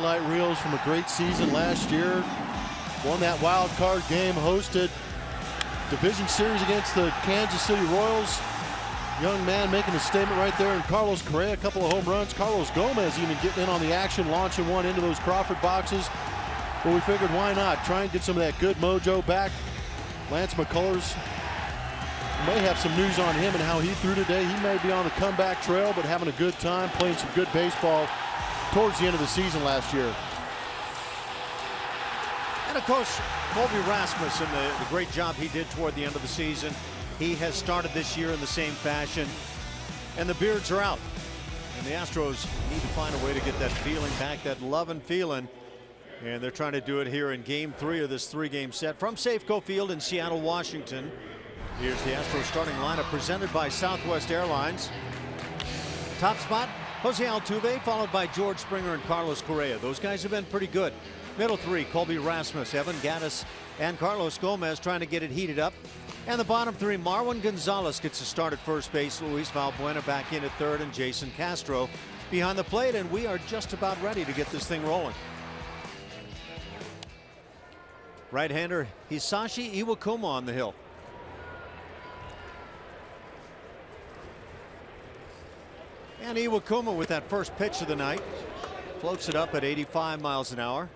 highlight reels from a great season last year. Won that wild card game, hosted division series against the Kansas City Royals. Young man making a statement right there, and Carlos Correa, a couple of home runs. Carlos Gomez even getting in on the action, launching one into those Crawford boxes. But we figured, why not try and get some of that good mojo back. Lance McCullers may have some news on him and how he threw today. He may be on the comeback trail, but having a good time, playing some good baseball towards the end of the season last year. And of course, Colby Rasmussen, the great job he did toward the end of the season. He has started this year in the same fashion, and the Beards are out. And the Astros need to find a way to get that feeling back, that love and feeling. And they're trying to do it here in Game 3 of this 3-game set from Safeco Field in Seattle, Washington. Here's the Astros starting lineup presented by Southwest Airlines. Top spot, Jose Altuve, followed by George Springer and Carlos Correa. Those guys have been pretty good. Middle three, Colby Rasmus, Evan Gattis, and Carlos Gomez trying to get it heated up. And the bottom three, Marwin Gonzalez gets a start at first base, Luis Valbuena back in at third, and Jason Castro behind the plate. And we are just about ready to get this thing rolling. Right-hander Hisashi Iwakuma on the hill. And Iwakuma with that first pitch of the night floats it up at 85 miles an hour.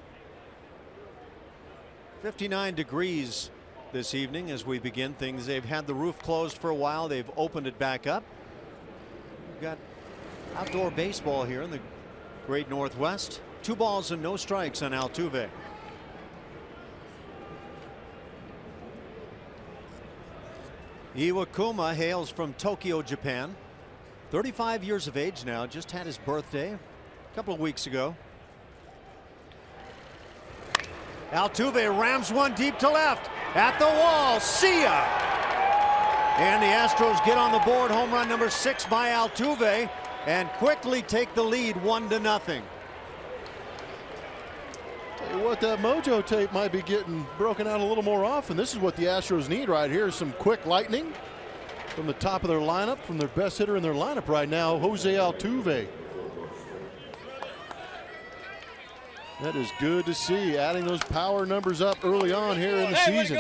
59 degrees this evening as we begin things. They've had the roof closed for a while. They've opened it back up. We've got outdoor baseball here in the great Northwest. 2 balls and no strikes on Altuve. Iwakuma hails from Tokyo, Japan. 35 years of age now, just had his birthday a couple of weeks ago. Altuve rams one deep to left at the wall. See ya! And the Astros get on the board. Home run number 6 by Altuve and quickly take the lead 1-0. Tell you what, that mojo tape might be getting broken out a little more often. This is what the Astros need right here, some quick lightning from the top of their lineup, from their best hitter in their lineup right now, Jose Altuve. That is good to see, adding those power numbers up early on here in the season.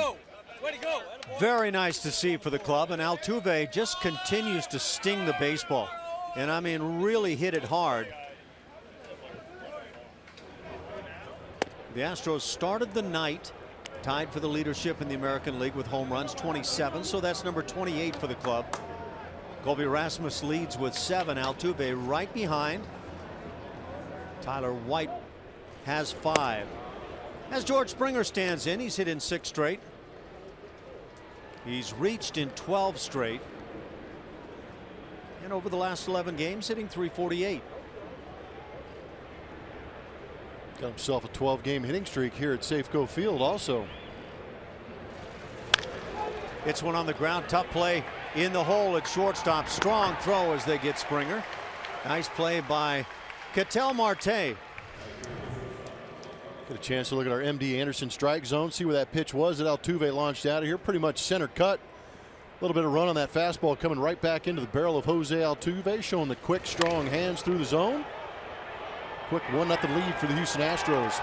Way to go. Very nice to see for the club, and Altuve just continues to sting the baseball, and I mean really hit it hard. The Astros started the night tied for the leadership in the American League with home runs, 27, so that's number 28 for the club. Colby Rasmus leads with 7. Altuve right behind. Tyler White has 5. As George Springer stands in, he's hit in 6 straight. He's reached in 12 straight. And over the last 11 games, hitting .348. Got himself a 12-game hitting streak here at Safeco Field also. It's one on the ground. Tough play in the hole at shortstop. Strong throw as they get Springer. Nice play by Ketel Marte. Get a chance to look at our MD Anderson strike zone, see where that pitch was that Altuve launched out of here. Pretty much center cut. A little bit of run on that fastball coming right back into the barrel of Jose Altuve, showing the quick, strong hands through the zone. Quick 1-0 lead for the Houston Astros.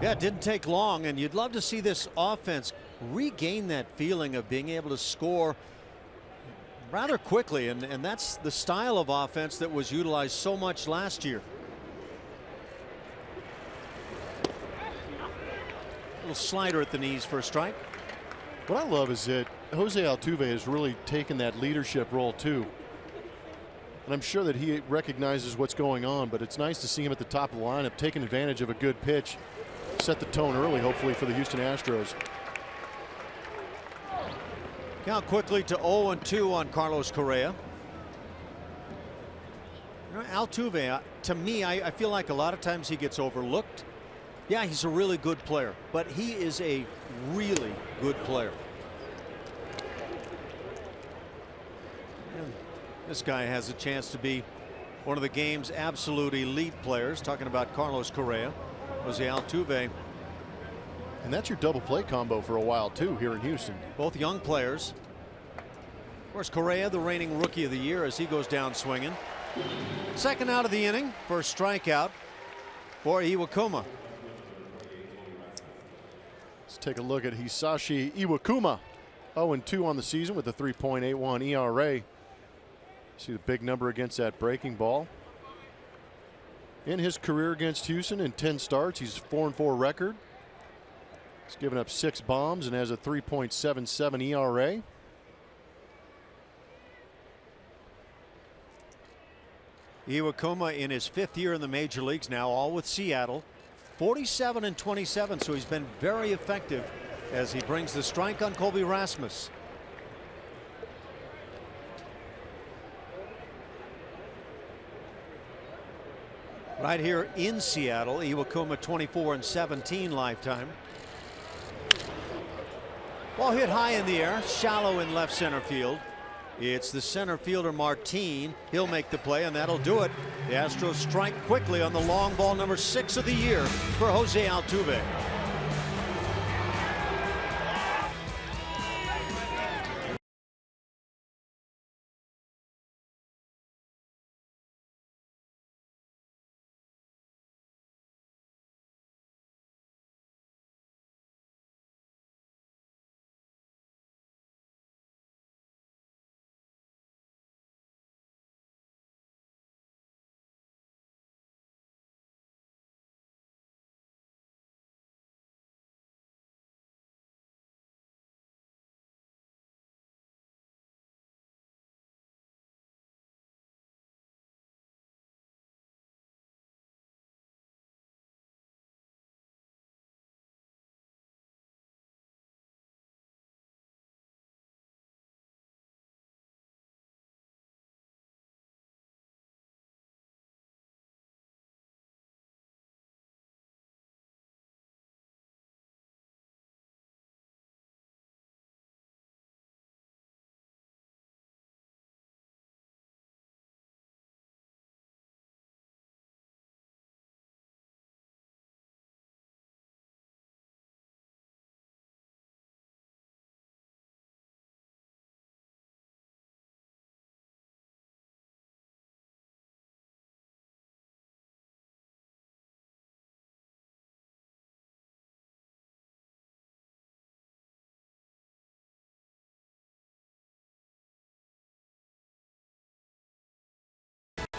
Yeah, it didn't take long, and you'd love to see this offense regain that feeling of being able to score rather quickly, and that's the style of offense that was utilized so much last year. A little slider at the knees for a strike. What I love is that Jose Altuve has really taken that leadership role too. And I'm sure that he recognizes what's going on, but it's nice to see him at the top of the lineup, taking advantage of a good pitch. Set the tone early, hopefully, for the Houston Astros. Count quickly to 0-2 on Carlos Correa. You know, Altuve, to me, I feel like a lot of times he gets overlooked. Yeah, he's a really good player, but he is a really good player. And this guy has a chance to be one of the game's absolute elite players. Talking about Carlos Correa, Jose Altuve. And that's your double play combo for a while too here in Houston. Both young players. Of course, Correa, the reigning rookie of the year, as he goes down swinging. Second out of the inning, first strikeout. for Iwakuma. Let's take a look at Hisashi Iwakuma. 0-2 on the season with a 3.81 ERA. See the big number against that breaking ball. In his career against Houston, in 10 starts, he's 4-4 record. He's given up 6 bombs and has a 3.77 ERA. Iwakuma in his 5th year in the major leagues now, all with Seattle. 47-27, so he's been very effective as he brings the strike on Colby Rasmus. Right here in Seattle, Iwakuma 24-17 lifetime. Ball hit high in the air, shallow in left center field. It's the center fielder Martin. He'll make the play, and that'll do it. The Astros strike quickly on the long ball, number 6 of the year for Jose Altuve.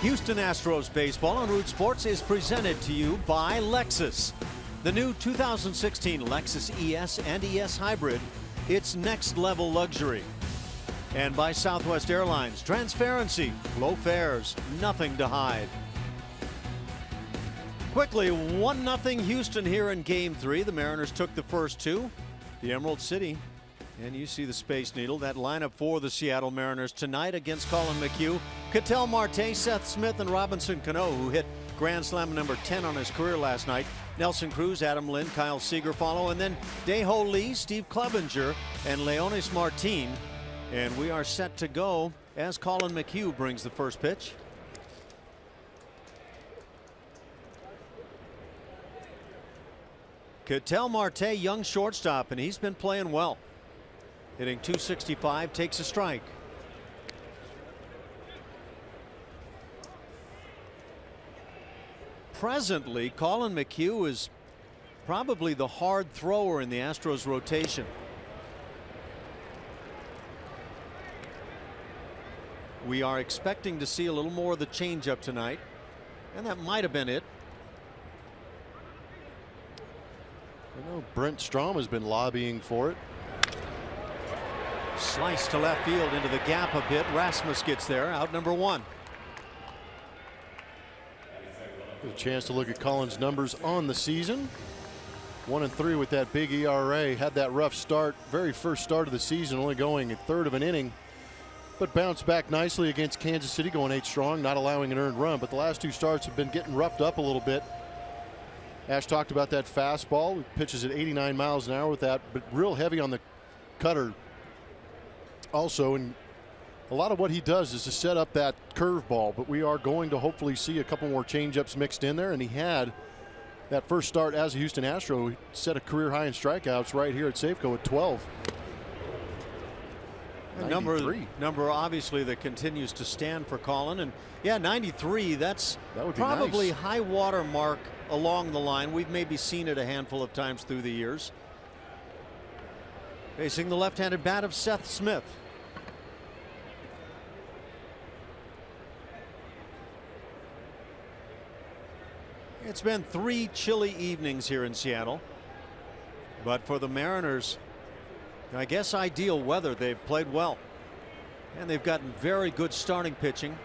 Houston Astros baseball on Root Sports is presented to you by Lexus. The new 2016 Lexus ES and ES Hybrid, it's next level luxury. And by Southwest Airlines, transparency, low fares, nothing to hide. Quickly, 1-0 Houston here in Game 3. The Mariners took the first 2. The Emerald City. And you see the Space Needle. That lineup for the Seattle Mariners tonight against Colin McHugh, Ketel Marte, Seth Smith, and Robinson Cano, who hit Grand Slam number 10 on his career last night. Nelson Cruz, Adam Lind, Kyle Seager follow, and then Dae-Ho Lee, Steve Clevenger, and Leonis Martin. And we are set to go as Colin McHugh brings the first pitch. Ketel Marte, young shortstop, and he's been playing well. Hitting .265, takes a strike. Presently, Colin McHugh is probably the hard thrower in the Astros rotation. We are expecting to see a little more of the changeup tonight, and that might have been it. I know Brent Strom has been lobbying for it. Slice to left field into the gap a bit. Rasmus gets there, out number 1. A chance to look at Colin's numbers on the season. 1-3 with that big ERA. Had that rough start, very first start of the season, only going a third of an inning, but bounced back nicely against Kansas City, going 8 strong, not allowing an earned run. But the last 2 starts have been getting roughed up a little bit. Ash talked about that fastball. He pitches at 89 miles an hour with that, but real heavy on the cutter also, and a lot of what he does is to set up that curveball. But we are going to hopefully see a couple more changeups mixed in there, and he had that first start as a Houston Astro. He set a career high in strikeouts right here at Safeco at 12. A number obviously that continues to stand for Colin. And yeah, 93, that would be probably nice. High water mark along the line. We've maybe seen it a handful of times through the years. Facing the left-handed bat of Seth Smith. It's been 3 chilly evenings here in Seattle, but for the Mariners, I guess ideal weather. They've played well, and they've gotten very good starting pitching.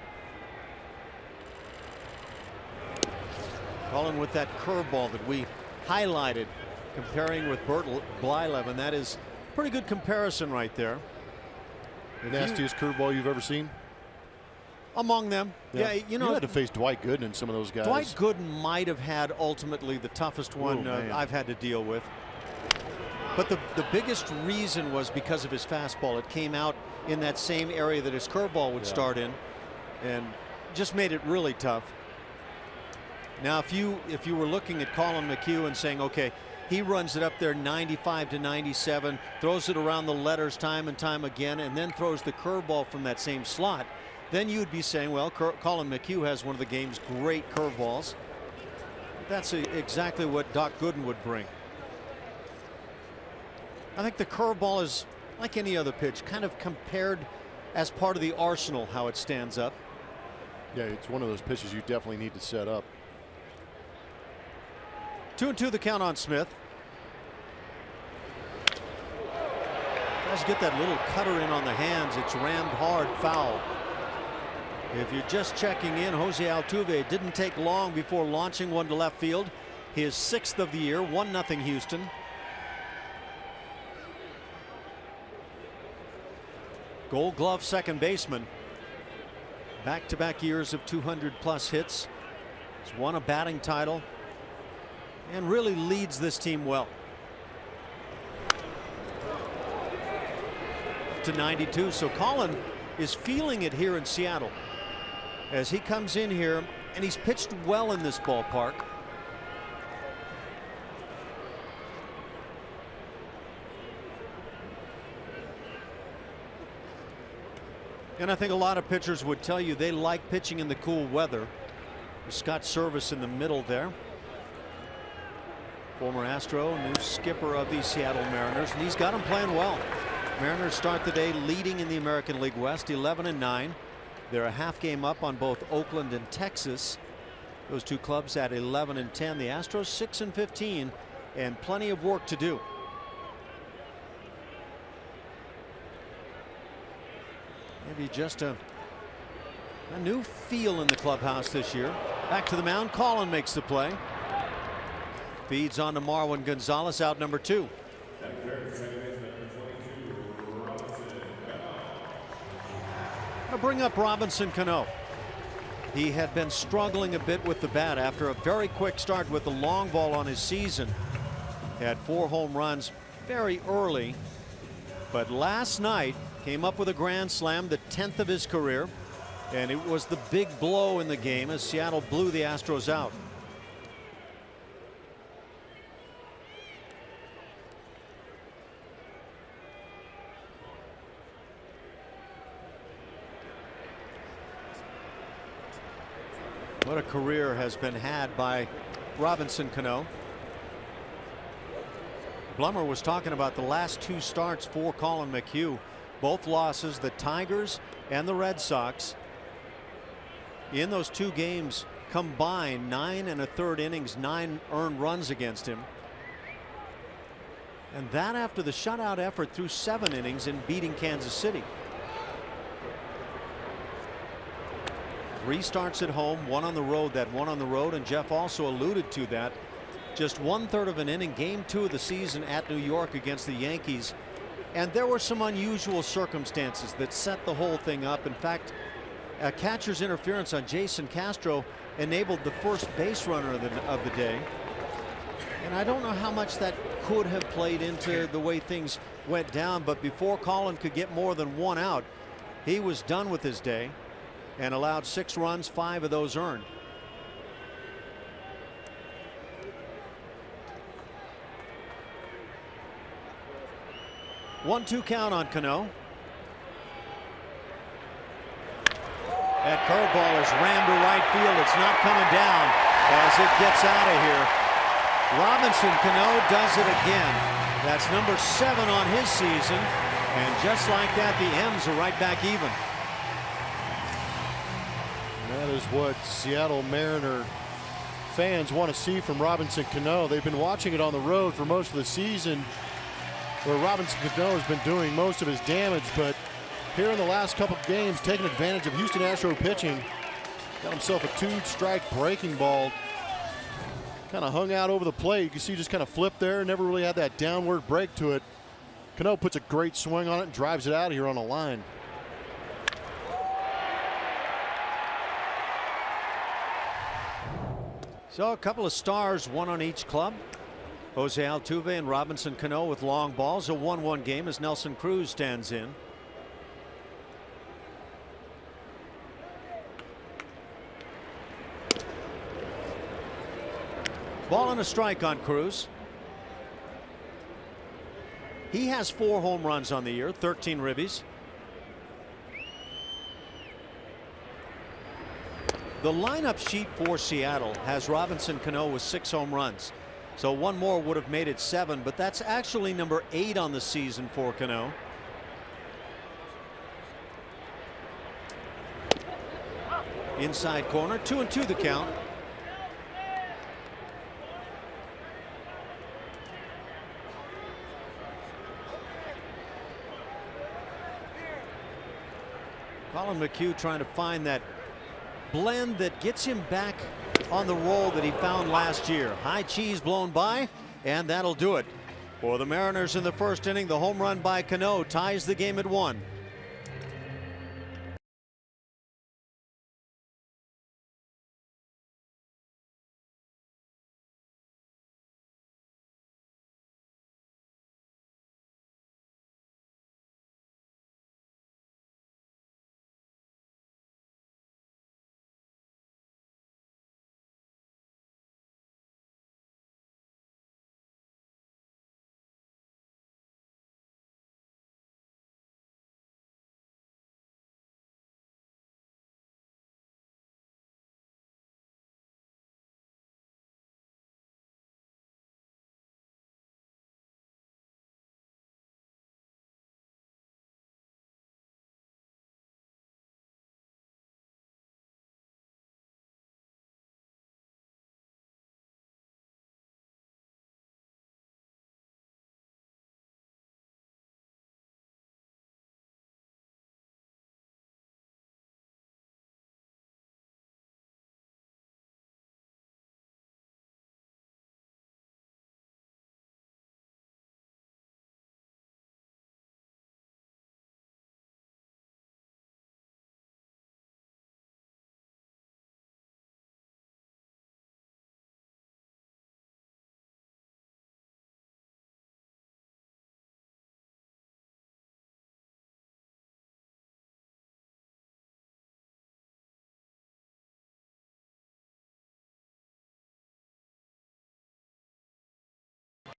Colin with that curveball that we highlighted, comparing with Bert Blyleven, and that is a pretty good comparison right there. The nastiest curveball you've ever seen? Among them. Yeah, you had to face Dwight Gooden and some of those guys. Dwight Gooden might have had ultimately the toughest one I've had to deal with. But the biggest reason was because of his fastball. It came out in that same area that his curveball would start in, and just made it really tough. Now, if you were looking at Colin McHugh and saying, okay, he runs it up there 95 to 97, throws it around the letters time and time again, and then throws the curveball from that same slot, then you'd be saying, well, Colin McHugh has one of the game's great curveballs. That's exactly what Doc Gooden would bring. I think the curveball is like any other pitch, kind of compared as part of the arsenal, how it stands up. Yeah, it's one of those pitches you definitely need to set up. 2-2 the count on Smith. Tries to get that little cutter in on the hands. It's rammed hard, foul. If you're just checking in, Jose Altuve didn't take long before launching one to left field. His 6th of the year, 1-0 Houston. Gold Glove second baseman. Back-to-back years of 200+ hits. He's won a batting title and really leads this team well. To 92, so Colin is feeling it here in Seattle as he comes in here, and he's pitched well in this ballpark. And I think a lot of pitchers would tell you they like pitching in the cool weather. Scott Service in the middle there. Former Astro, new skipper of the Seattle Mariners, and he's got them playing well. Mariners start the day leading in the American League West, 11-9. They're a half game up on both Oakland and Texas. Those two clubs at 11-10. The Astros 6-15, and plenty of work to do. Maybe just a new feel in the clubhouse this year. Back to the mound. Colin makes the play. Feeds on to Marwin Gonzalez, out number 2. I'll bring up Robinson Cano. He had been struggling a bit with the bat after a very quick start with the long ball on his season. Had 4 home runs very early, but last night came up with a grand slam, the 10th of his career, and it was the big blow in the game as Seattle blew the Astros out. What a career has been had by Robinson Cano. Blummer was talking about the last 2 starts for Colin McHugh. Both losses, the Tigers and the Red Sox. In those 2 games combined, 9 1/3 innings, 9 earned runs against him. And that after the shutout effort through 7 innings in beating Kansas City. 3 starts at home, 1 on the road. That 1 on the road, and Jeff also alluded to that. Just 1/3 of an inning, game 2 of the season at New York against the Yankees. And there were some unusual circumstances that set the whole thing up. In fact, a catcher's interference on Jason Castro enabled the first base runner of the day. And I don't know how much that could have played into the way things went down, but before Colin could get more than 1 out, he was done with his day and allowed 6 runs, 5 of those earned. One-two count on Cano. That curveball is rammed to right field. It's not coming down as it gets out of here. Robinson Cano does it again. That's number 7 on his season. And just like that, the M's are right back even. And that is what Seattle Mariner fans want to see from Robinson Cano. They've been watching it on the road for most of the season, where Robinson Cano has been doing most of his damage, but here in the last couple of games, taking advantage of Houston Astro pitching, got himself a 2-strike breaking ball. Kind of hung out over the plate. You can see just kind of flipped there, never really had that downward break to it. Cano puts a great swing on it and drives it out of here on a line. So a couple of stars, one on each club. Jose Altuve and Robinson Cano with long balls. A 1-1 game as Nelson Cruz stands in. Ball and a strike on Cruz. He has 4 home runs on the year, 13 ribbies. The lineup sheet for Seattle has Robinson Cano with 6 home runs. So one more would have made it 7, but that's actually number 8 on the season for Cano. Inside corner, 2-2 the count. Colin McHugh trying to find that blend that gets him back on the roll that he found last year. High cheese blown by, and that'll do it for the Mariners in the first inning. The home run by Cano ties the game at 1.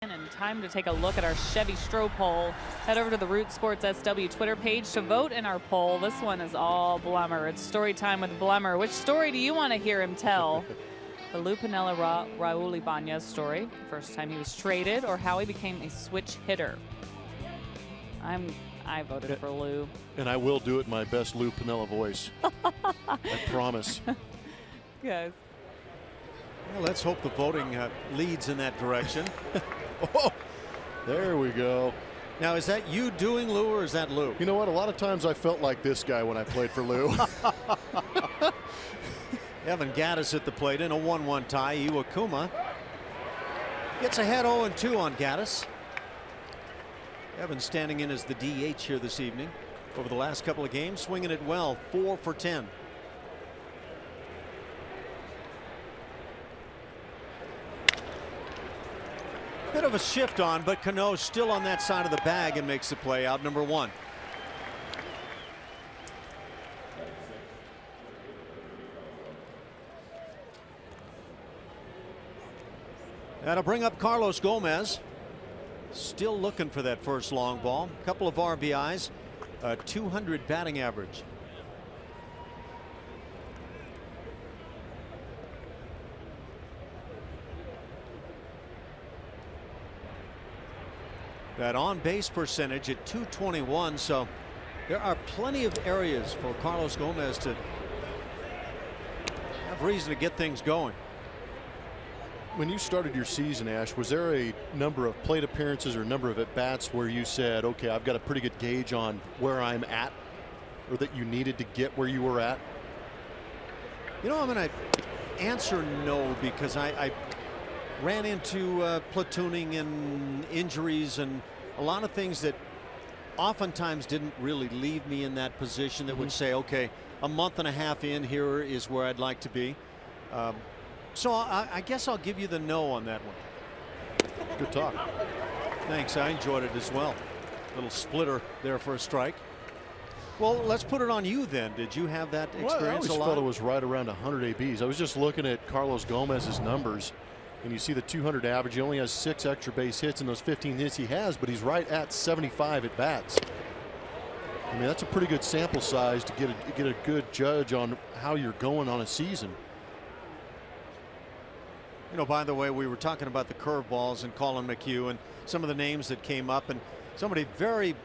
And time to take a look at our Chevy Stroh poll. Head over to the Root Sports SW Twitter page to vote in our poll. This one is all Blemmer. It's story time with Blemmer. Which story do you want to hear him tell? The Lou Piniella Raul Ibanez story, first time he was traded, or how he became a switch hitter? I voted for Lou. And I will do it in my best Lou Piniella voice. I promise. Yes. Well, let's hope the voting leads in that direction. Oh, there we go. Now, is that you doing Lou, or is that Lou? You know what? A lot of times I felt like this guy when I played for Lou. Evan Gattis at the plate in a 1-1 tie. Iwakuma gets ahead 0-2 on Gattis. Evan standing in as the DH here this evening. Over the last couple of games, swinging it well, 4 for 10. Bit of a shift on, but Cano still on that side of the bag and makes the play, out number 1. That'll bring up Carlos Gomez. Still looking for that first long ball. Couple of RBIs, a 200 batting average. That on-base percentage at .221, so there are plenty of areas for Carlos Gomez to have reason to get things going. When you started your season, Ash, was there a number of plate appearances or number of at-bats where you said, okay, I've got a pretty good gauge on where I'm at, or that you needed to get where you were at? You know, I'm going to answer no, because I ran into platooning and injuries and a lot of things that oftentimes didn't really leave me in that position that would say, okay, a month and a half in, here is where I'd like to be. So I guess I'll give you the no on that one. Good talk. Thanks. I enjoyed it as well. Little splitter there for a strike. Well, let's put it on you then. Did you have that experience I always a lot? felt it was right around 100 ABs. I was just looking at Carlos Gomez's numbers, and you see the 200 average. He only has 6 extra base hits in those 15 hits he has, but he's right at 75 at bats. I mean, that's a pretty good sample size to get a good judge on how you're going on a season. You know, by the way, we were talking about the curveballs and Colin McHugh and some of the names that came up, and somebody very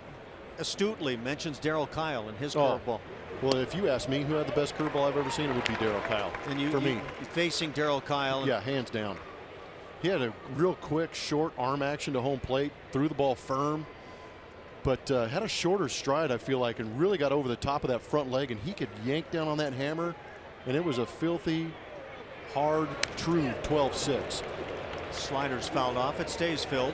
astutely mentions Darryl Kyle and his curveball. Well, if you ask me who had the best curveball I've ever seen, it would be Darryl Kyle. And for me, facing Darryl Kyle. Yeah, hands down. He had a real quick, short arm action to home plate, threw the ball firm, but had a shorter stride, I feel like, and really got over the top of that front leg, and he could yank down on that hammer, and it was a filthy, hard, true 12-6. Sliders fouled off. It stays filled.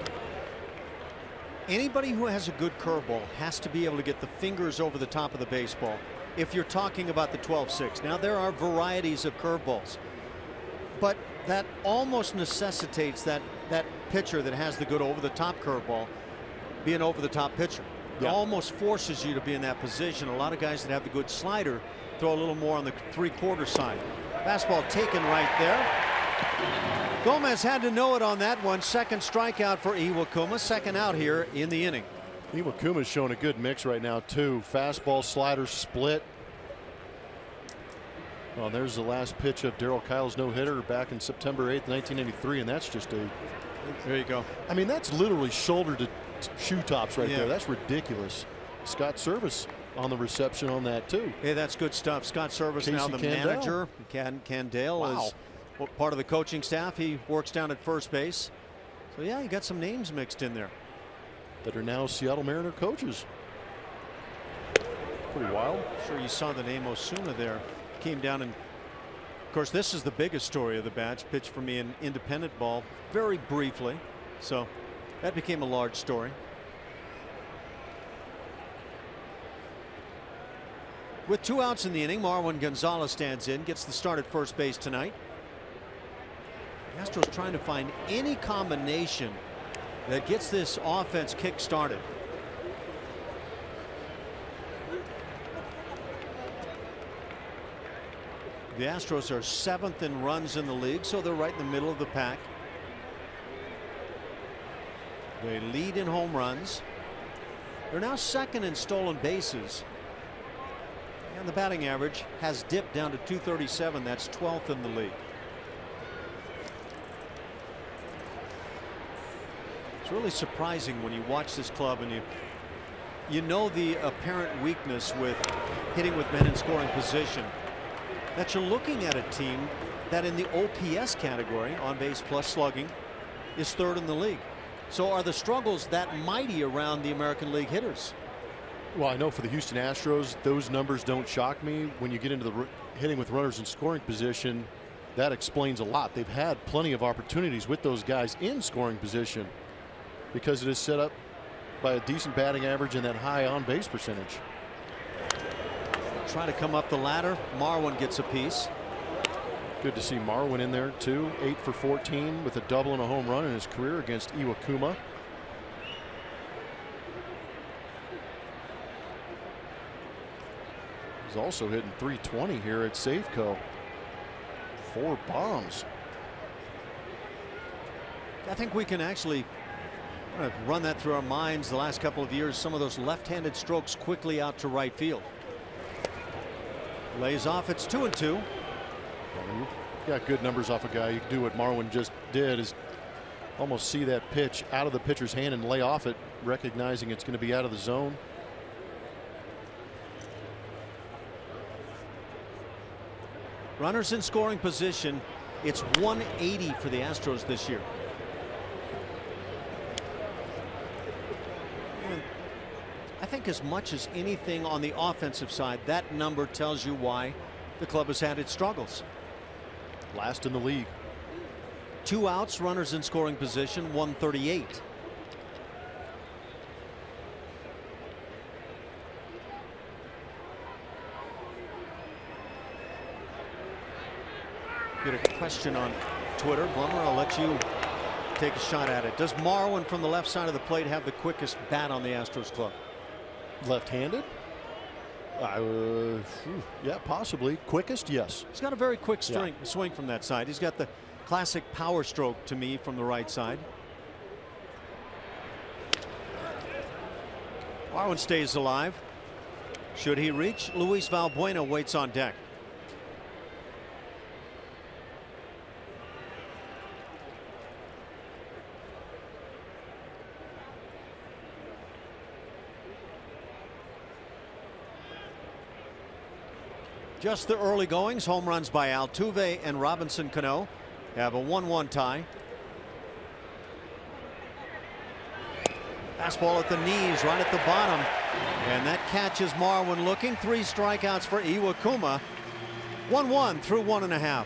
Anybody who has a good curveball has to be able to get the fingers over the top of the baseball if you're talking about the 12-6. Now, there are varieties of curveballs, but that almost necessitates that pitcher that has the good over-the-top curveball be an over-the-top pitcher. It almost forces you to be in that position. A lot of guys that have the good slider throw a little more on the 3/4 side. Fastball taken right there. Gomez had to know it on that one. Second strikeout for Iwakuma. Second out here in the inning. Iwakuma's showing a good mix right now, too. Fastball, slider, split. Well, there's the last pitch of Darryl Kyle's no-hitter back in September 8th, 1983, and that's just a... There you go. I mean, that's literally shoulder to shoe tops right there. That's ridiculous. Scott Service on the reception on that, too. Hey, that's good stuff. Scott Service, Casey now the Candale. manager. Candale is part of the coaching staff. He works down at first base. So, yeah, you got some names mixed in there that are now Seattle Mariner coaches. Pretty wild. Sure, you saw the name Osuna there. Came down, and of course, this is the biggest story of the batch. Pitched for me in independent ball very briefly. So that became a large story. With 2 outs in the inning, Marwin Gonzalez stands in, gets the start at first base tonight. The Astros trying to find any combination that gets this offense kick-started. The Astros are 7th in runs in the league, so they're right in the middle of the pack. They lead in home runs. They're now 2nd in stolen bases. And the batting average has dipped down to .237. That's 12th in the league. It's really surprising when you watch this club and you know the apparent weakness with hitting with men in scoring position, that you're looking at a team that in the OPS category, on base plus slugging, is 3rd in the league. So are the struggles that mighty around the American League hitters? Well, I know for the Houston Astros, those numbers don't shock me. When you get into the hitting with runners in scoring position, that explains a lot. They've had plenty of opportunities with those guys in scoring position because it is set up by a decent batting average and that high on base percentage. Trying to come up the ladder. Marwin gets a piece. Good to see Marwin in there too. 8 for 14 with a double and a home run in his career against Iwakuma. He's also hitting .320 here at Safeco. 4 bombs. I think we can actually run that through our minds the last couple of years. Some of those left-handed strokes quickly out to right field. Lays off. It's 2-2. You got good numbers off a guy. You can do what Marwin just did, is almost see that pitch out of the pitcher's hand and lay off it, recognizing it's going to be out of the zone. Runners in scoring position. It's 180 for the Astros this year. And I think as much as anything on the offensive side, that number tells you why the club has had its struggles. Last in the league. 2 outs, runners in scoring position, 138. Get a question on Twitter. Blummer, I'll let you take a shot at it. Does Marwin from the left side of the plate have the quickest bat on the Astros club? Left-handed? Yeah, possibly. Quickest, yes. He's got a very quick swing from that side. He's got the classic power stroke to me from the right side. Marwin stays alive. Should he reach? Luis Valbuena waits on deck. Just the early goings. Home runs by Altuve and Robinson Cano have a 1-1 tie. Fastball at the knees, right at the bottom, and that catches Marwin looking. 3 strikeouts for Iwakuma. 1-1 through 1.5.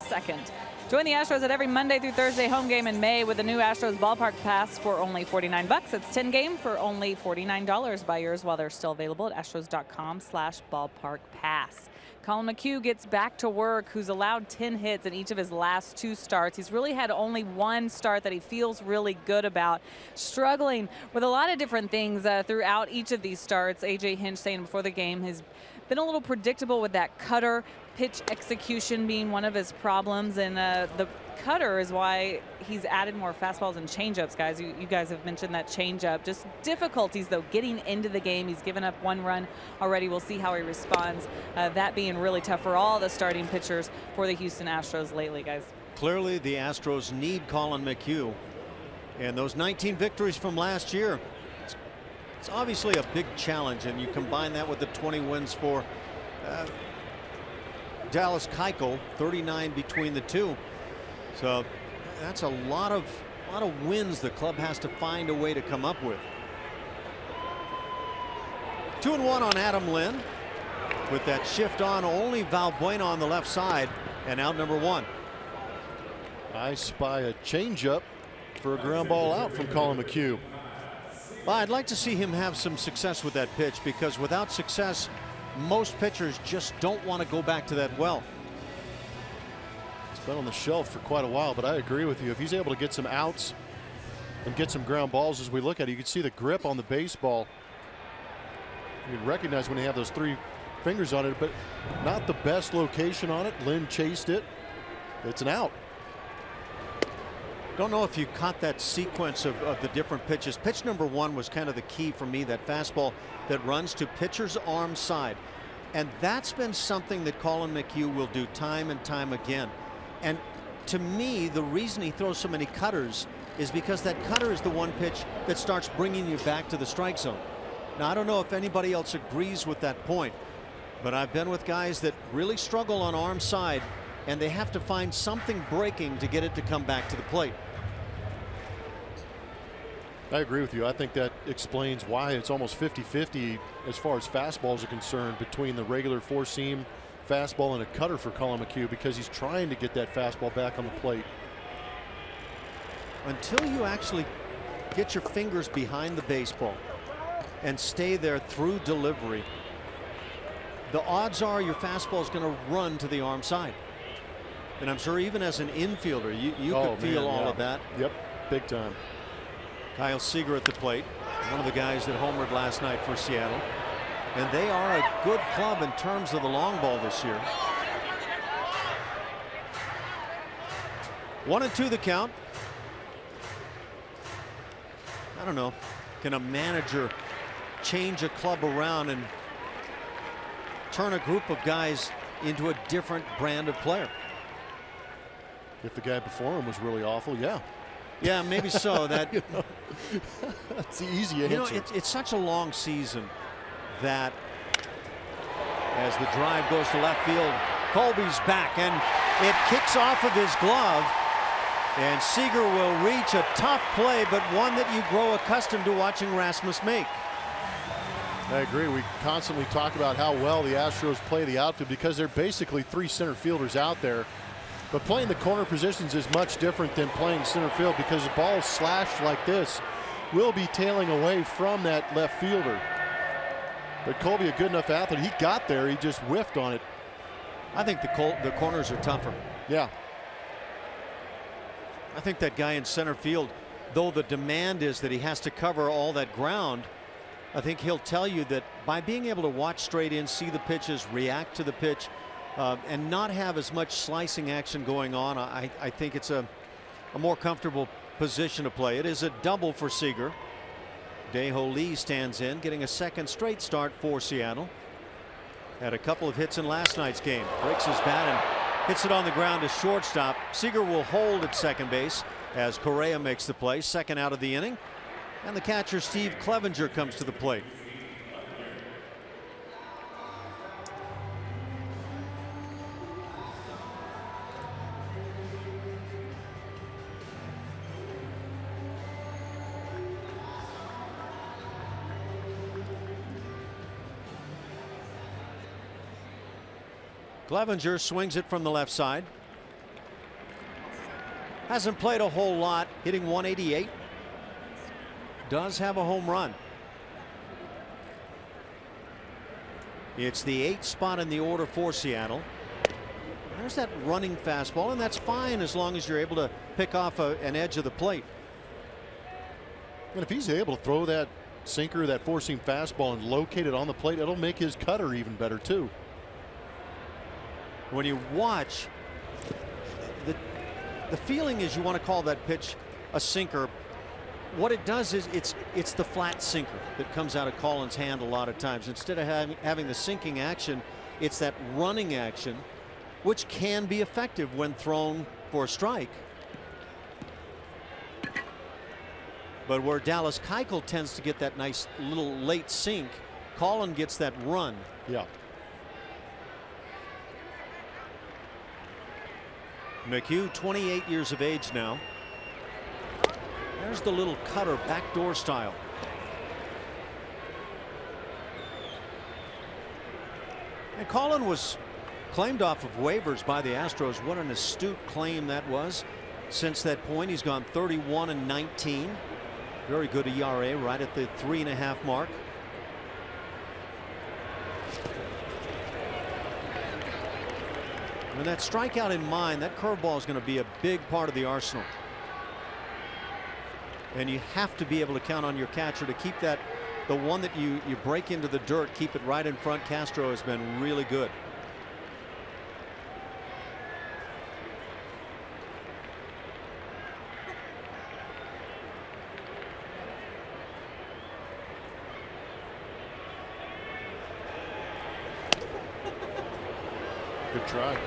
Second. Join the Astros at every Monday through Thursday home game in May with the new Astros ballpark pass for only $49. It's 10 game for only $49. Buy yours while they're still available at astros.com/ballparkpass. Colin McHugh gets back to work, who's allowed 10 hits in each of his last 2 starts. He's really had only 1 start that he feels really good about. Struggling with a lot of different things throughout each of these starts. A.J. Hinch saying before the game has been a little predictable with that cutter, pitch execution being one of his problems, and the cutter is why he's added more fastballs and changeups, guys. You guys have mentioned that changeup. Just difficulties, though, getting into the game. He's given up 1 run already. We'll see how he responds. That being really tough for all the starting pitchers for the Houston Astros lately, guys. Clearly, the Astros need Colin McHugh. And those 19 victories from last year, it's obviously a big challenge, and you combine that with the 20 wins for Dallas Keuchel, 39 between the two. So that's a lot of wins the club has to find a way to come up with. 2-1 on Adam Lind. With that shift on, only Valbuena on the left side, and out number 1. I spy a changeup for a ground ball out from Colin McHugh. Well, I'd like to see him have some success with that pitch, because without success, most pitchers just don't want to go back to that well. Been on the shelf for quite a while, but I agree with you. If he's able to get some outs and get some ground balls as we look at it, you can see the grip on the baseball. You can recognize when you have those 3 fingers on it, but not the best location on it. Lynn chased it. It's an out. Don't know if you caught that sequence of the different pitches. Pitch number 1 was kind of the key for me, that fastball that runs to pitcher's arm side. And that's been something that Collin McHugh will do time and time again. And to me, the reason he throws so many cutters is because that cutter is the one pitch that starts bringing you back to the strike zone. Now, I don't know if anybody else agrees with that point, but I've been with guys that really struggle on arm side, and they have to find something breaking to get it to come back to the plate. I agree with you. I think that explains why it's almost 50-50 as far as fastballs are concerned between the regular 4-seam fastball and a cutter for Collin McHugh, because he's trying to get that fastball back on the plate. Until you actually get your fingers behind the baseball and stay there through delivery, the odds are your fastball is going to run to the arm side. And I'm sure even as an infielder, you could feel all of that. Yep, big time. Kyle Seager at the plate, one of the guys that homered last night for Seattle. And they are a good club in terms of the long ball this year. 1-2 the count. I don't know. Can a manager change a club around and turn a group of guys into a different brand of player? If the guy before him was really awful, yeah. Yeah, maybe so. That that's the easy answer. You know, it's such a long season that as the drive goes to left field, Colby's back and it kicks off of his glove, and Seager will reach a tough play, but one that you grow accustomed to watching Rasmus make. I agree. We constantly talk about how well the Astros play the outfield because they're basically 3 center fielders out there. But playing the corner positions is much different than playing center field, because the ball slashed like this will be tailing away from that left fielder. But Colby, a good enough athlete, he got there, he just whiffed on it. I think the corners are tougher. Yeah. I think that guy in center field, though the demand is that he has to cover all that ground, I think he'll tell you that by being able to watch straight in, see the pitches, react to the pitch, and not have as much slicing action going on, I think it's a more comfortable position to play. It is a double for Seager. Dae-Ho Lee stands in, getting a second straight start for Seattle. Had a couple of hits in last night's game. Breaks his bat and hits it on the ground to shortstop. Seager will hold at second base as Correa makes the play, second out of the inning. And the catcher, Steve Clevenger, comes to the plate. Clevenger swings it from the left side. Hasn't played a whole lot, hitting 188. Does have a home run. It's the 8th spot in the order for Seattle. There's that running fastball, and that's fine as long as you're able to pick off an edge of the plate. And if he's able to throw that sinker, that 4-seam fastball, and locate it on the plate, it'll make his cutter even better too. When you watch, the feeling is you want to call that pitch a sinker. What it does is it's the flat sinker that comes out of Collin's hand a lot of times. Instead of having the sinking action, it's that running action, which can be effective when thrown for a strike. But where Dallas Keuchel tends to get that nice little late sink, Collin gets that run. Yeah. McHugh, 28 years of age now. There's the little cutter, backdoor style. And Collin was claimed off of waivers by the Astros. What an astute claim that was. Since that point, he's gone 31-19. Very good ERA, right at the 3.5 mark. With that strikeout in mind, that curveball is going to be a big part of the arsenal. And you have to be able to count on your catcher to keep that, the one that you break into the dirt, keep it right in front. Castro has been really good. Good try.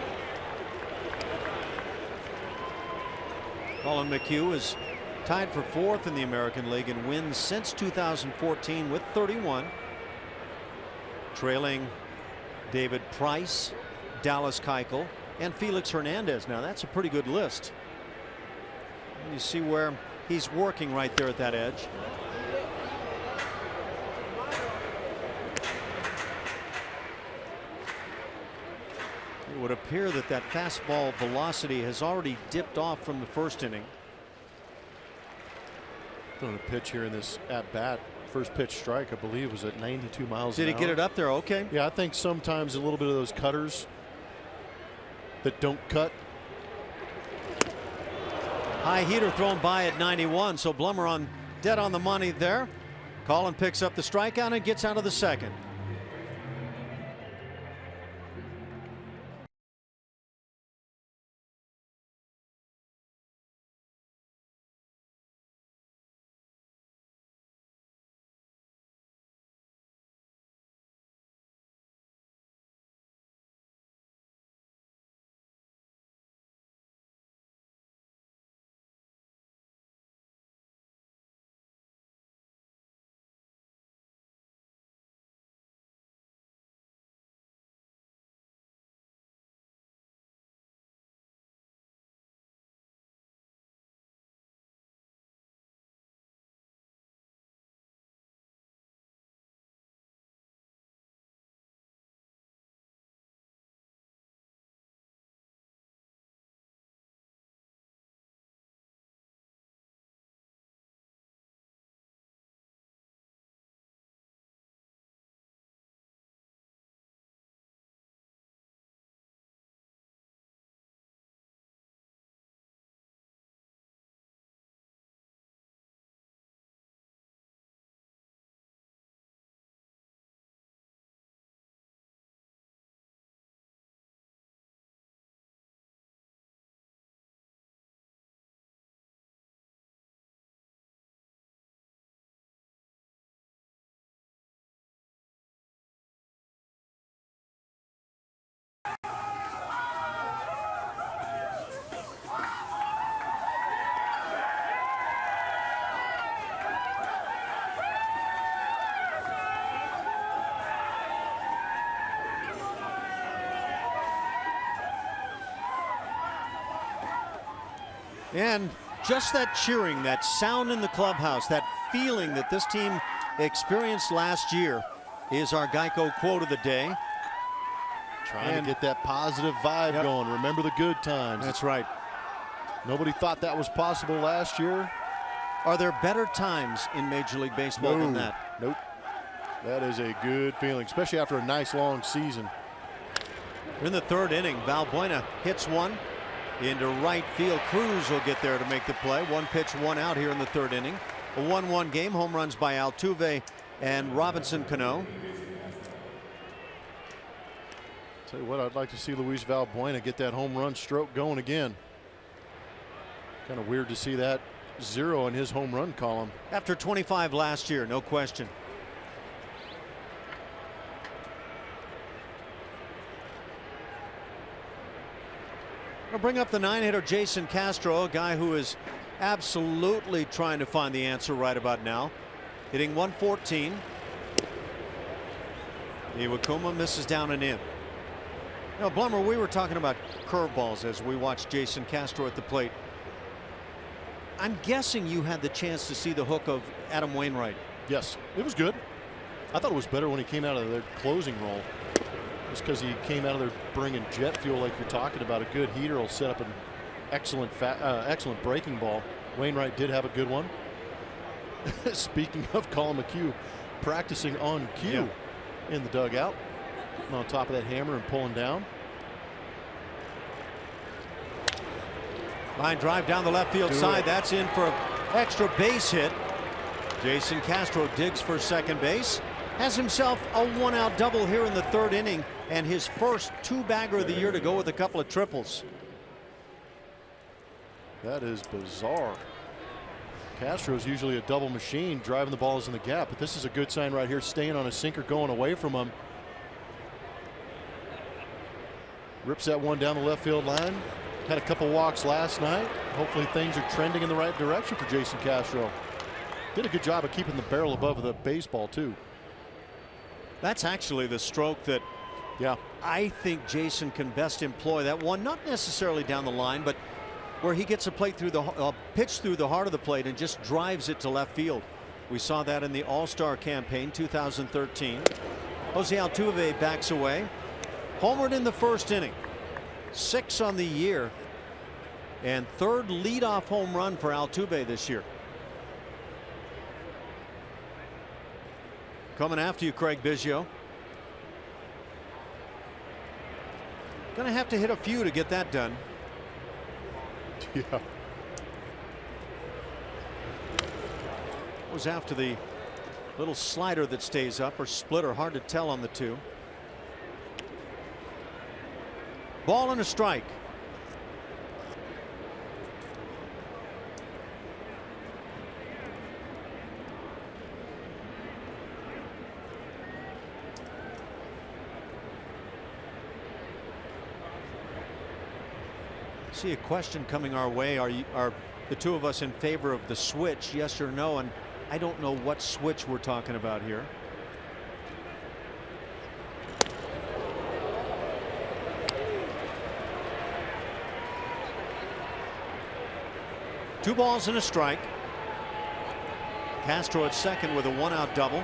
Colin McHugh is tied for 4th in the American League in wins since 2014 with 31. Trailing David Price, Dallas Keuchel, and Felix Hernandez. Now that's a pretty good list. And you see where he's working right there at that edge. It would appear that that fastball velocity has already dipped off from the first inning. Throwing a pitch here in this at bat. First pitch strike, I believe, was at 92 miles an hour. Did he get it up there? Okay. Yeah, I think sometimes a little bit of those cutters that don't cut. High heater thrown by at 91. So Blummer on dead on the money there. Colin picks up the strikeout and gets out of the second. And just that cheering, that sound in the clubhouse, that feeling that this team experienced last year is our Geico quote of the day. Trying to get that positive vibe going. Remember the good times. That's right. Nobody thought that was possible last year. Are there better times in Major League Baseball than that? Nope. That is a good feeling, especially after a nice long season. In the third inning, Valbuena hits one into right field. Cruz will get there to make the play. One pitch, one out here in the third inning. A 1-1 game. Home runs by Altuve and Robinson Cano. Tell you what, I'd like to see Luis Valbuena get that home run stroke going again. Kind of weird to see that 0 in his home run column. After 25 last year, no question. I'll bring up the 9-hitter Jason Castro, a guy who is absolutely trying to find the answer right about now. Hitting 114. Iwakuma misses down and in. Now, Blummer, we were talking about curveballs as we watched Jason Castro at the plate. I'm guessing you had the chance to see the hook of Adam Wainwright. Yes, it was good. I thought it was better when he came out of their closing role. Just because he came out of there bringing jet fuel like you're talking about. A good heater will set up an excellent breaking ball. Wainwright did have a good one. Speaking of Colin McHugh, practicing on cue in the dugout. On top of that hammer and pulling down. Line drive down the left field side. That's in for an extra base hit. Jason Castro digs for second base. Has himself a 1-out double here in the third inning, and his first 2-bagger of the year to go with a couple of triples. That is bizarre. Castro's usually a double machine, driving the balls in the gap, but this is a good sign right here, staying on a sinker, going away from him. Rips that one down the left field line. Had a couple walks last night. Hopefully things are trending in the right direction for Jason Castro. Did a good job of keeping the barrel above the baseball too. That's actually the stroke that, yeah, I think Jason can best employ. That one, not necessarily down the line, but where he gets a plate through the pitch through the heart of the plate and just drives it to left field. We saw that in the All-Star campaign 2013. Jose Altuve backs away. Homered in the first inning. 6 on the year, and third leadoff home run for Altuve this year. Coming after you, Craig Biggio. Gonna have to hit a few to get that done. Yeah. Was after the little slider that stays up, or splitter, hard to tell on the two. Ball and a strike. See a question coming our way. Are the two of us in favor of the switch, yes or no? And I don't know what switch we're talking about here. Two balls and a strike. Castro at second with a 1-out double.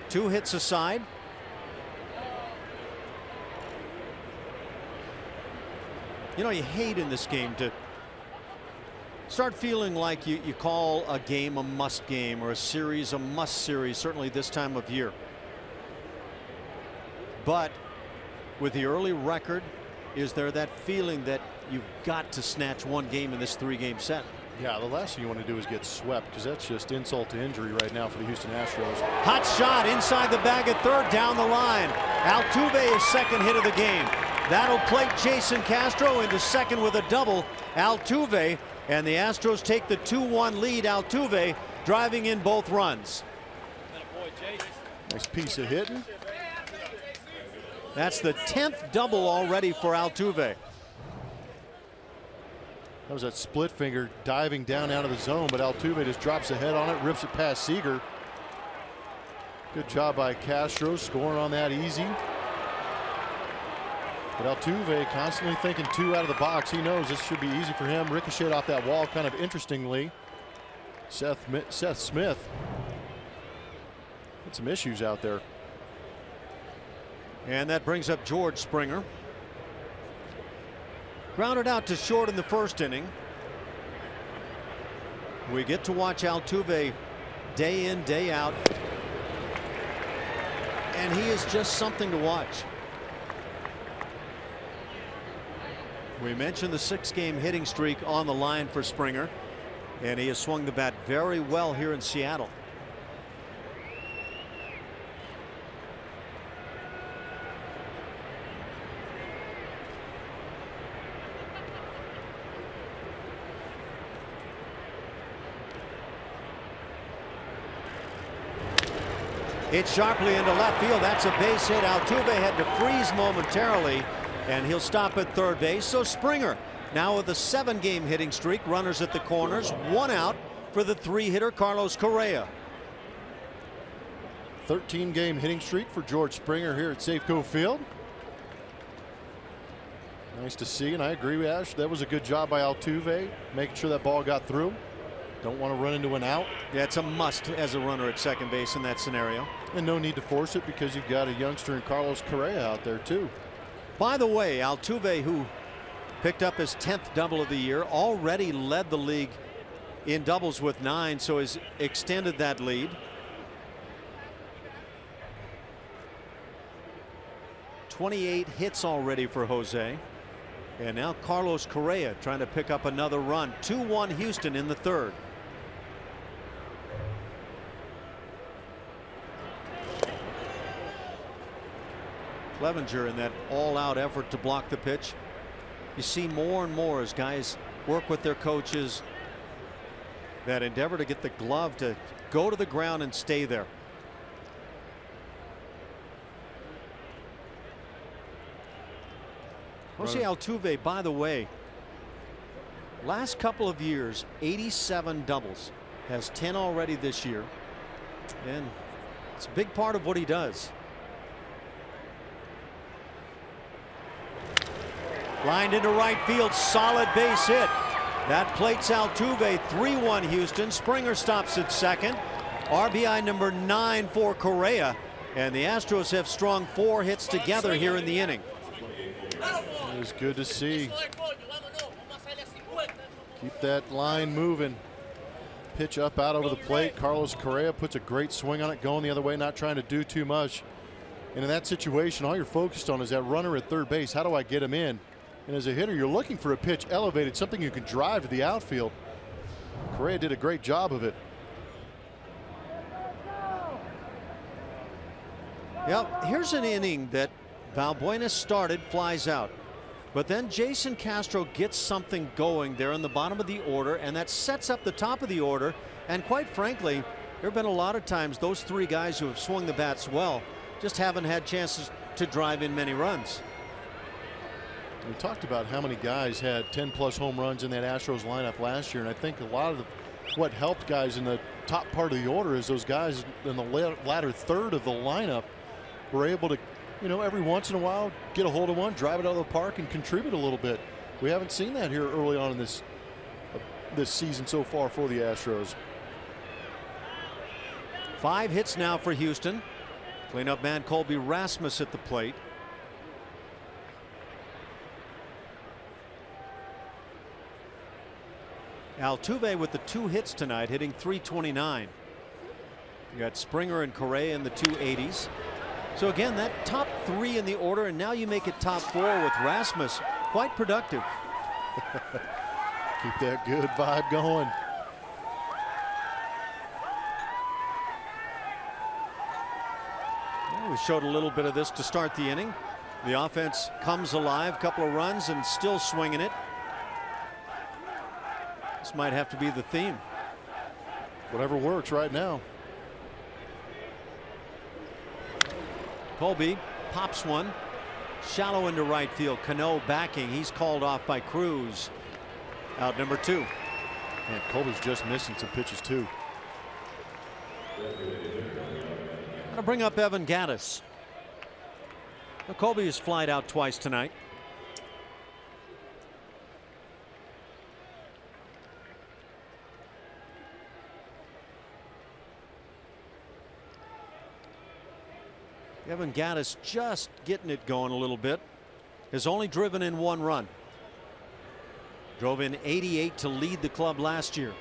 Two hits aside. You know, you hate in this game to start feeling like you call a game a must game or a series a must series, certainly this time of year. But with the early record, is there that feeling that you've got to snatch one game in this 3-game set? Yeah, the last thing you want to do is get swept, because that's just insult to injury right now for the Houston Astros. Hot shot inside the bag at third, down the line. Altuve is second hit of the game. That'll plate Jason Castro into second with a double. Altuve, and the Astros take the 2-1 lead. Altuve driving in both runs. Nice piece of hitting. That's the 10th double already for Altuve. That was that split finger diving down out of the zone, but Altuve just drops the head on it, rips it past Seager. Good job by Castro scoring on that easy. But Altuve constantly thinking 2 out of the box. He knows this should be easy for him. Ricocheted off that wall kind of interestingly. Seth Smith had some issues out there. And that brings up George Springer. Grounded out to short in the first inning. We get to watch Altuve day in, day out. And he is just something to watch. We mentioned the 6-game hitting streak on the line for Springer, and he has swung the bat very well here in Seattle. Hit sharply into left field. That's a base hit. Altuve had to freeze momentarily, and he'll stop at third base. So Springer now with a 7-game hitting streak. Runners at the corners. 1 out for the 3-hitter Carlos Correa. 13-game hitting streak for George Springer here at Safeco Field. Nice to see, and I agree with Ash. That was a good job by Altuve, making sure that ball got through. Don't want to run into an out. Yeah, it's a must as a runner at second base in that scenario. And no need to force it, because you've got a youngster in Carlos Correa out there too. By the way, Altuve, who picked up his 10th double of the year, already led the league in doubles with 9, so has extended that lead. 28 hits already for Jose. And now Carlos Correa trying to pick up another run. 2-1 Houston in the third. Clevenger in that all-out effort to block the pitch. You see more and more as guys work with their coaches that endeavor to get the glove to go to the ground and stay there. Jose Altuve, by the way, last couple of years, 87 doubles, has 10 already this year, and it's a big part of what he does. Lined into right field, solid base hit. That plates Altuve. 3-1 Houston. Springer stops at second. RBI number 9 for Correa, and the Astros have strung 4 hits together here in the inning. It was good to see. Keep that line moving. Pitch up out over the plate. Carlos Correa puts a great swing on it, going the other way, not trying to do too much. And in that situation, all you're focused on is that runner at third base. How do I get him in? And as a hitter, you're looking for a pitch elevated, something you can drive to the outfield. Correa did a great job of it. Yep, here's an inning that Valbuena started, flies out. But then Jason Castro gets something going there in the bottom of the order, and that sets up the top of the order. And quite frankly, there have been a lot of times those 3 guys who have swung the bats well just haven't had chances to drive in many runs. We talked about how many guys had 10+ home runs in that Astros lineup last year, and I think a lot of what helped guys in the top part of the order is those guys in the latter third of the lineup were able to, you know, every once in a while get a hold of one, drive it out of the park, and contribute a little bit. We haven't seen that here early on in this season so far for the Astros. 5 hits now for Houston. Cleanup man Colby Rasmus at the plate. Altuve with the 2 hits tonight, hitting .329. You got Springer and Correa in the 280s. So again, that top 3 in the order, and now you make it top 4 with Rasmus. Quite productive. Keep that good vibe going. Well, we showed a little bit of this to start the inning. The offense comes alive, couple of runs, and still swinging it. This might have to be the theme. Whatever works right now. Colby pops one shallow into right field. Cano backing. He's called off by Cruz. Out number 2. And Colby's just missing some pitches too. Gonna bring up Evan Gattis. Now, Colby has flied out twice tonight. Evan Gattis just getting it going a little bit. Has only driven in 1 run. Drove in 88 to lead the club last year.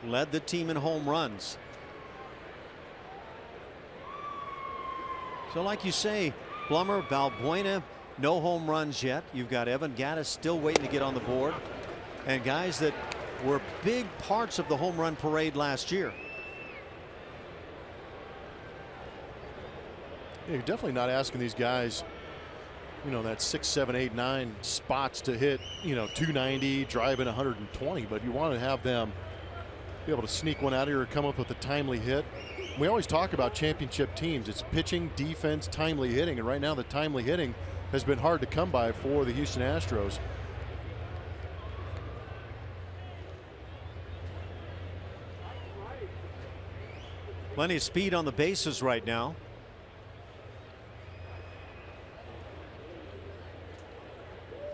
Led the team in home runs. So like you say, Blummer, Valbuena, no home runs yet. You've got Evan Gattis still waiting to get on the board. And guys that were big parts of the home run parade last year. You're definitely not asking these guys, you know, that 6, 7, 8, 9 spots to hit, you know, 290, drive in 120, but you want to have them be able to sneak one out of here or come up with a timely hit. We always talk about championship teams. It's pitching, defense, timely hitting, and right now the timely hitting has been hard to come by for the Houston Astros. Plenty of speed on the bases right now.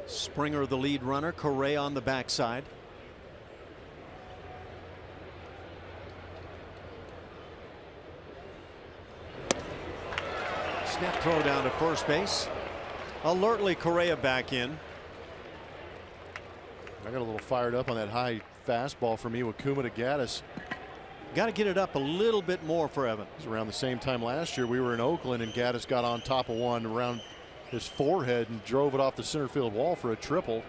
Springer the lead runner, Correa on the backside. Snap throw down to first base. Alertly Correa back in. I got a little fired up on that high fastball from Iwakuma to Gattis. Got to get it up a little bit more for Evan. It was around the same time last year we were in Oakland and Gaddis got on top of one around his forehead and drove it off the center field wall for a triple.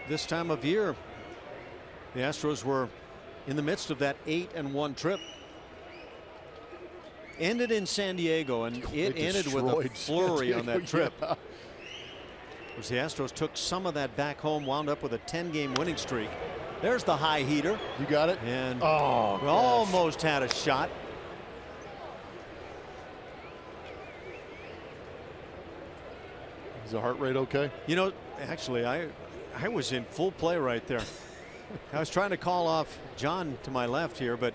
This time of year, the Astros were in the midst of that 8-1 trip. Ended in San Diego, and it ended with a flurry on that trip. Yeah. As the Astros took some of that back home, wound up with a 10-game winning streak. There's the high heater. You got it? And oh, almost had a shot. Is the heart rate okay? You know, actually, I was in full play right there. I was trying to call off John to my left here, but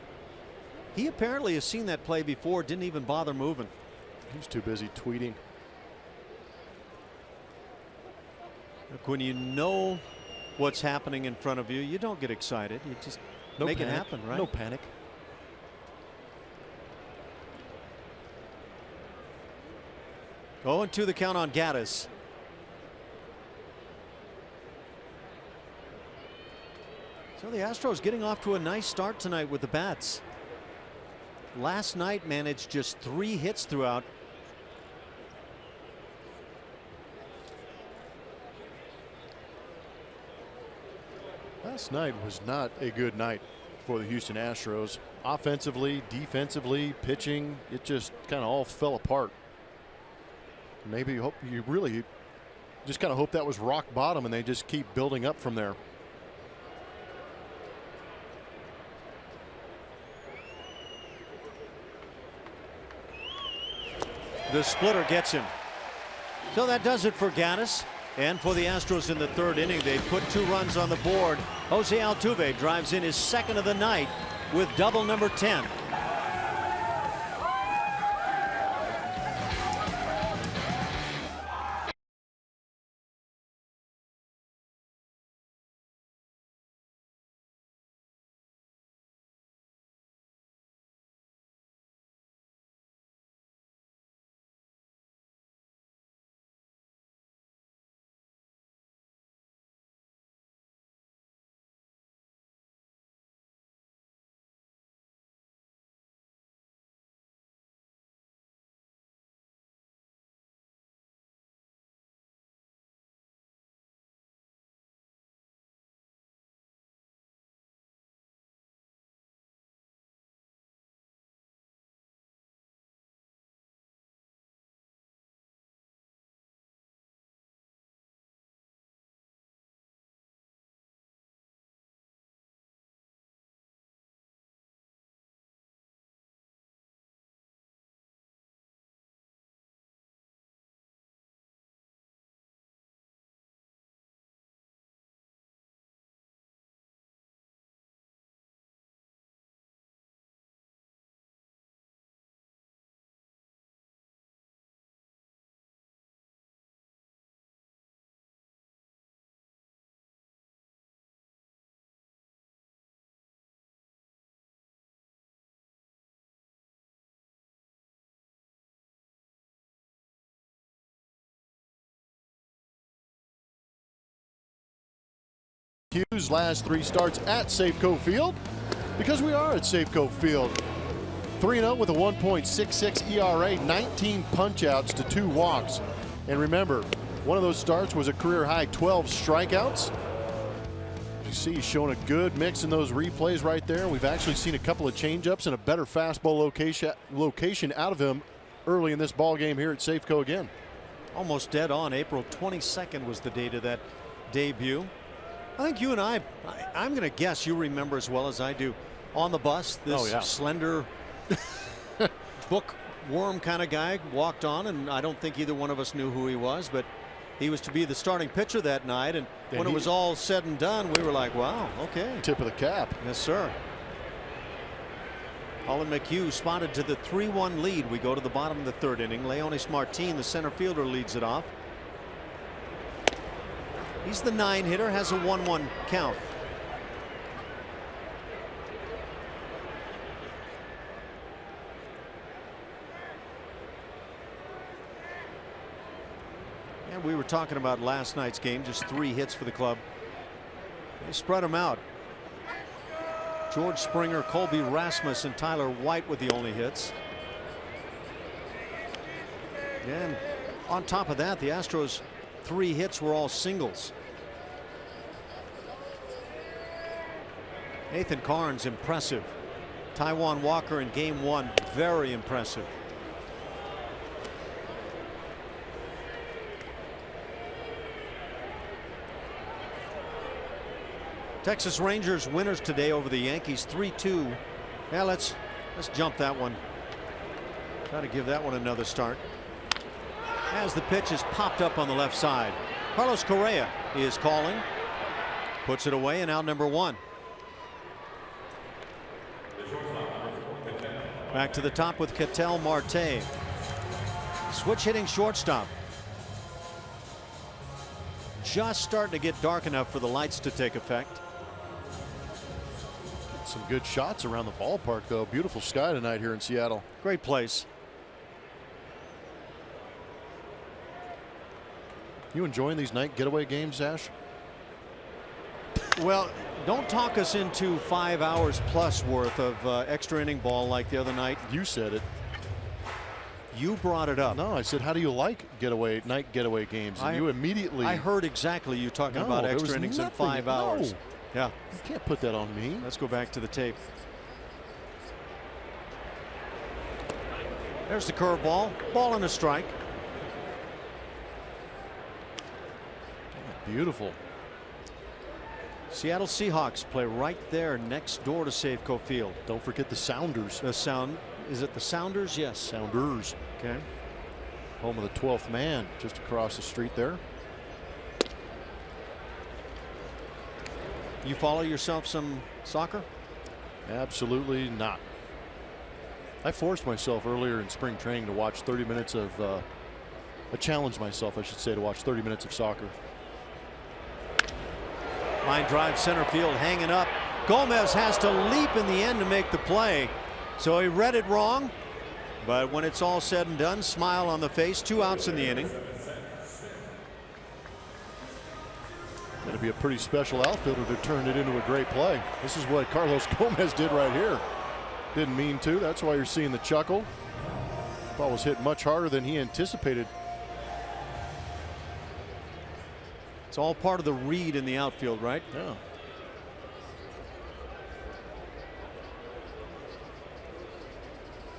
he apparently has seen that play before, didn't even bother moving. He was too busy tweeting. Look, when you know what's happening in front of you, you don't get excited. You just make it happen, right? No panic. Going to the count on Gaddis. So the Astros getting off to a nice start tonight with the bats. Last night managed just 3 hits throughout. Last night was not a good night for the Houston Astros. Offensively, defensively, pitching, it just kind of all fell apart. Maybe you really just kind of hope that was rock bottom and they just keep building up from there. The splitter gets him. So that does it for Gaddis. And for the Astros in the 3rd inning, they put 2 runs on the board. Jose Altuve drives in his 2nd of the night with double number 10. Hughes' last 3 starts at Safeco Field, because we are at Safeco Field. 3-0 with a 1.66 ERA, 19 punch-outs to 2 walks. And remember, one of those starts was a career-high 12 strikeouts. You see he's showing a good mix in those replays right there. We've actually seen a couple of changeups and a better fastball location out of him early in this ball game here at Safeco again. Almost dead on. April 22nd was the date of that debut. I think you and I'm going to guess you remember as well as I do. On the bus, this slender bookworm kind of guy walked on, and I don't think either one of us knew who he was, but he was to be the starting pitcher that night. And when it was all said and done, we were like, wow, okay. Tip of the cap. Yes, sir. Colin McHugh spotted to the 3-1 lead. We go to the bottom of the 3rd inning. Leonis Martin, the center fielder, leads it off. He's the 9 hitter, has a 1-1 count. And we were talking about last night's game, just 3 hits for the club. They spread them out. George Springer, Colby Rasmus, and Tyler White with the only hits. And on top of that, the Astros' 3 hits were all singles. Nathan Karns, impressive. Taijuan Walker in game 1, very impressive. Texas Rangers winners today over the Yankees 3-2. Yeah, let's jump that one. Try to give that one another start. As the pitch is popped up on the left side. Carlos Correa is calling. Puts it away, and out number 1. Back to the top with Ketel Marte. Switch hitting shortstop. Just starting to get dark enough for the lights to take effect. Some good shots around the ballpark, though. Beautiful sky tonight here in Seattle. Great place. You enjoying these night getaway games, Ash? Well, don't talk us into 5 hours plus worth of extra inning ball like the other night. You said it. You brought it up. No, I said, how do you like night getaway games? And you immediately. I heard exactly you talking about extra innings in 5 hours. No. Yeah. You can't put that on me. Let's go back to the tape. There's the curveball. Ball and a strike. Beautiful. Seattle Seahawks play right there next door to Safeco Field. Don't forget the Sounders. Is it the Sounders? Yes. Sounders. Okay. Home of the 12th man, just across the street there. You follow yourself some soccer? Absolutely not. I forced myself earlier in spring training to watch 30 minutes of. I challenged myself, I should say, to watch 30 minutes of soccer. Line drive center field hanging up. Gomez has to leap in the end to make the play. So he read it wrong. But when it's all said and done, smile on the face. 2 outs in the inning. Going to be a pretty special outfielder to turn it into a great play. This is what Carlos Gomez did right here. Didn't mean to. That's why you're seeing the chuckle. Ball was hit much harder than he anticipated. It's all part of the read in the outfield, right? Yeah.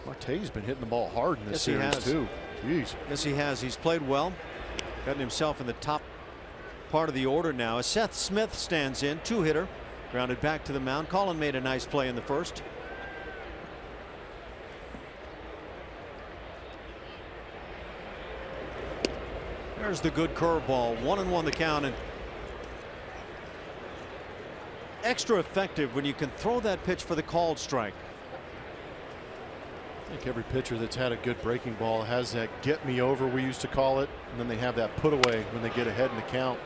Marte's been hitting the ball hard in this series too. Jeez. Yes, he has. He's played well. Gotten himself in the top part of the order now. As Seth Smith stands in, 2-hitter, grounded back to the mound. Colin made a nice play in the first. There's the good curveball. 1-1 the count, and extra effective when you can throw that pitch for the called strike. I think every pitcher that's had a good breaking ball has that get me over, we used to call it, and then they have that put away when they get ahead in the count.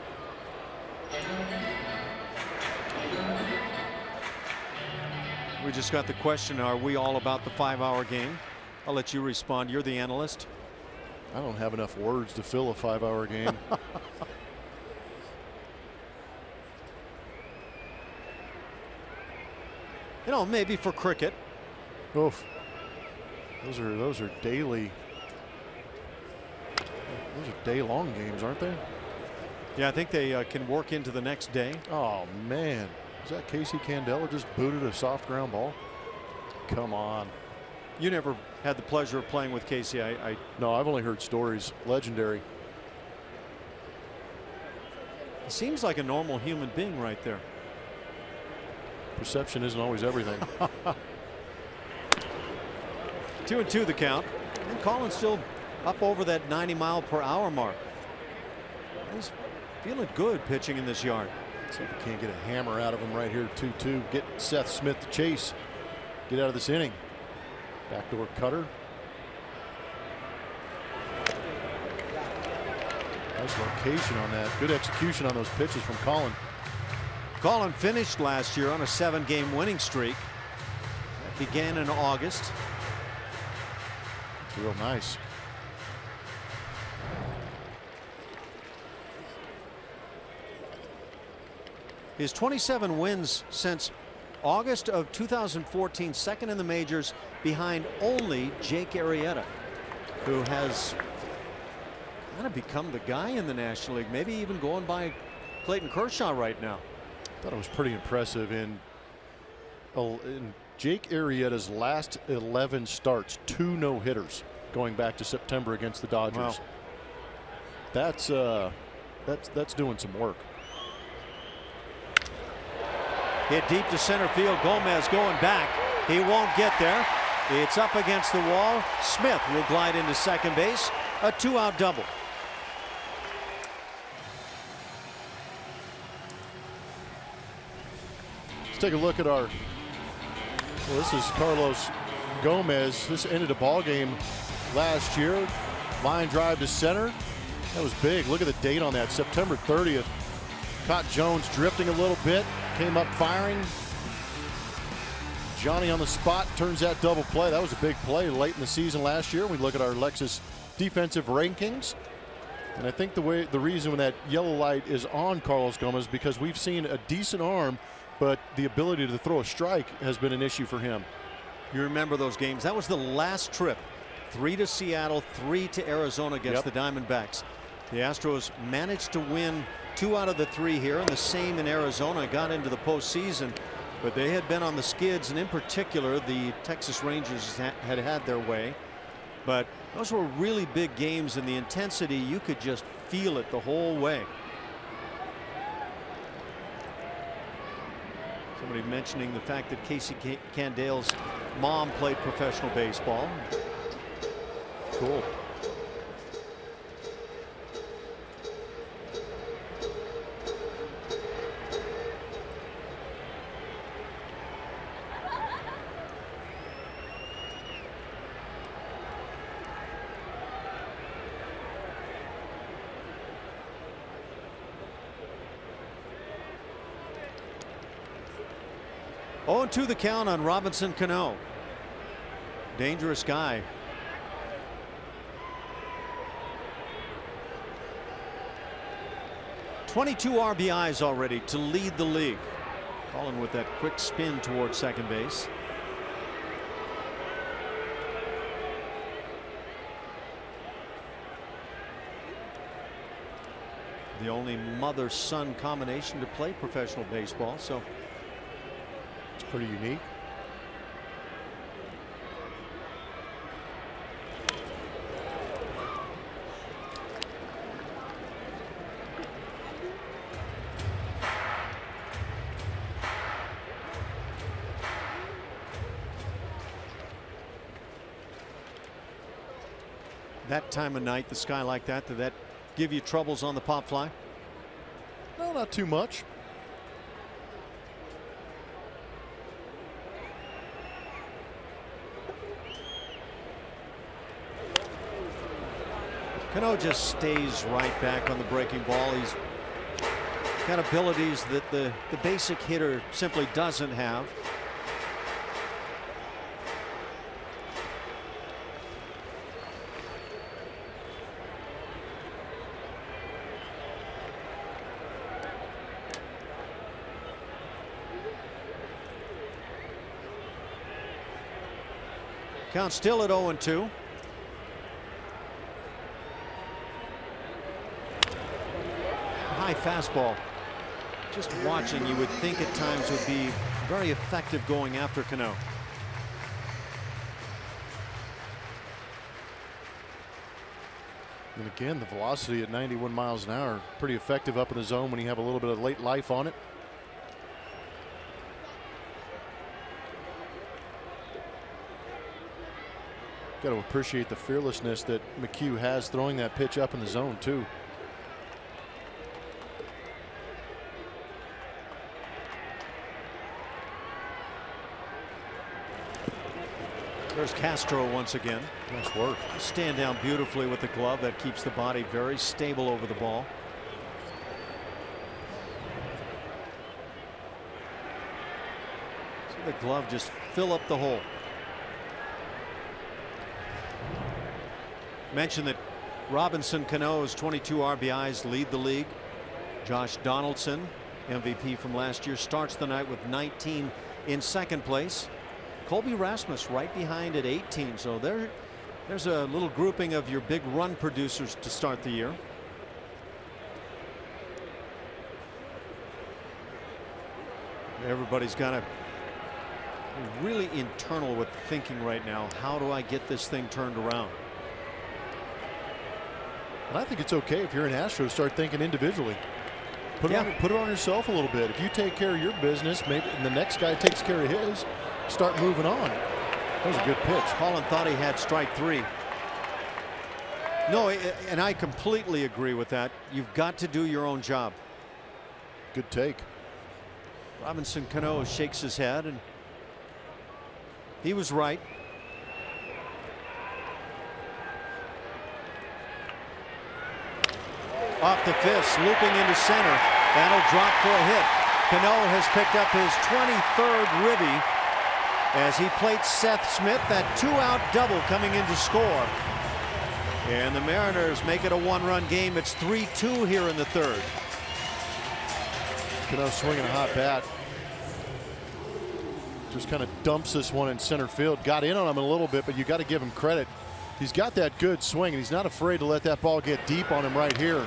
We just got the question, are we all about the 5-hour game? I'll let you respond. You're the analyst. I don't have enough words to fill a 5-hour game. You know, maybe for cricket. Oof. Those are daily. Those are day-long games, aren't they? Yeah, I think they can work into the next day. Oh man, is that Casey Candela just booted a soft ground ball? Come on. You never had the pleasure of playing with Casey. No, I've only heard stories. Legendary. He seems like a normal human being right there. Perception isn't always everything. 2-2 the count. And Colin's still up over that 90-mile-per-hour mark. He's feeling good pitching in this yard. See if we can't get a hammer out of him right here. 2-2. Get Seth Smith to chase. Get out of this inning. Backdoor cutter. Nice location on that. Good execution on those pitches from Colin. Colin finished last year on a 7-game winning streak. That began in August. It's real nice. His 27 wins since August of 2014, second in the majors behind only Jake Arrieta, who has kind of become the guy in the National League, maybe even going by Clayton Kershaw right now. I thought it was pretty impressive in Jake Arrieta's last 11 starts, 2 no-hitters going back to September against the Dodgers. Wow. That's doing some work. Hit deep to center field. Gomez going back. He won't get there. It's up against the wall. Smith will glide into second base. A 2-out double. Let's take a look at our. Well, this is Carlos Gomez. This ended a ball game last year. Line drive to center. That was big. Look at the date on that. September 30th. Caught Jones drifting a little bit. Came up firing. Johnny on the spot turns that double play. That was a big play late in the season last year. We look at our Lexus defensive rankings. And I think the reason when that yellow light is on Carlos Gomez because we've seen a decent arm, but the ability to throw a strike has been an issue for him. You remember those games? That was the last trip. 3 to Seattle, 3 to Arizona against the Diamondbacks. The Astros managed to win 2 out of the 3 here, and the same in Arizona. Got into the postseason, but they had been on the skids, and in particular, the Texas Rangers had their way. But those were really big games, and the intensity, you could just feel it the whole way. Somebody mentioning the fact that Casey Candale's mom played professional baseball. Cool. Oh, 2 the count on Robinson Cano. Dangerous guy. .22 RBIs already to lead the league. Colin with that quick spin towards second base. The only mother-son combination to play professional baseball, so it's pretty unique. That time of night, the sky like that, did that give you troubles on the pop fly? No, not too much. Cano just stays right back on the breaking ball. He's got abilities that the basic hitter simply doesn't have. Count still at 0-2. High fastball. Just watching, you would think at times would be very effective going after Cano. And again, the velocity at 91 miles an hour, pretty effective up in the zone when you have a little bit of late life on it. Got to appreciate the fearlessness that McHugh has throwing that pitch up in the zone too. There's Castro once again. Nice work. Stand down beautifully with the glove. That keeps the body very stable over the ball. See the glove just fill up the hole. Mentioned that Robinson Cano's 22 RBIs lead the league. Josh Donaldson, MVP from last year, starts the night with 19 in second place. Colby Rasmus right behind at 18. So there's a little grouping of your big run producers to start the year. Everybody's got to be really internal with thinking right now. How do I get this thing turned around? And I think it's okay if you're an Astro, start thinking individually. Put it on yourself a little bit. If you take care of your business, maybe and the next guy takes care of his, start moving on. That was a good pitch. Holland thought he had strike 3. No, and I completely agree with that. You've got to do your own job. Good take. Robinson Cano shakes his head, and he was right. Off the fist, looping into center. That'll drop for a hit. Cano has picked up his 23rd ribby as he plates Seth Smith. That 2-out double coming in to score. And the Mariners make it a 1-run game. It's 3-2 here in the third. Cano swinging a hot bat. Just kind of dumps this one in center field. Got in on him a little bit, but you got to give him credit. He's got that good swing, and he's not afraid to let that ball get deep on him right here.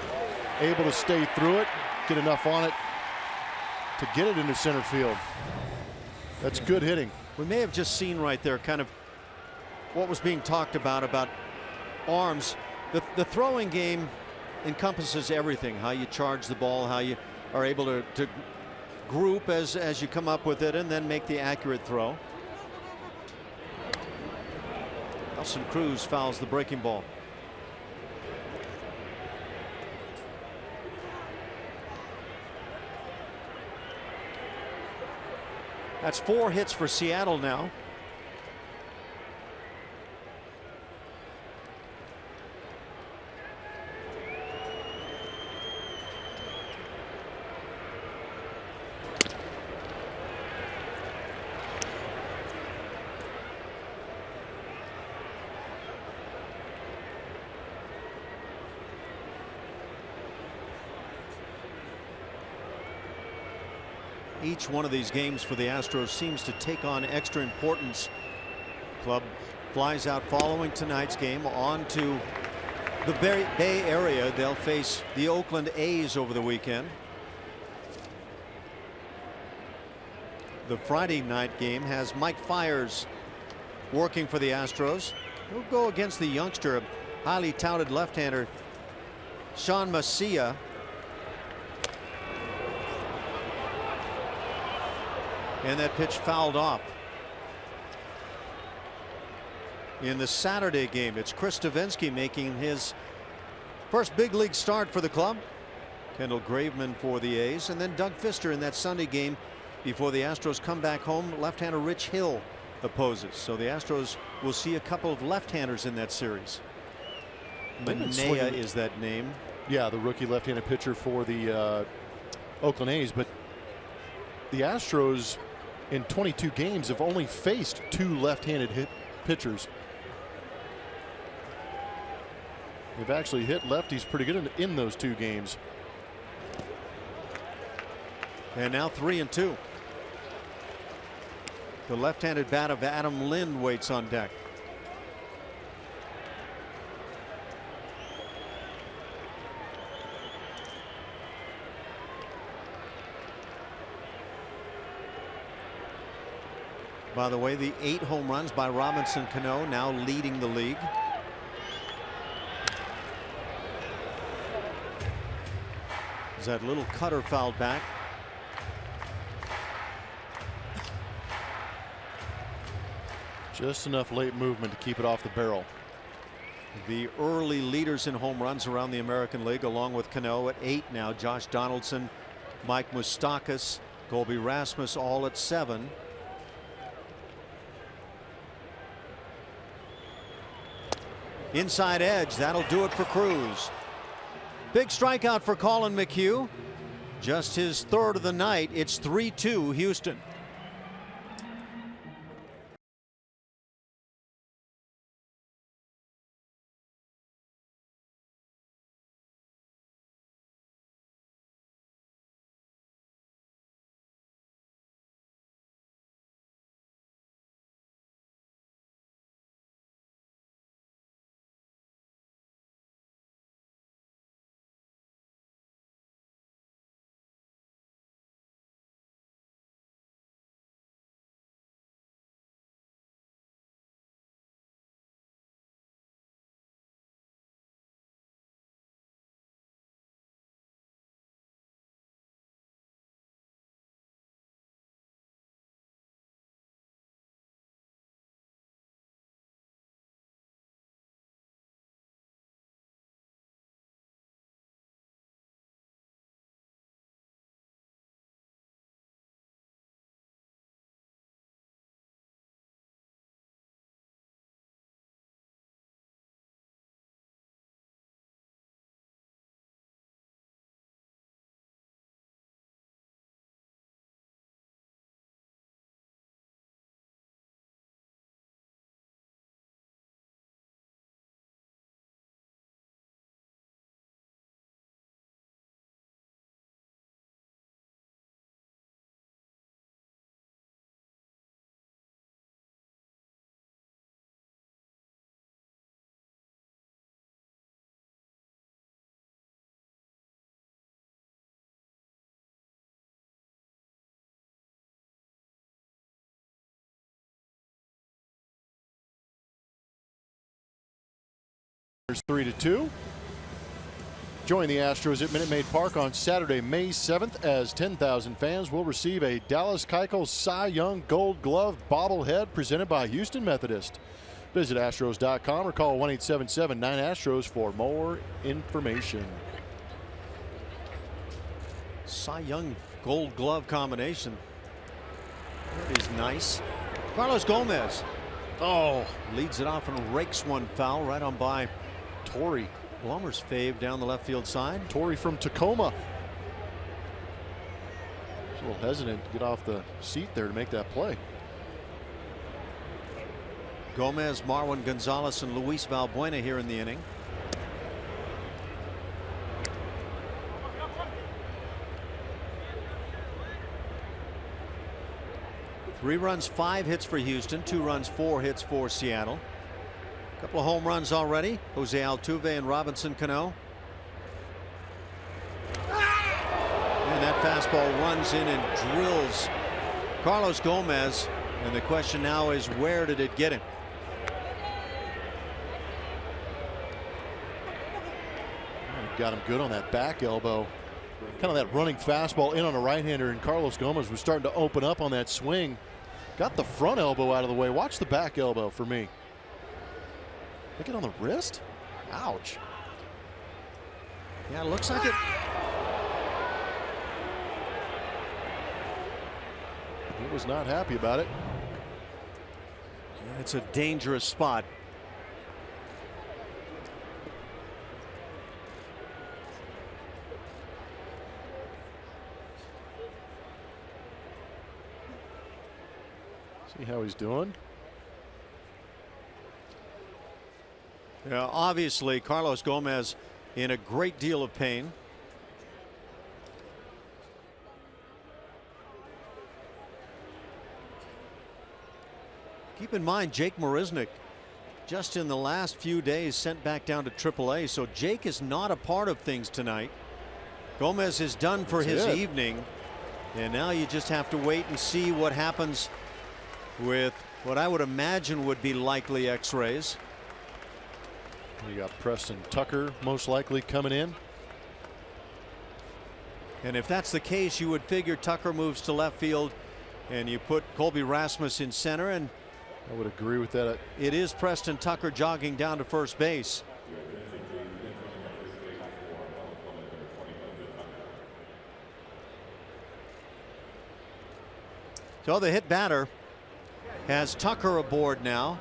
Able to stay through it, get enough on it to get it into center field. That's good hitting. We may have just seen right there kind of what was being talked about arms. The throwing game encompasses everything. How you charge the ball, how you are able to group as you come up with it, and then make the accurate throw. Nelson Cruz fouls the breaking ball. That's 4 hits for Seattle now. Each one of these games for the Astros seems to take on extra importance. Club flies out following tonight's game on to the Bay Area. They'll face the Oakland A's over the weekend. The Friday night game has Mike Fiers working for the Astros. He'll go against the youngster, highly touted left-hander Sean Macia. And that pitch fouled off. In the Saturday game, it's Chris Stavinsky making his first big league start for the club. Kendall Graveman for the A's, and then Doug Fister in that Sunday game before the Astros come back home. Left-hander Rich Hill opposes. So the Astros will see a couple of left-handers in that series. Manea is that name. Yeah, the rookie left-handed pitcher for the Oakland A's. But the Astros in 22 games have only faced 2 left-handed pitchers. They've actually hit lefties pretty good in those 2 games. And now 3-2. The left-handed bat of Adam Lind waits on deck. By the way, the 8 home runs by Robinson Cano, now leading the league. Is that little cutter fouled back? Just enough late movement to keep it off the barrel. The early leaders in home runs around the American League, along with Cano at 8 now. Josh Donaldson, Mike Moustakas, Colby Rasmus, all at 7. Inside edge, that'll do it for Cruz. Big strikeout for Colin McHugh. Just his 3rd of the night. It's 3-2 Houston. 3-2. Join the Astros at Minute Maid Park on Saturday, May 7th, as 10,000 fans will receive a Dallas Keuchel Cy Young Gold Glove bobblehead presented by Houston Methodist. Visit Astros.com or call 1-877-9-ASTROS for more information. Cy Young Gold Glove combination. That is nice. Carlos Gomez. Oh, leads it off and rakes one foul right on by Torrey. Blummer's fave down the left field side. Torrey from Tacoma. He's a little hesitant to get off the seat there to make that play. Gomez, Marwin Gonzalez, and Luis Valbuena here in the inning. Three runs, 5 hits for Houston, 2 runs, 4 hits for Seattle. A couple of home runs already. Jose Altuve and Robinson Cano. And that fastball runs in and drills Carlos Gomez. And the question now is, where did it get him? Got him good on that back elbow. Kind of that running fastball in on a right-hander, and Carlos Gomez was starting to open up on that swing. Got the front elbow out of the way. Watch the back elbow for me. Look it on the wrist. Ouch. Yeah, it looks like it. He was not happy about it. It's a dangerous spot. See how he's doing. Yeah, obviously Carlos Gomez in a great deal of pain. Keep in mind, Jake Marisnick just in the last few days sent back down to AAA, so Jake is not a part of things tonight. Gomez is done for his evening, and now you just have to wait and see what happens with what I would imagine would be likely X-rays. You got Preston Tucker most likely coming in. And if that's the case, you would figure Tucker moves to left field and you put Colby Rasmus in center, and I would agree with that. It is Preston Tucker jogging down to first base. So the hit batter has Tucker aboard now.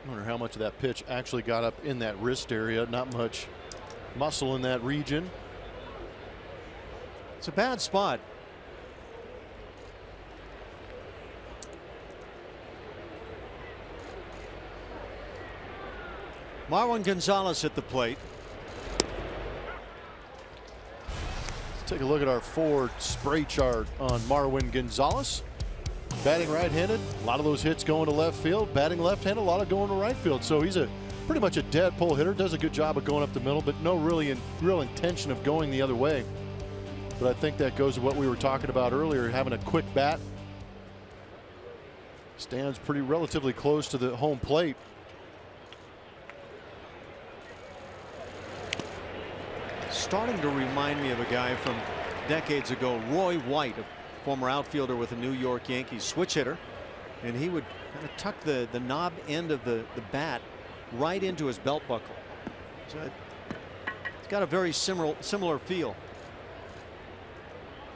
I wonder how much of that pitch actually got up in that wrist area. Not much muscle in that region. It's a bad spot. Marwin Gonzalez at the plate. Let's take a look at our Ford spray chart on Marwin Gonzalez. Batting right-handed, a lot of those hits going to left field. Batting left-handed, a lot of going to right field. So he's pretty much a dead pull hitter. Does a good job of going up the middle, but no real intention of going the other way. But I think that goes to what we were talking about earlier, having a quick bat. Stands pretty relatively close to the home plate. Starting to remind me of a guy from decades ago, Roy White, a former outfielder with the New York Yankees, switch hitter, and he would kind of tuck the knob end of the bat right into his belt buckle. So it's got a very similar feel.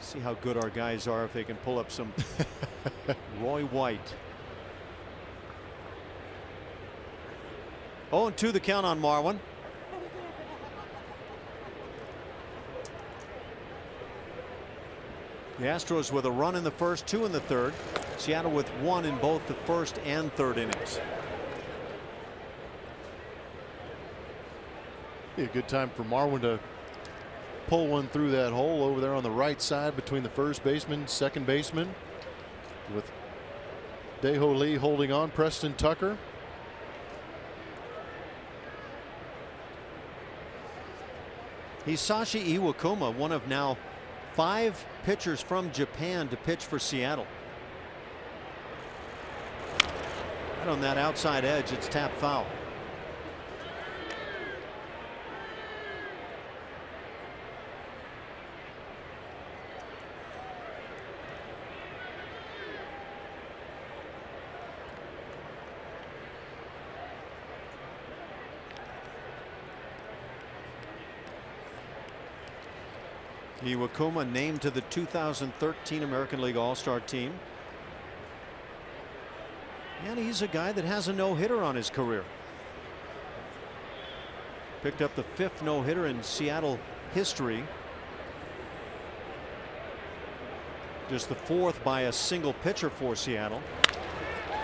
See how good our guys are if they can pull up some Roy White. 0-2 the count on Marwin. The Astros with a run in the first, 2 in the third. Seattle with 1 in both the first and third innings. Be a good time for Marwin to pull one through that hole over there on the right side between the first baseman, second baseman, with Dae-Ho Lee holding on. Preston Tucker. Hisashi Iwakuma, one of now 5 pitchers from Japan to pitch for Seattle. Right on that outside edge, it's tapped foul. Iwakuma named to the 2013 American League All-Star team. And he's a guy that has a no-hitter on his career. Picked up the 5th no-hitter in Seattle history. Just the 4th by a single pitcher for Seattle.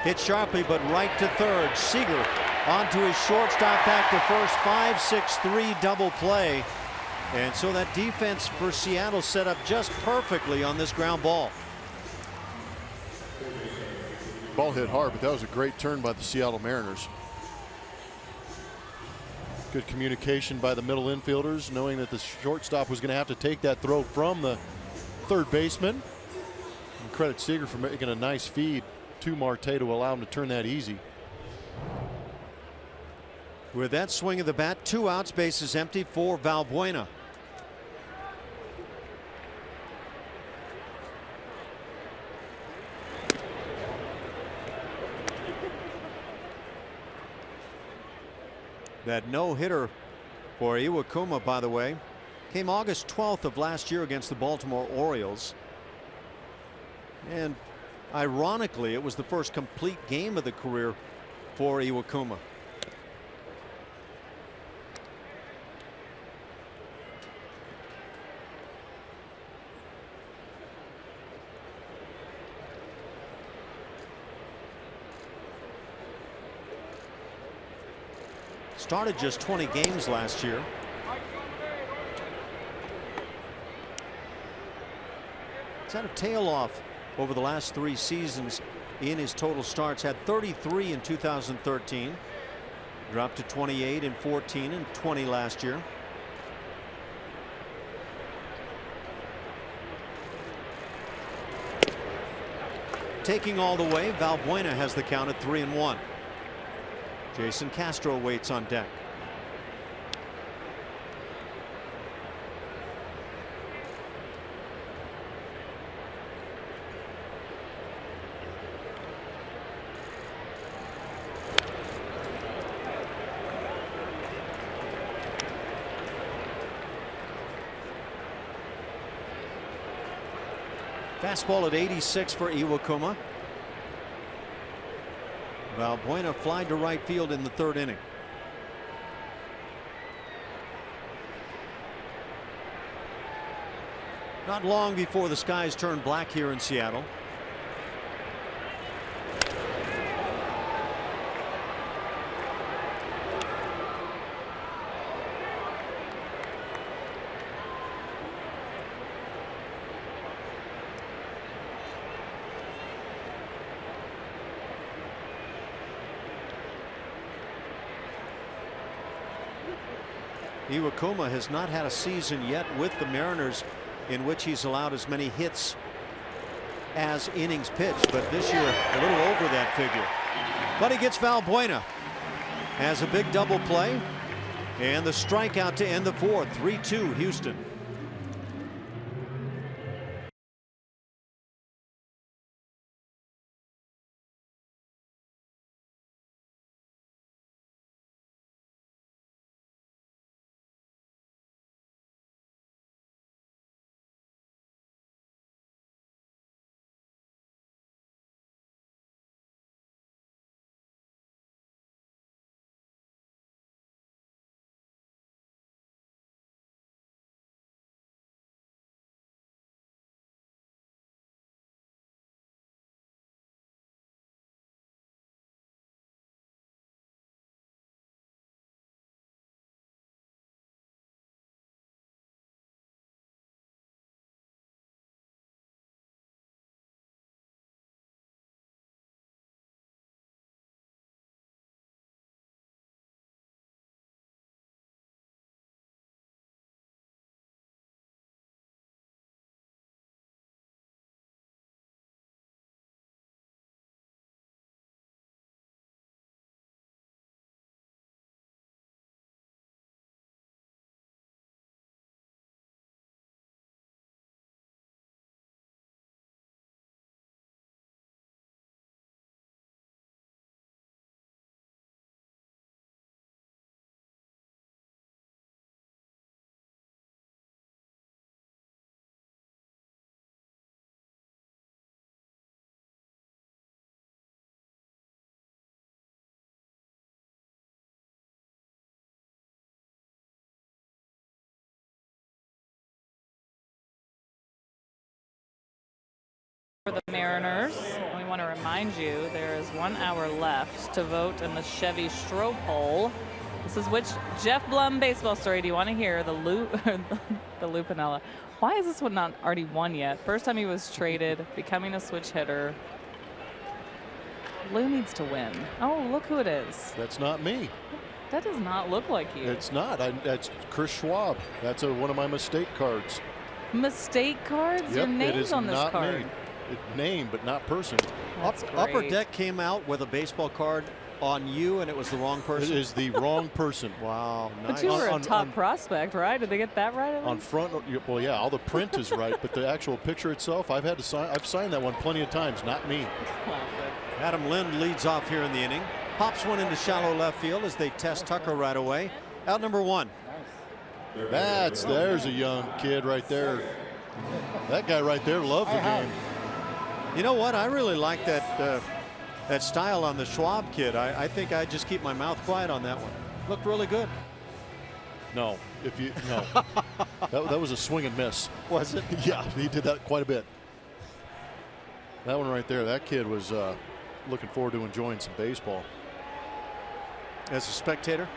Hit sharply, but right to third. Seager onto his shortstop, back to first. 5-6-3 double play. And so that defense for Seattle set up just perfectly on this ground ball. Ball hit hard, but that was a great turn by the Seattle Mariners. Good communication by the middle infielders, knowing that the shortstop was going to have to take that throw from the third baseman. And credit Seager for making a nice feed to Marte to allow him to turn that easy. With that swing of the bat, 2 outs, bases empty for Valbuena. That no-hitter for Iwakuma, by the way, came August 12th of last year against the Baltimore Orioles. And ironically, it was the first complete game of the career for Iwakuma. Started just 20 games last year. He's had a tail off over the last 3 seasons in his total starts. Had 33 in 2013. Dropped to 28 in 14 and 20 last year. Taking all the way, Valbuena has the count at 3-1. Jason Castro waits on deck. Fastball at 86 for Iwakuma. Valbuena flied to right field in the 3rd inning. Not long before the skies turn black here in Seattle. Iwakuma has not had a season yet with the Mariners in which he's allowed as many hits as innings pitched, but this year a little over that figure. But he gets Valbuena, has a big double play, and the strikeout to end the 4th. 3-2 Houston. for the Mariners. We want to remind you there is 1 hour left to vote in the Chevy Stroh poll. This is which Jeff Blum baseball story do you want to hear? The Lou Piniella. Why is this one not already won yet? First time he was traded, becoming a switch hitter. Lou needs to win. Oh, look who it is. That's not me. That does not look like you. It's not. That's Chris Schwab. That's one of my mistake cards. Mistake cards? Yep, Your name's it is on this not card. me. Name, but not person. That's Upper great. Deck came out with a baseball card on you, and it was the wrong It person. is the wrong person. Wow, But nice. you were a On- top on- prospect, right? Did they get that right? at On least? front, well, yeah, all the print is right, but the actual picture itself, I've signed that one plenty of times. Not me. Adam Lind leads off here in the inning. Pops one into shallow left field as they test Tucker right away. Out number 1. There's a young kid right there. That guy right there loved the game. You know what? I really like that that style on the Schwab kid. I think I'd just keep my mouth quiet on that one. Looked really good. No, that was a swing and miss. Was it? Yeah, he did that quite a bit. That one right there, that kid was looking forward to enjoying some baseball. As a spectator?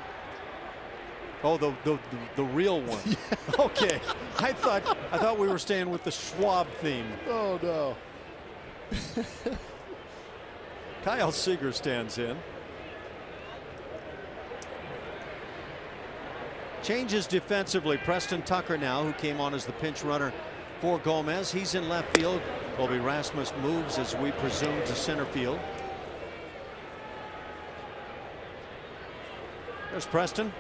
Oh, the real one. Okay. I thought we were staying with the Schwab theme. Oh no. Kyle Seager stands in. Changes defensively. Preston Tucker now, who came on as the pinch runner for Gomez. He's in left field. Colby Rasmus moves, as we presume, to center field. There's Preston.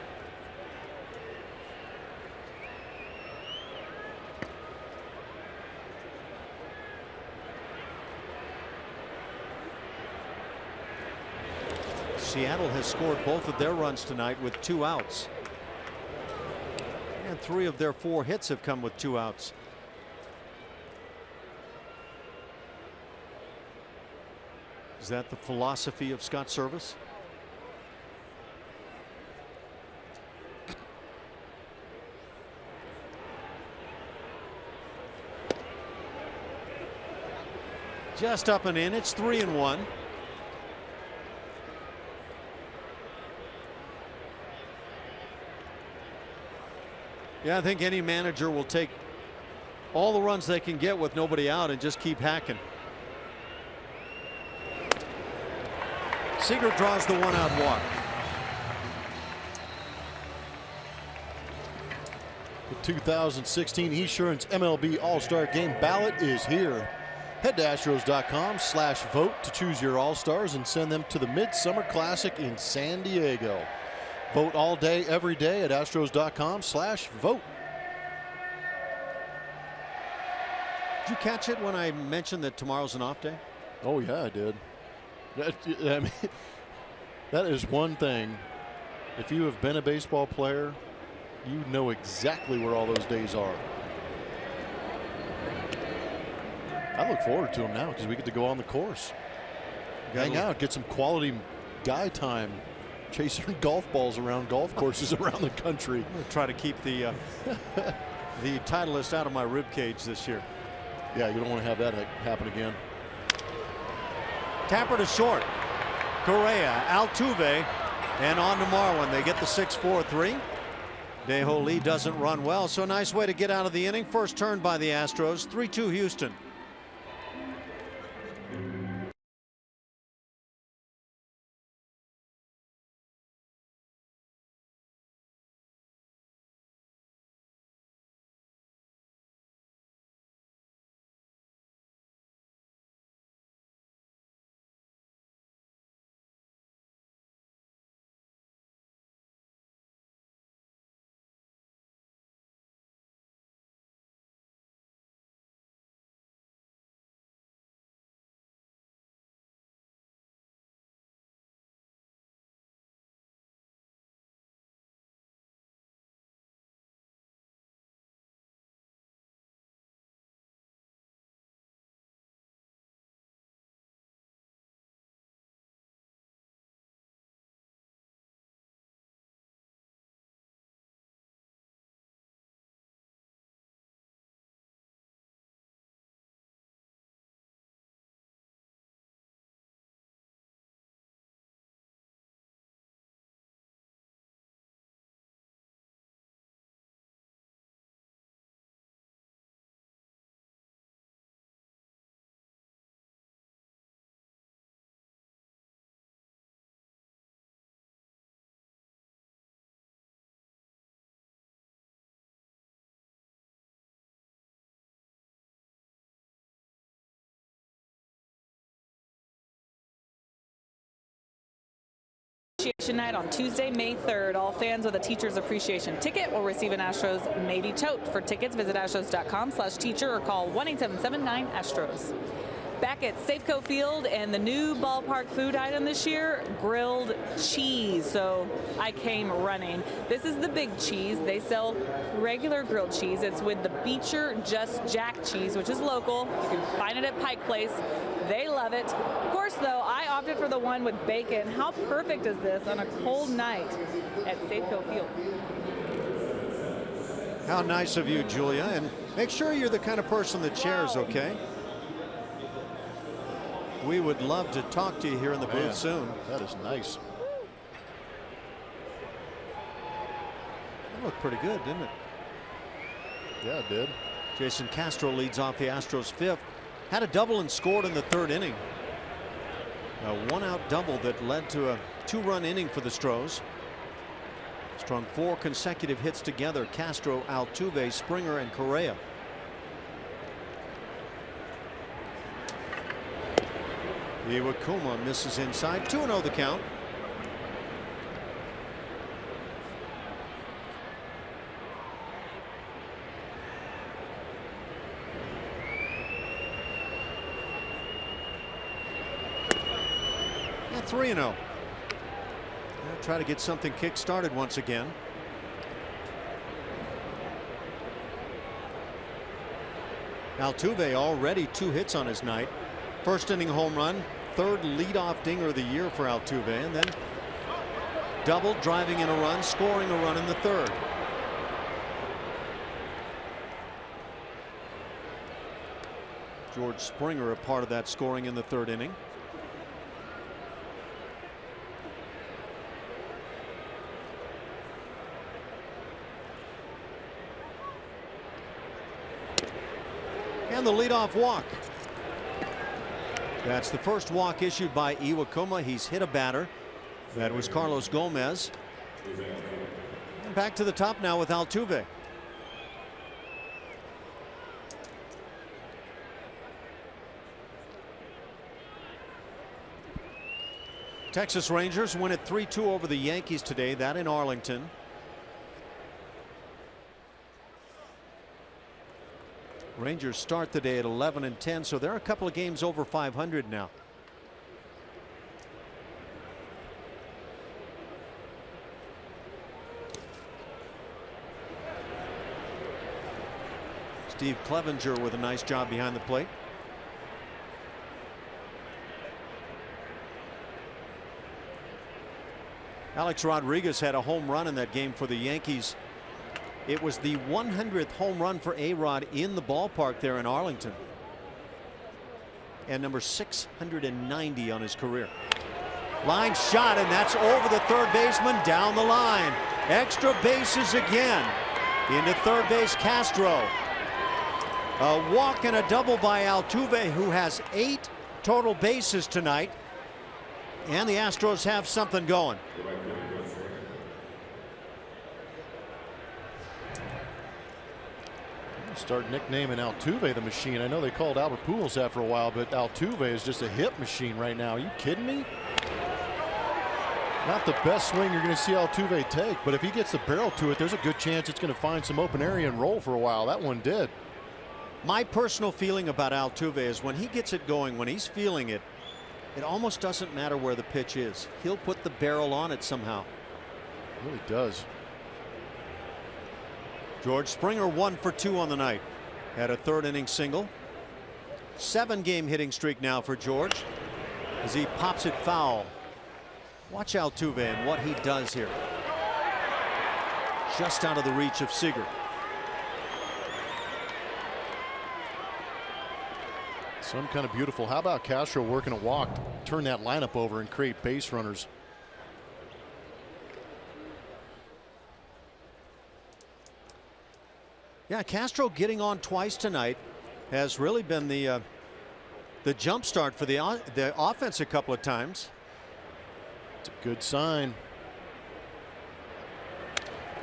Seattle has scored both of their runs tonight with 2 outs. And 3 of their 4 hits have come with 2 outs. Is that the philosophy of Scott Service? Just up and in. It's 3-1. Yeah, I think any manager will take all the runs they can get with nobody out and just keep hacking. Seager draws the 1-out walk. The 2016 Esurance MLB All-Star Game ballot is here. Head to Astros.com/vote to choose your All-Stars and send them to the Midsummer Classic in San Diego. Vote all day, every day at Astros.com/vote. Did you catch it when I mentioned that tomorrow's an off day? Oh yeah, I did. I mean, that is one thing. If you have been a baseball player, you know exactly where all those days are. I look forward to them now because we get to go on the course, hang out, get some quality guy time, chasing golf balls around golf courses around the country. I'm going to try to keep the Titleist out of my rib cage this year. Yeah, you don't want to have that happen again. Tapper to short. Correa, Altuve, and on to Marwin. They get the 6-4-3. Dae-Ho Lee doesn't run well, so a nice way to get out of the inning. First turn by the Astros. 3-2 Houston. Night on Tuesday, May 3rd. All fans with a Teacher's Appreciation ticket will receive an Astros Navy tote. For tickets, visit astros.com/teacher or call 1-877-9-ASTROS. Back at Safeco Field, and the new ballpark food item this year, grilled cheese. So I came running. This is the big cheese. They sell regular grilled cheese. It's with the Beecher Just Jack cheese, which is local. You can find it at Pike Place. They love it. Of course, though, I opted for the one with bacon. How perfect is this on a cold night at Safeco Field? How nice of you, Julia. And make sure you're the kind of person that shares, okay? We would love to talk to you here in the booth soon. That is nice. That looked pretty good, didn't it? Yeah, it did. Jason Castro leads off the Astros 5th. Had a double and scored in the 3rd inning. A 1-out double that led to a 2-run inning for the Stros. Strung 4 consecutive hits together. Castro, Altuve, Springer, and Correa. Iwakuma misses inside. 2-0 the count. Yeah, 3-0. Try to get something kick-started once again. Altuve already 2 hits on his night. 1st inning home run, 3rd leadoff dinger of the year for Altuve, and then double, driving in a run, scoring a run in the 3rd. George Springer a part of that scoring in the 3rd inning. And the leadoff walk. That's the first walk issued by Iwakuma. He's hit a batter. That was Carlos Gomez. And back to the top now with Altuve. Texas Rangers win it 3-2 over the Yankees today. That in Arlington. Rangers start the day at 11-10, so they're a couple of games over 500 now. Steve Clevenger with a nice job behind the plate. Alex Rodriguez had a home run in that game for the Yankees. It was the 100th home run for A-Rod in the ballpark there in Arlington. And number 690 on his career. Line shot, and that's over the 3rd baseman down the line. Extra bases again. Into 3rd base, Castro. A walk and a double by Altuve, who has 8 total bases tonight. And the Astros have something going. Start nicknaming Altuve the machine. I know they called Albert Pujols after a while, but Altuve is just a hit machine right now. Are you kidding me? Not the best swing you're going to see Altuve take, but if he gets the barrel to it, there's a good chance it's going to find some open area and roll for a while. That one did. My personal feeling about Altuve is when he gets it going, when he's feeling it, it almost doesn't matter where the pitch is. He'll put the barrel on it somehow. It really does. George Springer 1 for 2 on the night. Had a 3rd inning single. 7-game hitting streak now for George as he pops it foul. Watch Altuve and what he does here. Just out of the reach of Seager. Some kind of beautiful. How about Castro working a walk, turn that lineup over and create base runners? Yeah, Castro getting on twice tonight has really been the jump start for the offense a couple of times. It's a good sign.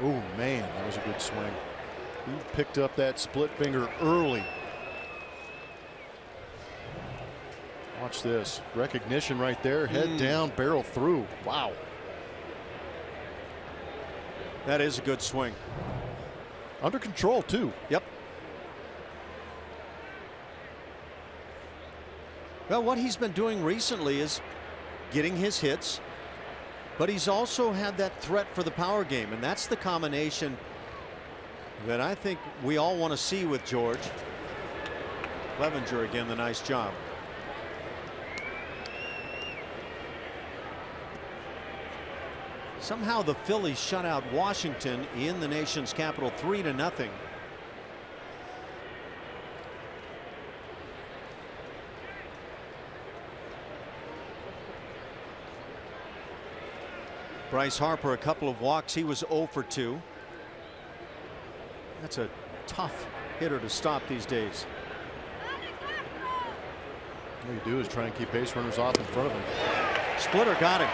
Oh man, that was a good swing. He picked up that split finger early. Watch this recognition right there. Head down, barrel through. Wow. That is a good swing. Under control, too. Yep. Well, what he's been doing recently is getting his hits, but he's also had that threat for the power game, and that's the combination that I think we all want to see with George. Clevenger again, the nice job. Somehow the Phillies shut out Washington in the nation's capital 3-0. Bryce Harper, a couple of walks. He was 0 for 2. That's a tough hitter to stop these days. All you do is try and keep base runners off in front of him. Splitter got him.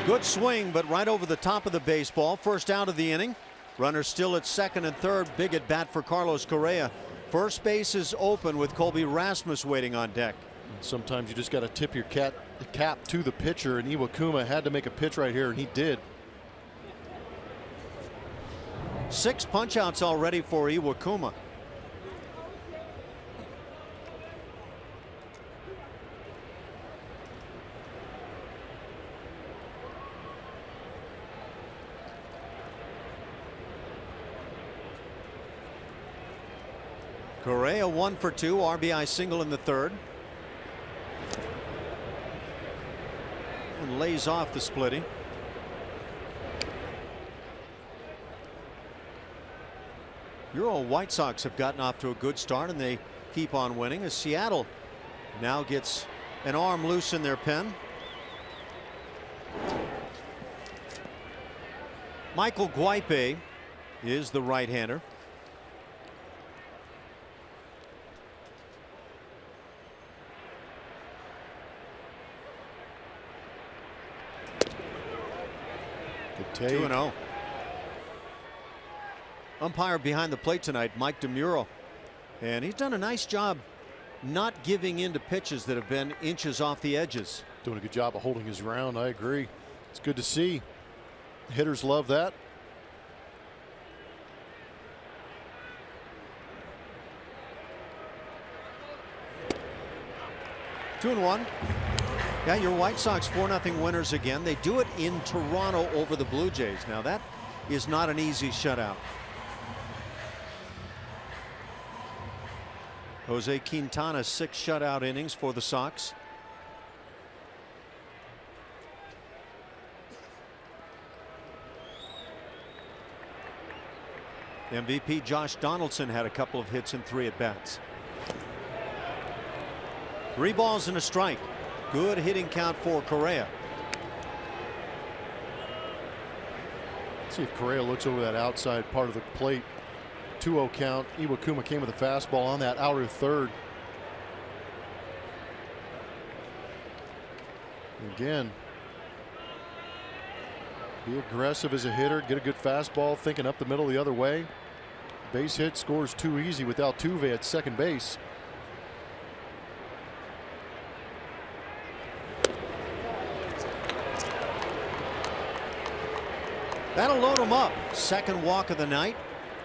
Good swing, but right over the top of the baseball. First out of the inning. Runner still at second and third. Big at bat for Carlos Correa. First base is open with Colby Rasmus waiting on deck. Sometimes you just got to tip your cap to the pitcher, and Iwakuma had to make a pitch right here, and he did. 6 punch-outs already for Iwakuma. Correa 1 for 2, RBI single in the third. And lays off the splitty. Your old White Sox have gotten off to a good start, and they keep on winning as Seattle now gets an arm loose in their pen. Michael Guaipe is the right-hander. Good take. 2-0. Umpire behind the plate tonight, Mike DeMuro, and he's done a nice job not giving in to pitches that have been inches off the edges. Doing a good job of holding his ground. I agree. It's good to see. Hitters love that. Two and one. Yeah, your White Sox 4-0 winners again. They do it in Toronto over the Blue Jays. Now that is not an easy shutout. Jose Quintana 6 shutout innings for the Sox. MVP Josh Donaldson had a couple of hits in 3 at-bats. 3 balls and a strike. Good hitting count for Correa. See if Correa looks over that outside part of the plate. 2-0 count. Iwakuma came with a fastball on that outer third. Again, be aggressive as a hitter, get a good fastball, thinking up the middle the other way. Base hit, scores 2 easy with Altuve at second base. That'll load him up. Second walk of the night.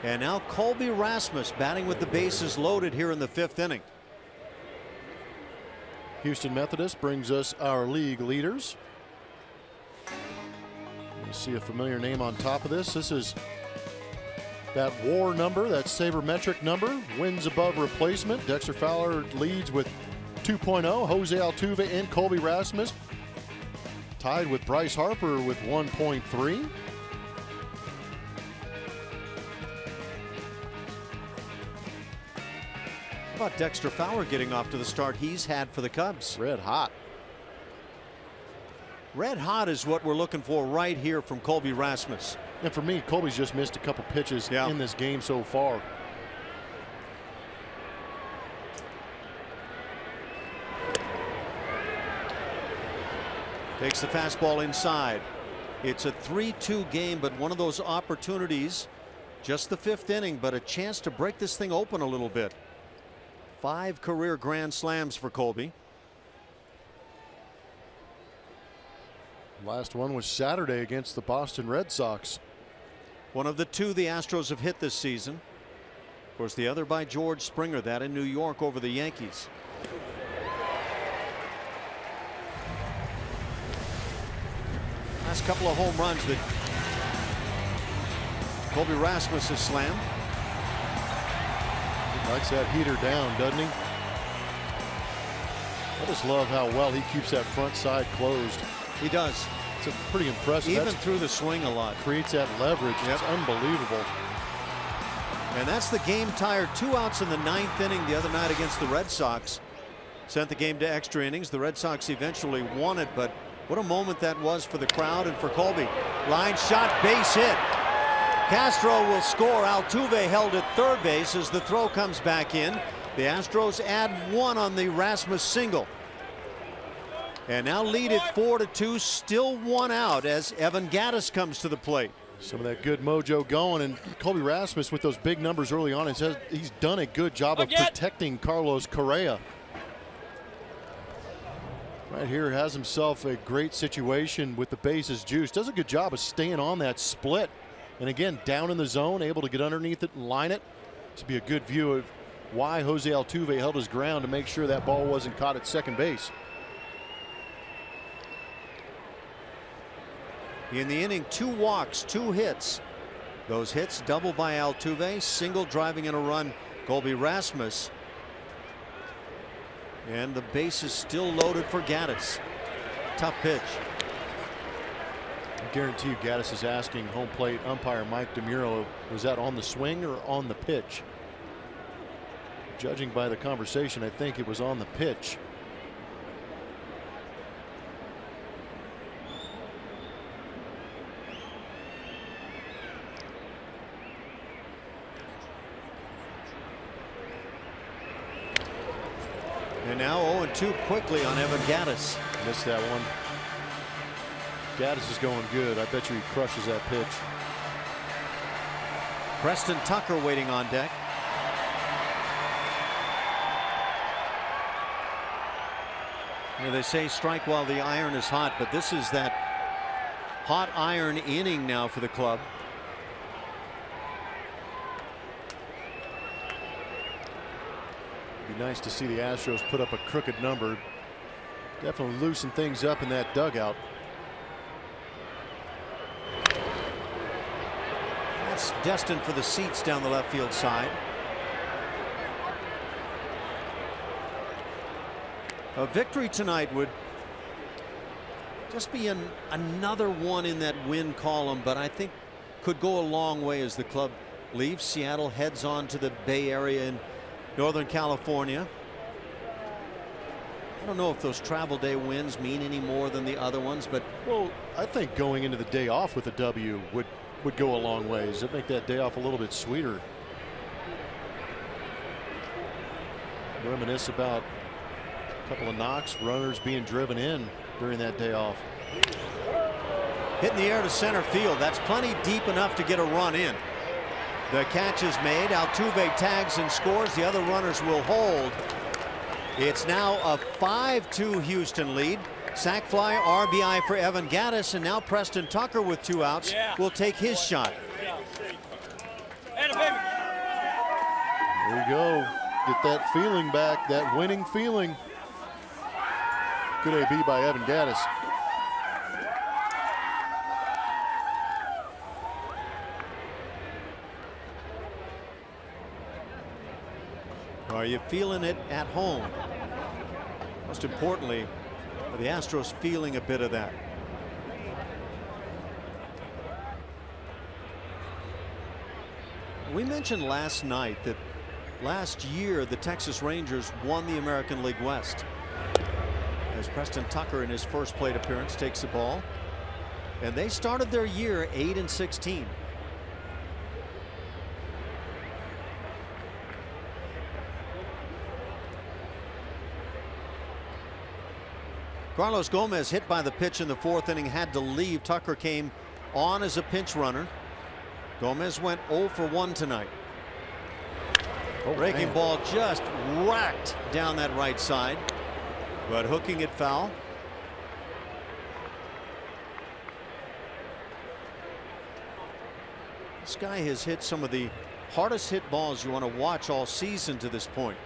And now Colby Rasmus batting with the bases loaded here in the 5th inning. Houston Methodist brings us our league leaders. You see a familiar name on top of this. This is that WAR number, that sabermetric number, wins above replacement. Dexter Fowler leads with 2.0. Jose Altuve and Colby Rasmus tied with Bryce Harper with 1.3. How about Dexter Fowler getting off to the start he's had for the Cubs? Red hot. Red hot is what we're looking for right here from Colby Rasmus. And for me, Colby's just missed a couple pitches in this game so far. Takes the fastball inside. It's a 3-2 game, but one of those opportunities, just the 5th inning, but a chance to break this thing open a little bit. 5 career grand slams for Colby. Last one was Saturday against the Boston Red Sox. One of the two the Astros have hit this season. Of course, the other by George Springer, that in New York over the Yankees. Last couple of home runs that Colby Rasmus has slammed. He likes that heater down, doesn't he? I just love how well he keeps that front side closed. He does. It's pretty impressive. Even through the swing a lot. Creates that leverage. Yep. It's unbelievable. And that's the game tire. 2 outs in the 9th inning the other night against the Red Sox. Sent the game to extra innings. The Red Sox eventually won it, but what a moment that was for the crowd and for Colby. Line shot, base hit. Castro will score. Altuve held at third base as the throw comes back in. The Astros add 1 on the Rasmus single. And now lead it 4-2, still 1 out as Evan Gattis comes to the plate. Some of that good mojo going, and Colby Rasmus with those big numbers early on, he's done a good job of protecting Carlos Correa. Right here has himself a great situation with the bases juiced. Does a good job of staying on that split. And again, down in the zone, able to get underneath it and line it. This would be a good view of why Jose Altuve held his ground to make sure that ball wasn't caught at second base. In the inning, 2 walks, 2 hits. Those hits double by Altuve, single driving in a run, Colby Rasmus. And the base is still loaded for Gattis. Tough pitch. I guarantee you Gattis is asking home plate umpire Mike DeMuro, was that on the swing or on the pitch? Judging by the conversation, I think it was on the pitch. And now 0-2 quickly on Evan Gattis. Missed that one. Gattis is going good. I bet you he crushes that pitch. Preston Tucker waiting on deck. You know, they say strike while the iron is hot, but this is that hot iron inning now for the club. It'd be nice to see the Astros put up a crooked number. Definitely loosen things up in that dugout. That's destined for the seats down the left field side. A victory tonight would just be another one in that win column, but I think could go a long way as the club leaves Seattle, heads on to the Bay Area in Northern California. I don't know if those travel day wins mean any more than the other ones, but well, I think going into the day off with a W would go a long ways. It'd make that day off a little bit sweeter. Reminisce about a couple of knocks, runners being driven in during that day off. Hit in the air to center field. That's plenty deep enough to get a run in. The catch is made. Altuve tags and scores. The other runners will hold. It's now a 5-2 Houston lead. Sac fly, RBI for Evan Gattis, and now Preston Tucker with 2 outs will take his shot. There you go. Get that feeling back, that winning feeling. Good AB by Evan Gattis. Are you feeling it at home? Most importantly, are the Astros feeling a bit of that? We mentioned last night that last year the Texas Rangers won the American League West. As Preston Tucker in his first plate appearance takes the ball, and they started their year 8-16. Carlos Gomez hit by the pitch in the 4th inning, had to leave. Tucker came on as a pinch runner. Gomez went 0 for 1 tonight. Breaking ball just racked down that right side, but hooking it foul. This guy has hit some of the hardest hit balls you want to watch all season to this point.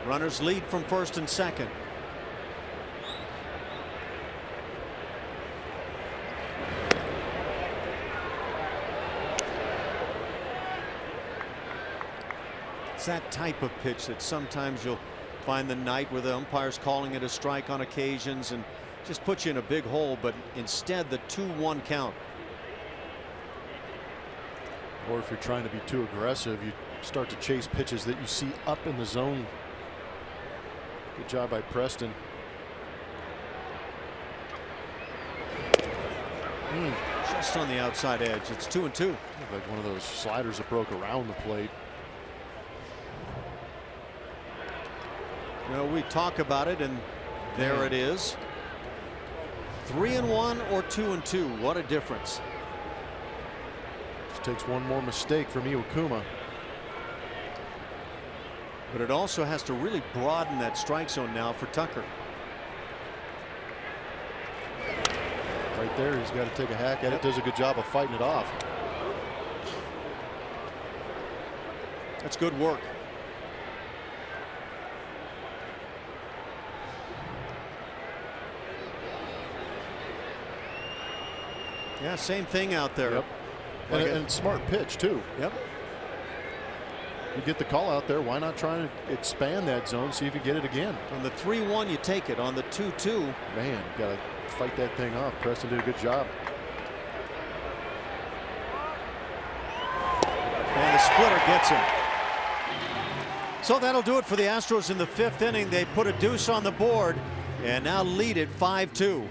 Runners lead from first and second. It's that type of pitch that sometimes you'll find the night where the umpire's calling it a strike on occasions and just puts you in a big hole, but instead the 2-1 count. Or if you're trying to be too aggressive, you start to chase pitches that you see up in the zone. Good job by Preston. Just on the outside edge. It's 2-2. Like one of those sliders that broke around the plate. You know, we talk about it, and there it is. 3-1 or 2-2. What a difference. Just takes one more mistake from Iwakuma. But it also has to really broaden that strike zone now for Tucker. Right there, he's got to take a hack at it. Does a good job of fighting it off. That's good work. Yeah, same thing out there. Yep. And smart pitch too. Yep. You get the call out there. Why not try to expand that zone? See if you get it again. On the 3-1, you take it. On the 2-2, man, you got to fight that thing off. Preston did a good job. And the splitter gets him. So that'll do it for the Astros in the 5th inning. They put a deuce on the board and now lead it 5-2.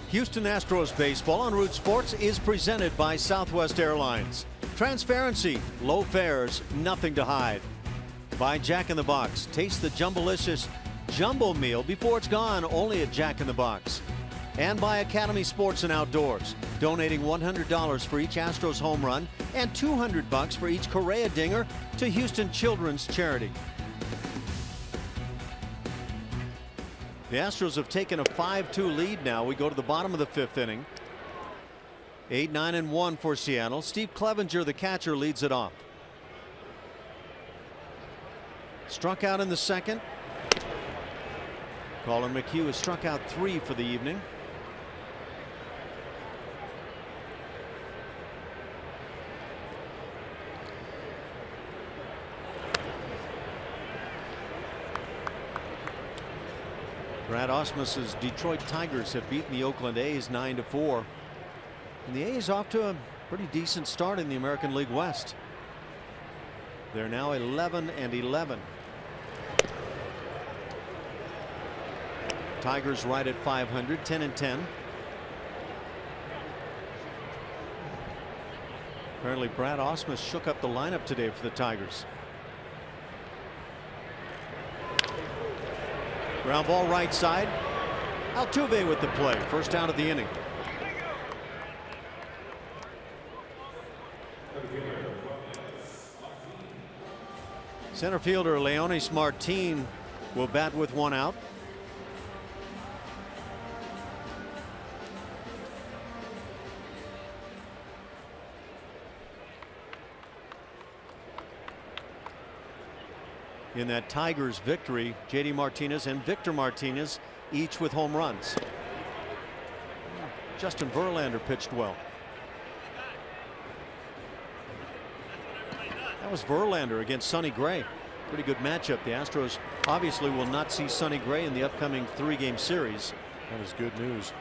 Houston Astros baseball on Root Sports is presented by Southwest Airlines. Transparency, low fares, nothing to hide. By Jack in the Box. Taste the Jumbolicious Jumbo Meal before it's gone, only at Jack in the Box. And by Academy Sports and Outdoors, donating $100 for each Astros home run and $200 for each Correa dinger to Houston Children's Charity. The Astros have taken a 5-2 lead now. We go to the bottom of the 5th inning. 8-9-1 for Seattle. Steve Clevenger, the catcher, leads it off. Struck out in the 2nd. Colin McHugh has struck out 3 for the evening. Brad Ausmus's Detroit Tigers have beaten the Oakland A's 9-4. And the A's off to a pretty decent start in the American League West. They're now 11-11. Tigers right at 500, 10-10. Apparently Brad Ausmus shook up the lineup today for the Tigers. Ground ball right side. Altuve with the play. First out of the inning. Center fielder Leonys Martin will bat with one out. In that Tigers victory, JD Martinez and Victor Martinez each with home runs. Justin Verlander pitched well. That was Verlander against Sonny Gray. Pretty good matchup. The Astros obviously will not see Sonny Gray in the upcoming 3-game series. That is good news.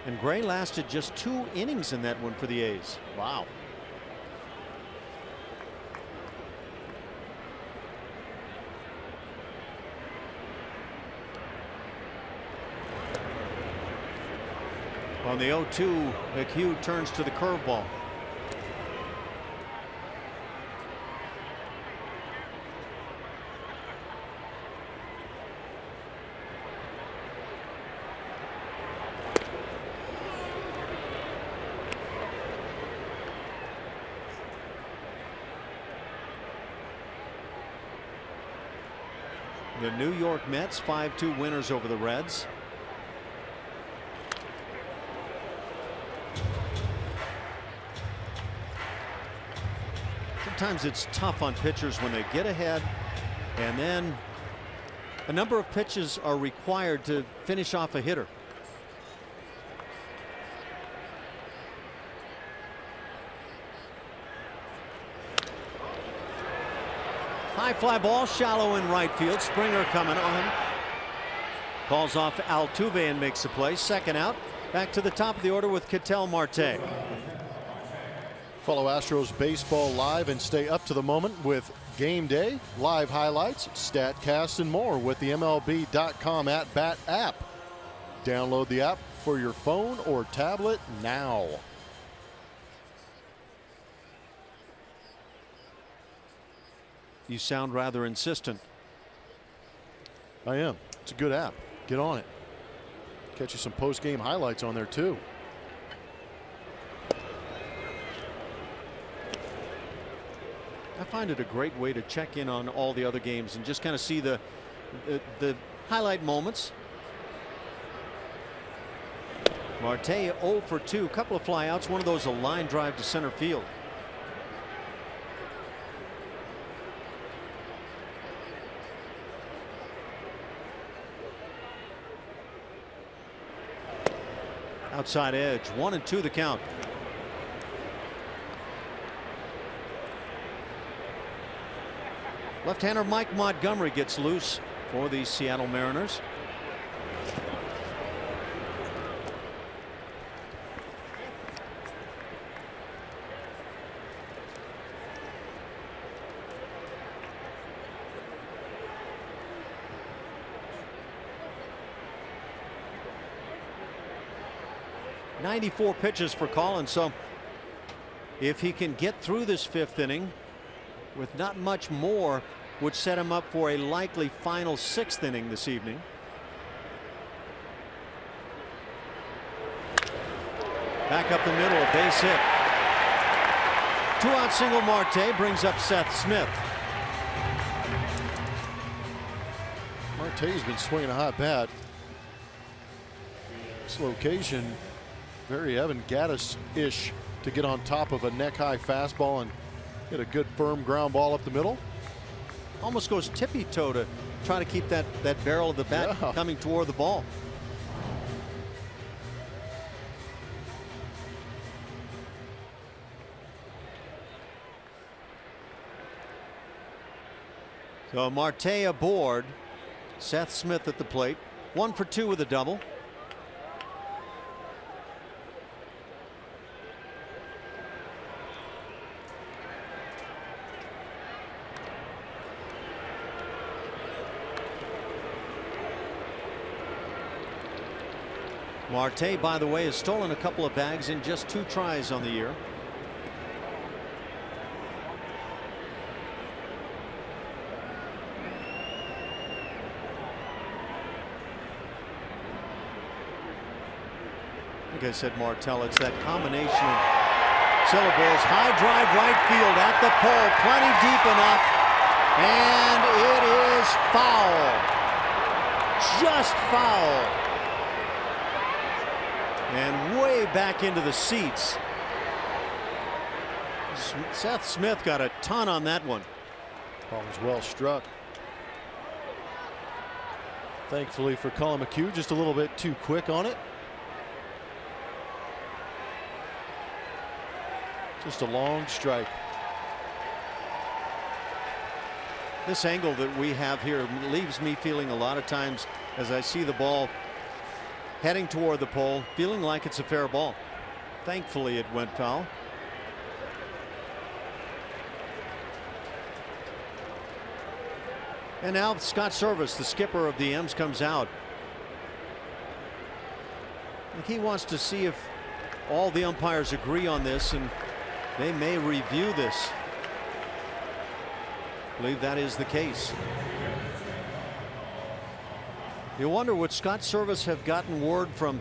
And Gray lasted just 2 innings in that one for the A's. Wow. On the 0-2, McHugh turns to the curveball. The New York Mets 5-2 winners over the Reds. Sometimes it's tough on pitchers when they get ahead, and then a number of pitches are required to finish off a hitter. High fly ball, shallow in right field. Springer coming on. Calls off Altuve and makes the play. Second out. Back to the top of the order with Ketel Marte. Follow Astros baseball live and stay up to the moment with Game Day, live highlights, StatCast, and more with the MLB.com @bat app. Download the app for your phone or tablet now. You sound rather insistent. I am. It's a good app. Get on it. Catch you some post-game highlights on there too. I find it a great way to check in on all the other games and just kind of see the highlight moments. Marte 0 for 2, a couple of flyouts, one of those a line drive to center field. Outside edge, 1-2 the count. Left-hander Mike Montgomery gets loose for the Seattle Mariners. .94 pitches for Collins, so if he can get through this 5th inning with not much more, would set him up for a likely final 6th inning this evening. Back up the middle, a base hit. 2-out single. Marte brings up Seth Smith. Marte's been swinging a hot bat. This location, very Evan Gattis-ish to get on top of a neck-high fastball and get a good firm ground ball up the middle. Almost goes tippy-toe to try to keep that barrel of the bat coming toward the ball. So Marte aboard. Seth Smith at the plate. 1 for 2 with a double. Marte, by the way, has stolen a couple of bags in just 2 tries on the year. Like I said, Martell, it's that combination of syllables. High drive right field at the pole, plenty deep enough, and it is foul. Just foul. And way back into the seats. Seth Smith got a ton on that one. Ball was well struck. Thankfully for Collin McHugh, just a little bit too quick on it. Just a long strike. This angle that we have here leaves me feeling a lot of times, as I see the ball heading toward the pole, feeling like it's a fair ball. Thankfully it went foul. And now Scott Servais, the skipper of the M's, comes out. He wants to see if all the umpires agree on this, and they may review this. I believe that is the case. You wonder, would Scott Servais have gotten word from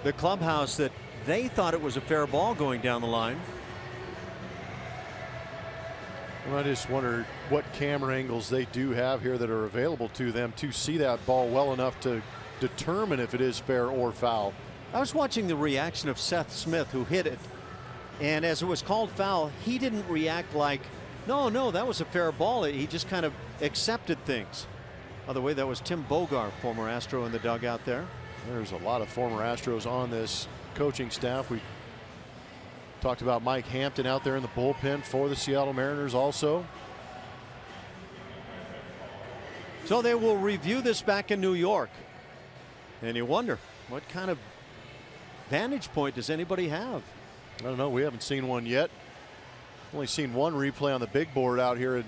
the clubhouse that they thought it was a fair ball going down the line? Well, I just wonder what camera angles they do have here that are available to them to see that ball well enough to determine if it is fair or foul. I was watching the reaction of Seth Smith, who hit it, and as it was called foul, he didn't react like, no, that was a fair ball. He just kind of accepted things. By the way, that was Tim Bogar, former Astro, in the dugout there. There's a lot of former Astros on this coaching staff. We talked about Mike Hampton out there in the bullpen for the Seattle Mariners also. So they will review this back in New York. And you wonder, what kind of vantage point does anybody have? I don't know. We haven't seen one yet. Only seen one replay on the big board out here at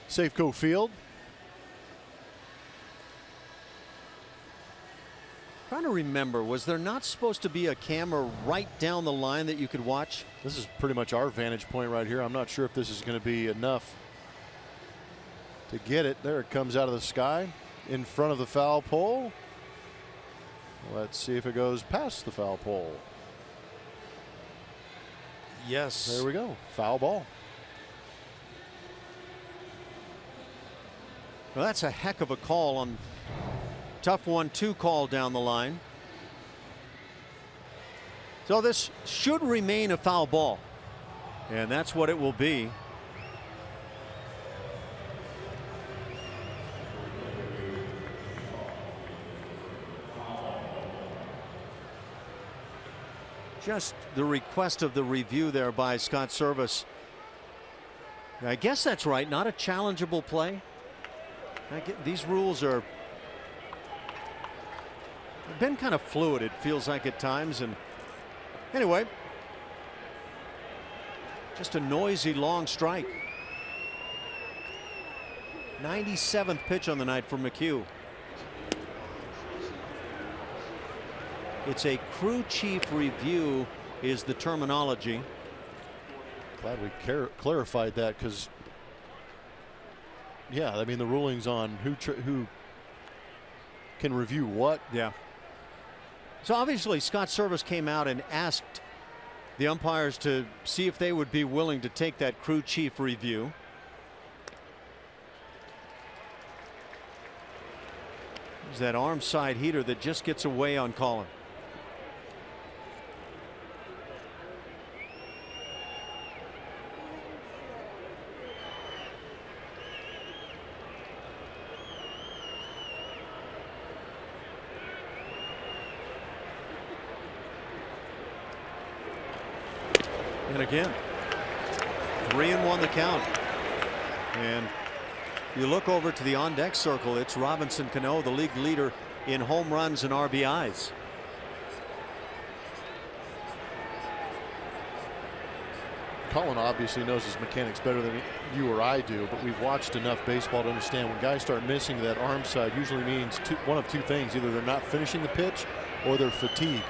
Safeco Field. Trying to remember, was there not supposed to be a camera right down the line that you could watch? This is pretty much our vantage point right here. I'm not sure if this is going to be enough to get it. There it comes out of the sky in front of the foul pole. Let's see if it goes past the foul pole. Yes. There we go. Foul ball. Well, that's a heck of a call on tough 1-2 call down the line. So this should remain a foul ball, and that's what it will be. Just the request of the review there by Scott Servais. I guess that's right, not a challengeable play. These rules are been kind of fluid, it feels like at times. And anyway, just a noisy long strike. 97th pitch on the night for McHugh. It's a crew chief review is the terminology. Glad we clarified that, because yeah, I mean the rulings on who can review what. Yeah. So obviously Scott Servais came out and asked the umpires to see if they would be willing to take that crew chief review. There's that arm side heater that just gets away on Collin. And again, 3-1 the count. And You look over to the on-deck circle. It's Robinson Cano, the league leader in home runs and RBIs. Colin obviously knows his mechanics better than you or I do, but we've watched enough baseball to understand when guys start missing that arm side usually means one of two things. Either they're not finishing the pitch or they're fatigued.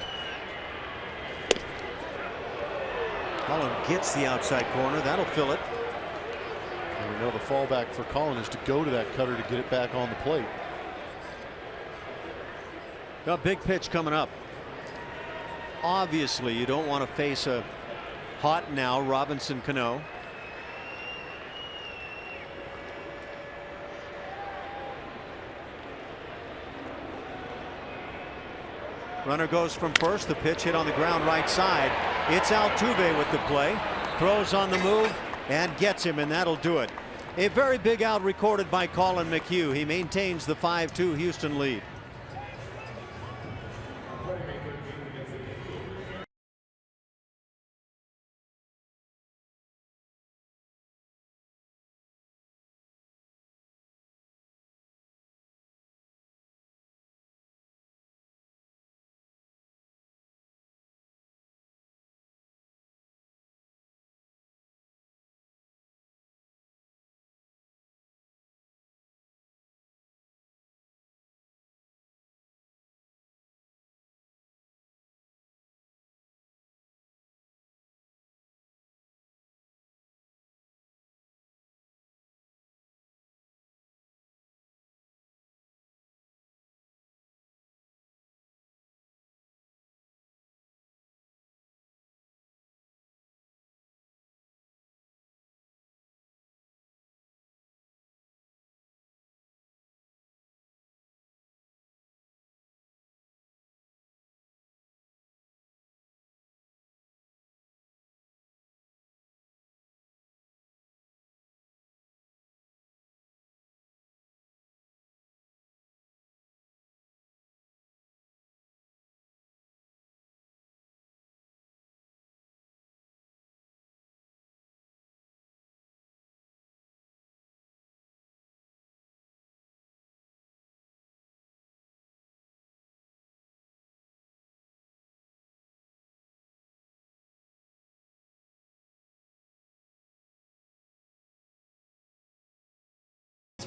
Colin gets the outside corner. That'll fill it. And we know the fallback for Colin is to go to that cutter to get it back on the plate. A big pitch coming up. Obviously, you don't want to face a hot now Robinson Cano. Runner goes from first. The pitch hit on the ground right side. It's Altuve with the play. Throws on the move and gets him, and that'll do it. A very big out recorded by Colin McHugh. He maintains the 5-2 Houston lead.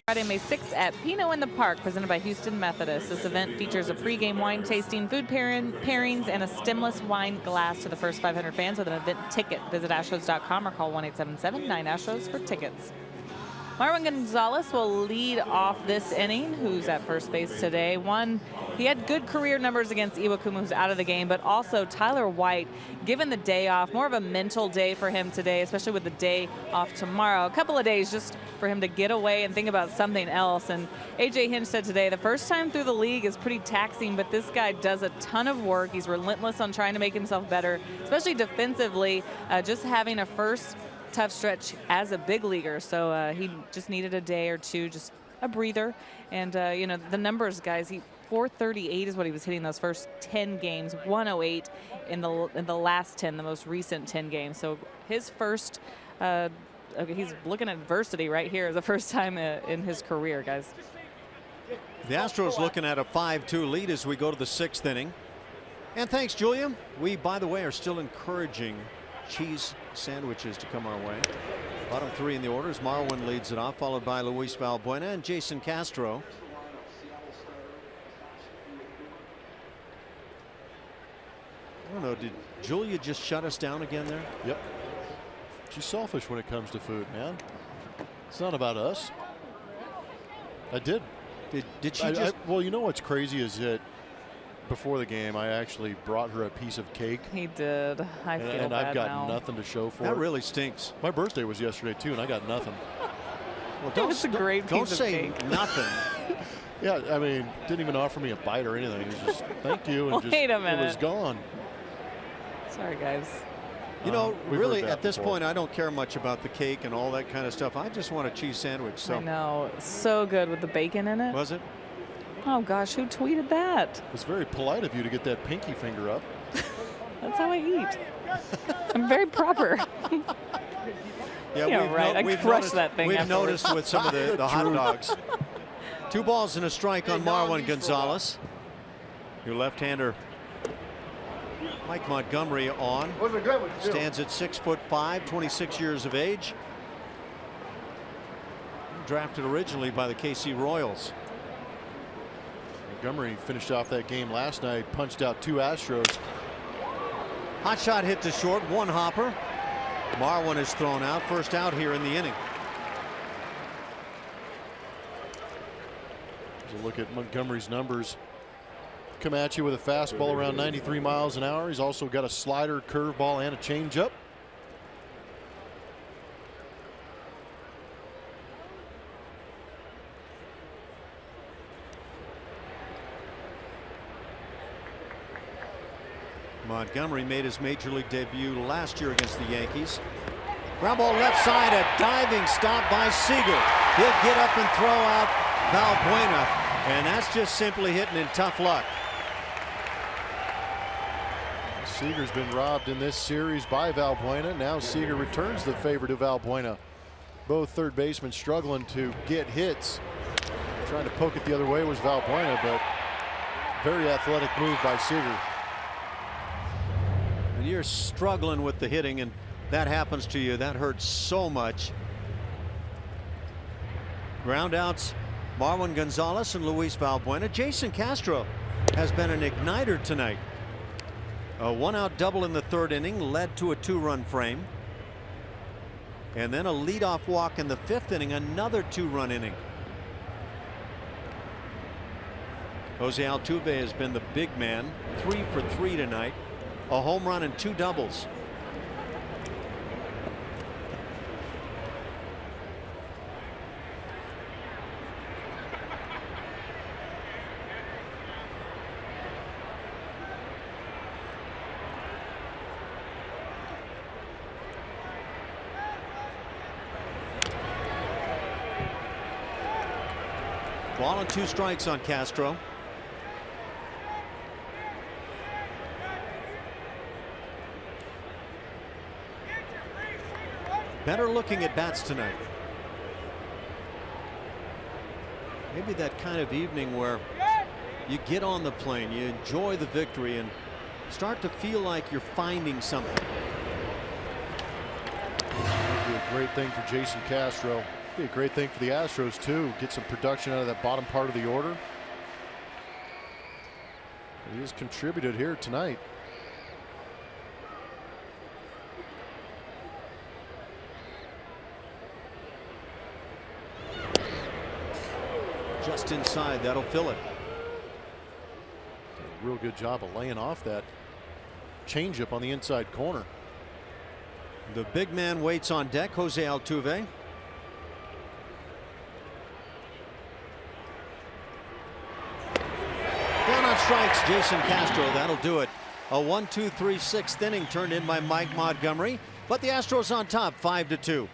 Friday, May 6th at Pinot in the Park, presented by Houston Methodist. This event features a pregame wine tasting, food pairings, and a stemless wine glass to the first 500 fans with an event ticket. Visit Astros.com or call 1-877-9-ASTROS for tickets. Marwin Gonzalez will lead off this inning. Who's at first base today? He had good career numbers against Iwakuma, who's out of the game, but also Tyler White, given the day off, more of a mental day for him today, especially with the day off tomorrow. A couple of days just for him to get away and think about something else. And A.J. Hinch said today, the first time through the league is pretty taxing, but this guy does a ton of work. He's relentless on trying to make himself better, especially defensively, just having a first tough stretch as a big leaguer. So he just needed a day or two, just a breather. And, you know, the numbers, guys, 438 is what he was hitting those first 10 games, 108 in the last 10, the most recent 10 games. So his first, okay, he's looking at adversity right here, the first time in his career, guys. The Astros looking at a 5-2 lead as we go to the 6th inning. And thanks, Julia. We, by the way, are still encouraging cheese sandwiches to come our way. Bottom 3 in the order as Marwin leads it off, followed by Luis Valbuena and Jason Castro. I don't know, did Julia just shut us down again there? Yep. She's selfish when it comes to food, man. It's not about us. I did. Did she just? Well, you know what's crazy is that before the game, I actually brought her a piece of cake. He did. I feel and bad I've got now. nothing to show for it. That really stinks. My birthday was yesterday too, and I got nothing. Well, It's a great piece don't of say cake. nothing. Yeah, I mean, didn't even offer me a bite or anything. It was just thank you, and Wait a minute. it was gone. Sorry, guys. You know, We've really, heard that at this before. point, I don't care much about the cake and all that kind of stuff. I just want a cheese sandwich. So I know. So good with the bacon in it. was it? Oh, gosh. Who tweeted that? It's very polite of you to get that pinky finger up. That's how I eat. I'm very proper. Yeah, right. I crushed that thing We've afterwards. noticed with some of the hot dogs. 2 balls and a strike on Marwin Gonzalez. Your left-hander Mike Montgomery on. Stands at 6'5", 26 years of age. Drafted originally by the KC Royals. Montgomery finished off that game last night, punched out 2 Astros. Hot shot hit to short, 1 hopper. Marwin is thrown out, first out here in the inning. Here's a look at Montgomery's numbers. Come at you with a fastball around 93 miles an hour. He's also got a slider, curveball, and a changeup. Montgomery made his major league debut last year against the Yankees. Ground ball left side, a diving stop by Seager. He'll get up and throw out Valbuena, and that's just simply hitting in tough luck. Seager's been robbed in this series by Valbuena. Now Seager returns the favor to Valbuena. Both third basemen struggling to get hits. Trying to poke it the other way was Valbuena, but very athletic move by Seager. When you're struggling with the hitting and that happens to you, that hurts so much. Groundouts, Marwin Gonzalez and Luis Valbuena. Jason Castro has been an igniter tonight. A 1-out double in the 3rd inning led to a 2-run frame. And then a leadoff walk in the 5th inning, another 2-run inning. Jose Altuve has been the big man, 3 for 3 tonight. A home run and 2 doubles. Ball and 2 strikes on Castro. Better looking at bats tonight. Maybe that kind of evening where you get on the plane, you enjoy the victory, and start to feel like you're finding something. That'd be a great thing for Jason Castro. Be a great thing for the Astros too. Get some production out of that bottom part of the order. He has contributed here tonight. Just inside, that'll fill it. A real good job of laying off that changeup on the inside corner. The big man waits on deck, Jose Altuve. Down on strikes, Jason Castro. That'll do it. A 1-2-3 6th inning turned in by Mike Montgomery, but the Astros on top 5-2.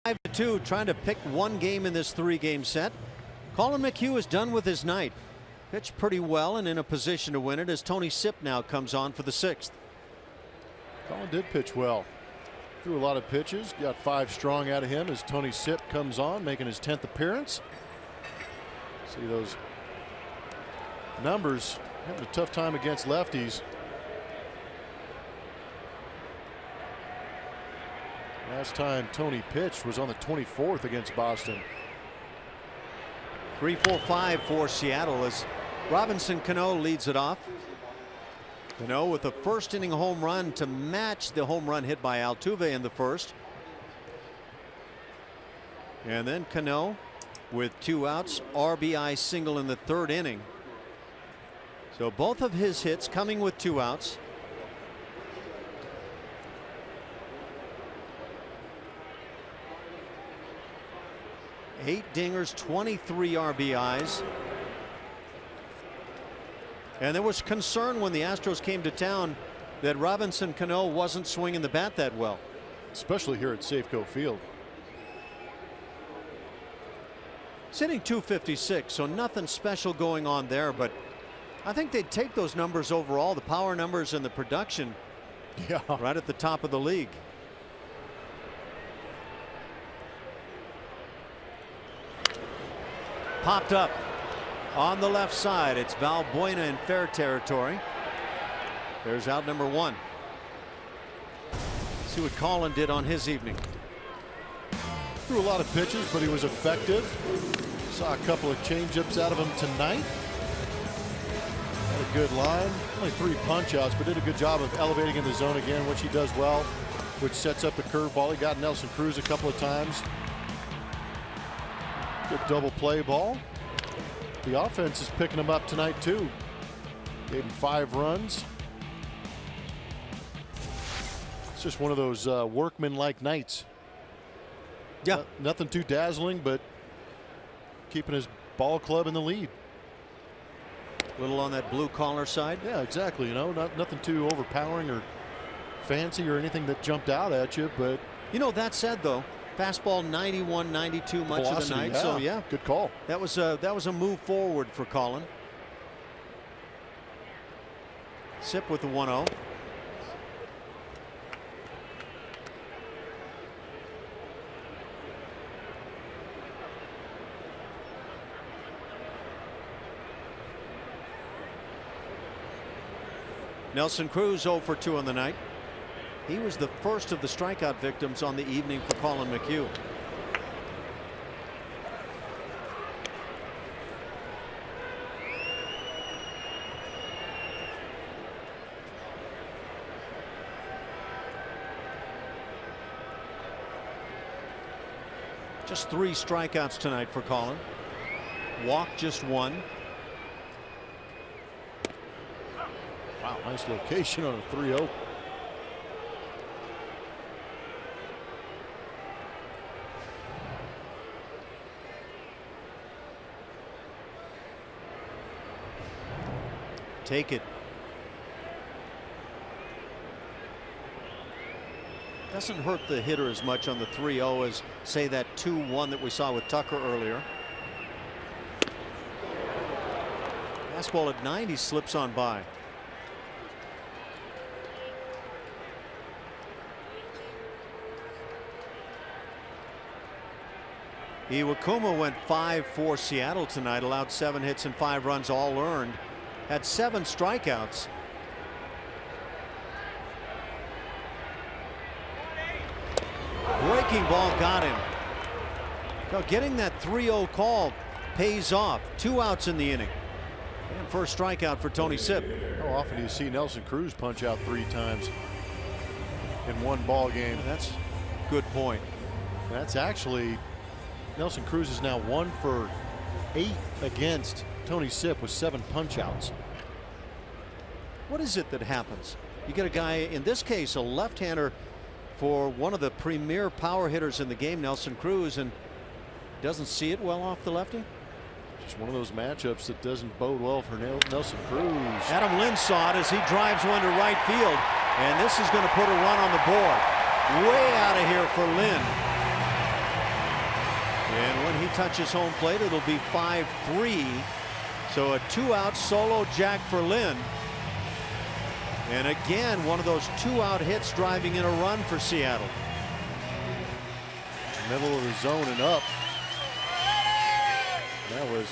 5-2, trying to pick one game in this 3-game set. Collin McHugh is done with his night. Pitched pretty well and in a position to win it as Tony Sipp now comes on for the 6th. Collin did pitch well. Threw a lot of pitches. Got 5 strong out of him as Tony Sipp comes on, making his 10th appearance. See those numbers. Having a tough time against lefties. Last time Tony pitched was on the 24th against Boston. 3-4-5 for Seattle as Robinson Cano leads it off. Cano with a first inning home run to match the home run hit by Altuve in the first. And then Cano with 2 outs, RBI single in the 3rd inning. So both of his hits coming with 2 outs. Eight dingers, 23 RBIs. And there was concern when the Astros came to town that Robinson Cano wasn't swinging the bat that well. Especially here at Safeco Field. Sitting 256, so nothing special going on there, but I think they'd take those numbers overall, the power numbers and the production, right at the top of the league. Popped up on the left side. It's Valbuena in fair territory. There's out number 1. See what Collin did on his evening. Threw a lot of pitches, but he was effective. Saw a couple of changeups out of him tonight. Had a good line. Only 3 punch outs, but did a good job of elevating in the zone again, which he does well, which sets up the curveball. He got Nelson Cruz a couple of times. Good double play ball. The offense is picking him up tonight too. Gave him 5 runs. It's just one of those workman-like nights. Yeah, nothing too dazzling, but keeping his ball club in the lead. A little on that blue collar side. Yeah, exactly. You know, nothing too overpowering or fancy or anything that jumped out at you, but you know, that said though, fastball 91, 92 much of the night. Yeah. So yeah, good call. That was a move forward for Collin. Sipp with the 1-0. Nelson Cruz 0 for 2 on the night. He was the first of the strikeout victims on the evening for Collin McHugh. Just 3 strikeouts tonight for Collin. Walked just 1. Wow, nice location on a 3-0. Take it. Doesn't hurt the hitter as much on the 3-0 as say that 2-1 that we saw with Tucker earlier. Fastball at 90 slips on by. Iwakuma went 5 for Seattle tonight, allowed 7 hits and 5 runs, all earned. Had 7 strikeouts. Breaking ball got him. So getting that 3-0 call pays off. 2 outs in the inning. And first strikeout for Tony Sipp. How often do you see Nelson Cruz punch out 3 times in one ball game? That's a good point. That's actually, Nelson Cruz is now 1 for 8 against Tony Sipp with 7 punch outs. What is it that happens? You get a guy, in this case, a left-hander for one of the premier power hitters in the game, Nelson Cruz, and doesn't see it well off the lefty. Just one of those matchups that doesn't bode well for Nelson Cruz. Adam Lynn saw it as he drives one to right field, and this is going to put a run on the board. Way out of here for Lynn. And when he touches home plate, it'll be 5-3. So a 2-out solo jack for Lynn. And again, one of those 2-out hits driving in a run for Seattle. Middle of the zone and up. That was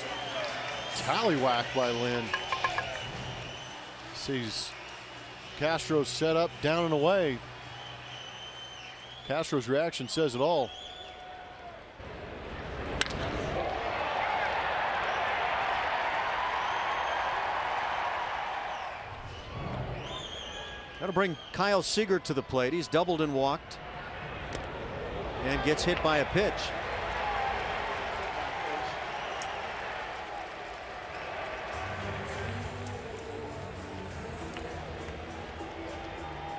tallywhacked by Lynn. Sees Castro set up, down and away. Castro's reaction says it all. That'll bring Kyle Seager to the plate. He's doubled and walked and gets hit by a pitch.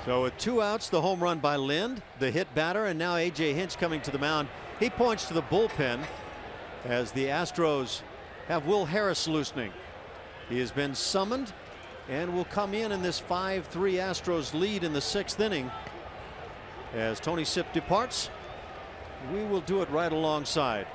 So with 2 outs, the home run by Lind, the hit batter, and now A.J. Hinch coming to the mound. He points to the bullpen as the Astros have Will Harris loosening. He has been summoned and will come in this 5-3 Astros lead in the 6th inning. As Tony Sipp departs, we will do it right alongside.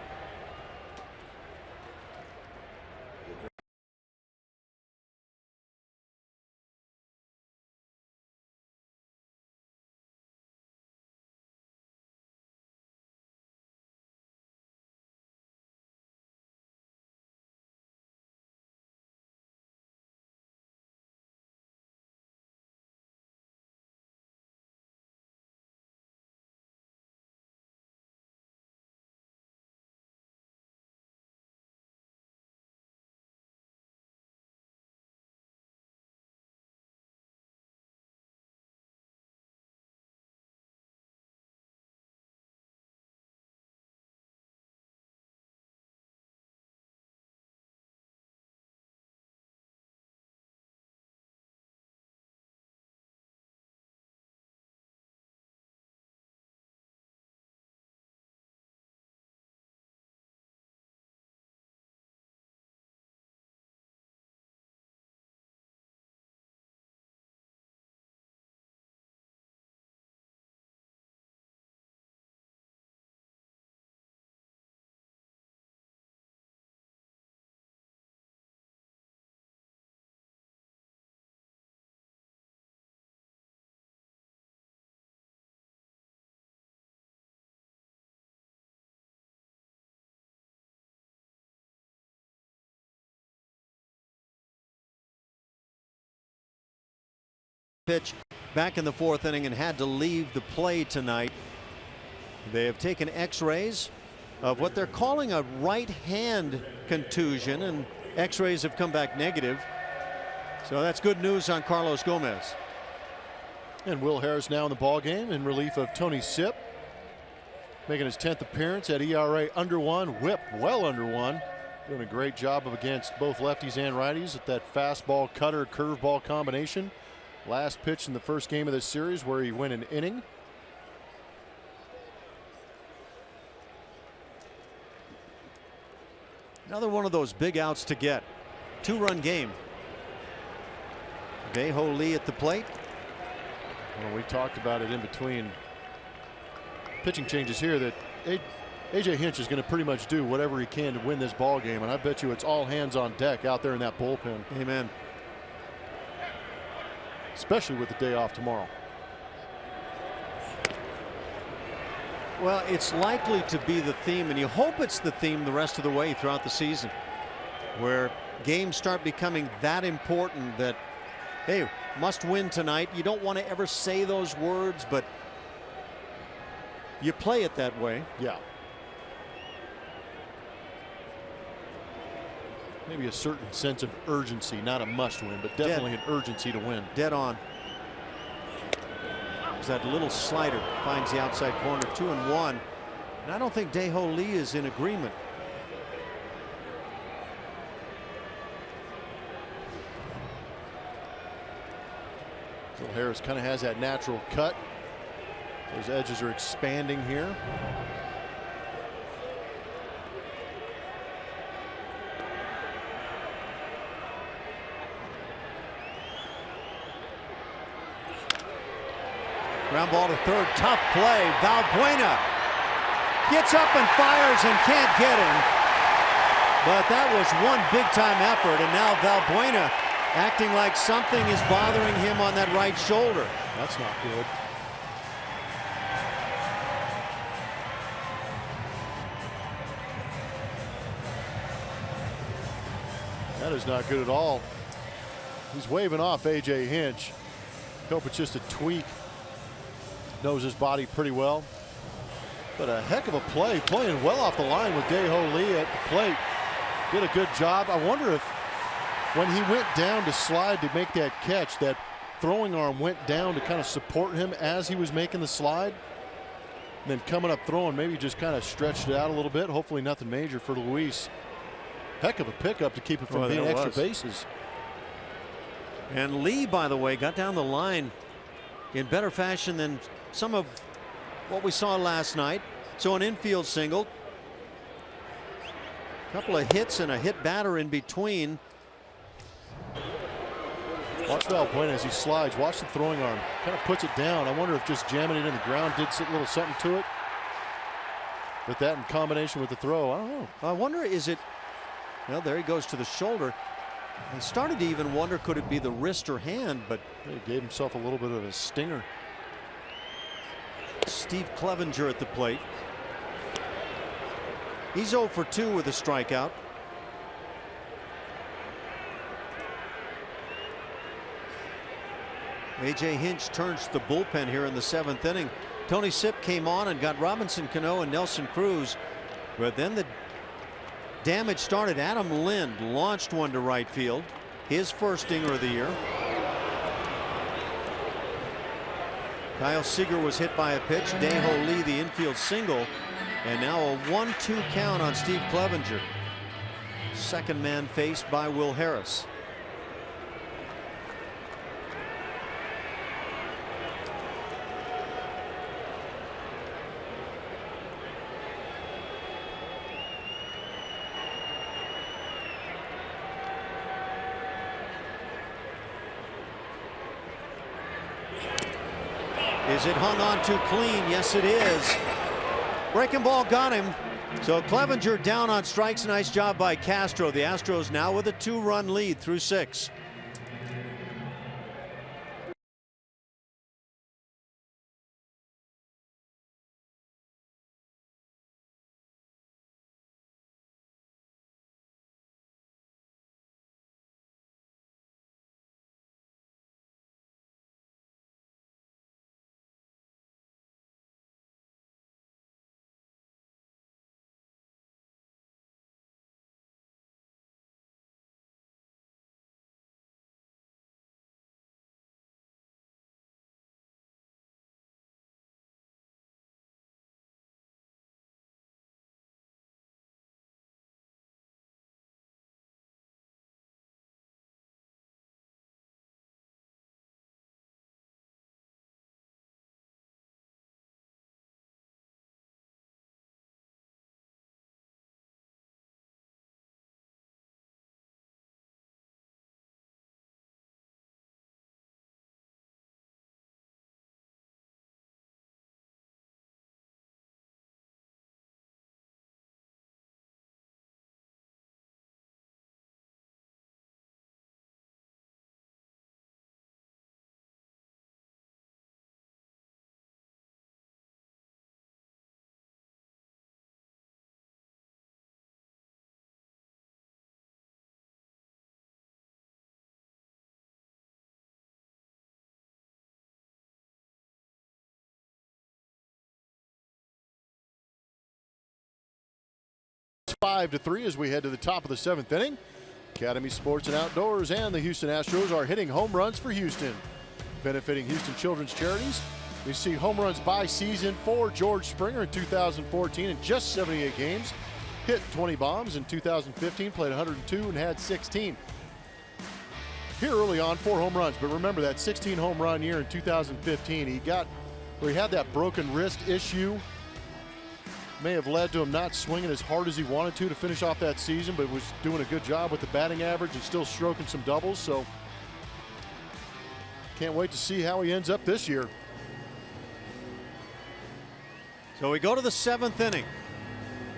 Pitch back in the 4th inning and had to leave the play tonight. They have taken x-rays of what they're calling a right hand contusion, and x-rays have come back negative. So that's good news on Carlos Gomez. And Will Harris now in the ball game in relief of Tony Sipp, making his 10th appearance at ERA under 1, whip well under 1. Doing a great job against both lefties and righties at that fastball cutter curveball combination. Last pitch in the first game of this series where he went an inning. Another one of those big outs to get. 2-run game. Dae-Ho Lee at the plate. Well, we talked about it in between pitching changes here that A.J. Hinch is going to pretty much do whatever he can to win this ball game, and I bet you it's all hands on deck out there in that bullpen. Amen. Especially with the day off tomorrow. Well, it's likely to be the theme, and you hope it's the theme the rest of the way throughout the season, where games start becoming that important that, hey, must win tonight. You don't want to ever say those words, but you play it that way. Yeah. Maybe a certain sense of urgency, not a must win, but definitely an urgency to win. Dead on. That little slider finds the outside corner, 2-1. And I don't think Dae-Ho Lee is in agreement. Will Harris kind of has that natural cut. Those edges are expanding here. Ground ball to third. Tough play. Valbuena Gets up and fires and can't get him. But that was one big-time effort, and now Valbuena acting like something is bothering him on that right shoulder. That's not good. That is not good at all. He's waving off A.J. Hinch. Hope it's just a tweak. Knows his body pretty well. But a heck of a play, playing well off the line with Dae-Ho Lee at the plate. Did a good job. I wonder if when he went down to slide to make that catch, that throwing arm went down to kind of support him as he was making the slide. And then coming up throwing, maybe just kind of stretched it out a little bit. Hopefully nothing major for Luis. Heck of a pickup to keep it from being extra bases. And Lee, by the way, got down the line in better fashion than some of what we saw last night. So an infield single. A couple of hits and a hit batter in between. Watch Valbuena as he slides. Watch the throwing arm. Kind of puts it down. I wonder if just jamming it in the ground did a little something to it. But that in combination with the throw, I don't know. I wonder, is it? Well, there he goes to the shoulder. I started to even wonder, could it be the wrist or hand, but he gave himself a little bit of a stinger. Steve Clevenger at the plate. He's 0 for 2 with a strikeout. A.J. Hinch turns to the bullpen here in the 7th inning. Tony Sipp came on and got Robinson Cano and Nelson Cruz, but then the damage started. Adam Lind launched one to right field, his first stinger of the year. Kyle Seager was hit by a pitch. Dae-Ho Lee the infield single, and now a 1-2 count on Steve Clevenger. Second man faced by Will Harris. Is it hung on too clean? Yes, it is. Breaking ball got him. So Clevenger down on strikes. Nice job by Castro. The Astros now with a 2-run lead through 6. It's 5-3 as we head to the top of the 7th inning. Academy Sports and Outdoors and the Houston Astros are hitting home runs for Houston, benefiting Houston Children's Charities. We see home runs by season for George Springer in 2014 in just 78 games. Hit 20 bombs in 2015, played 102 and had 16. Here early on, 4 home runs, but remember that 16 home run year in 2015, he had that broken wrist issue. May have led to him not swinging as hard as he wanted to finish off that season, but was doing a good job with the batting average and still stroking some doubles. So can't wait to see how he ends up this year. So we go to the 7th inning.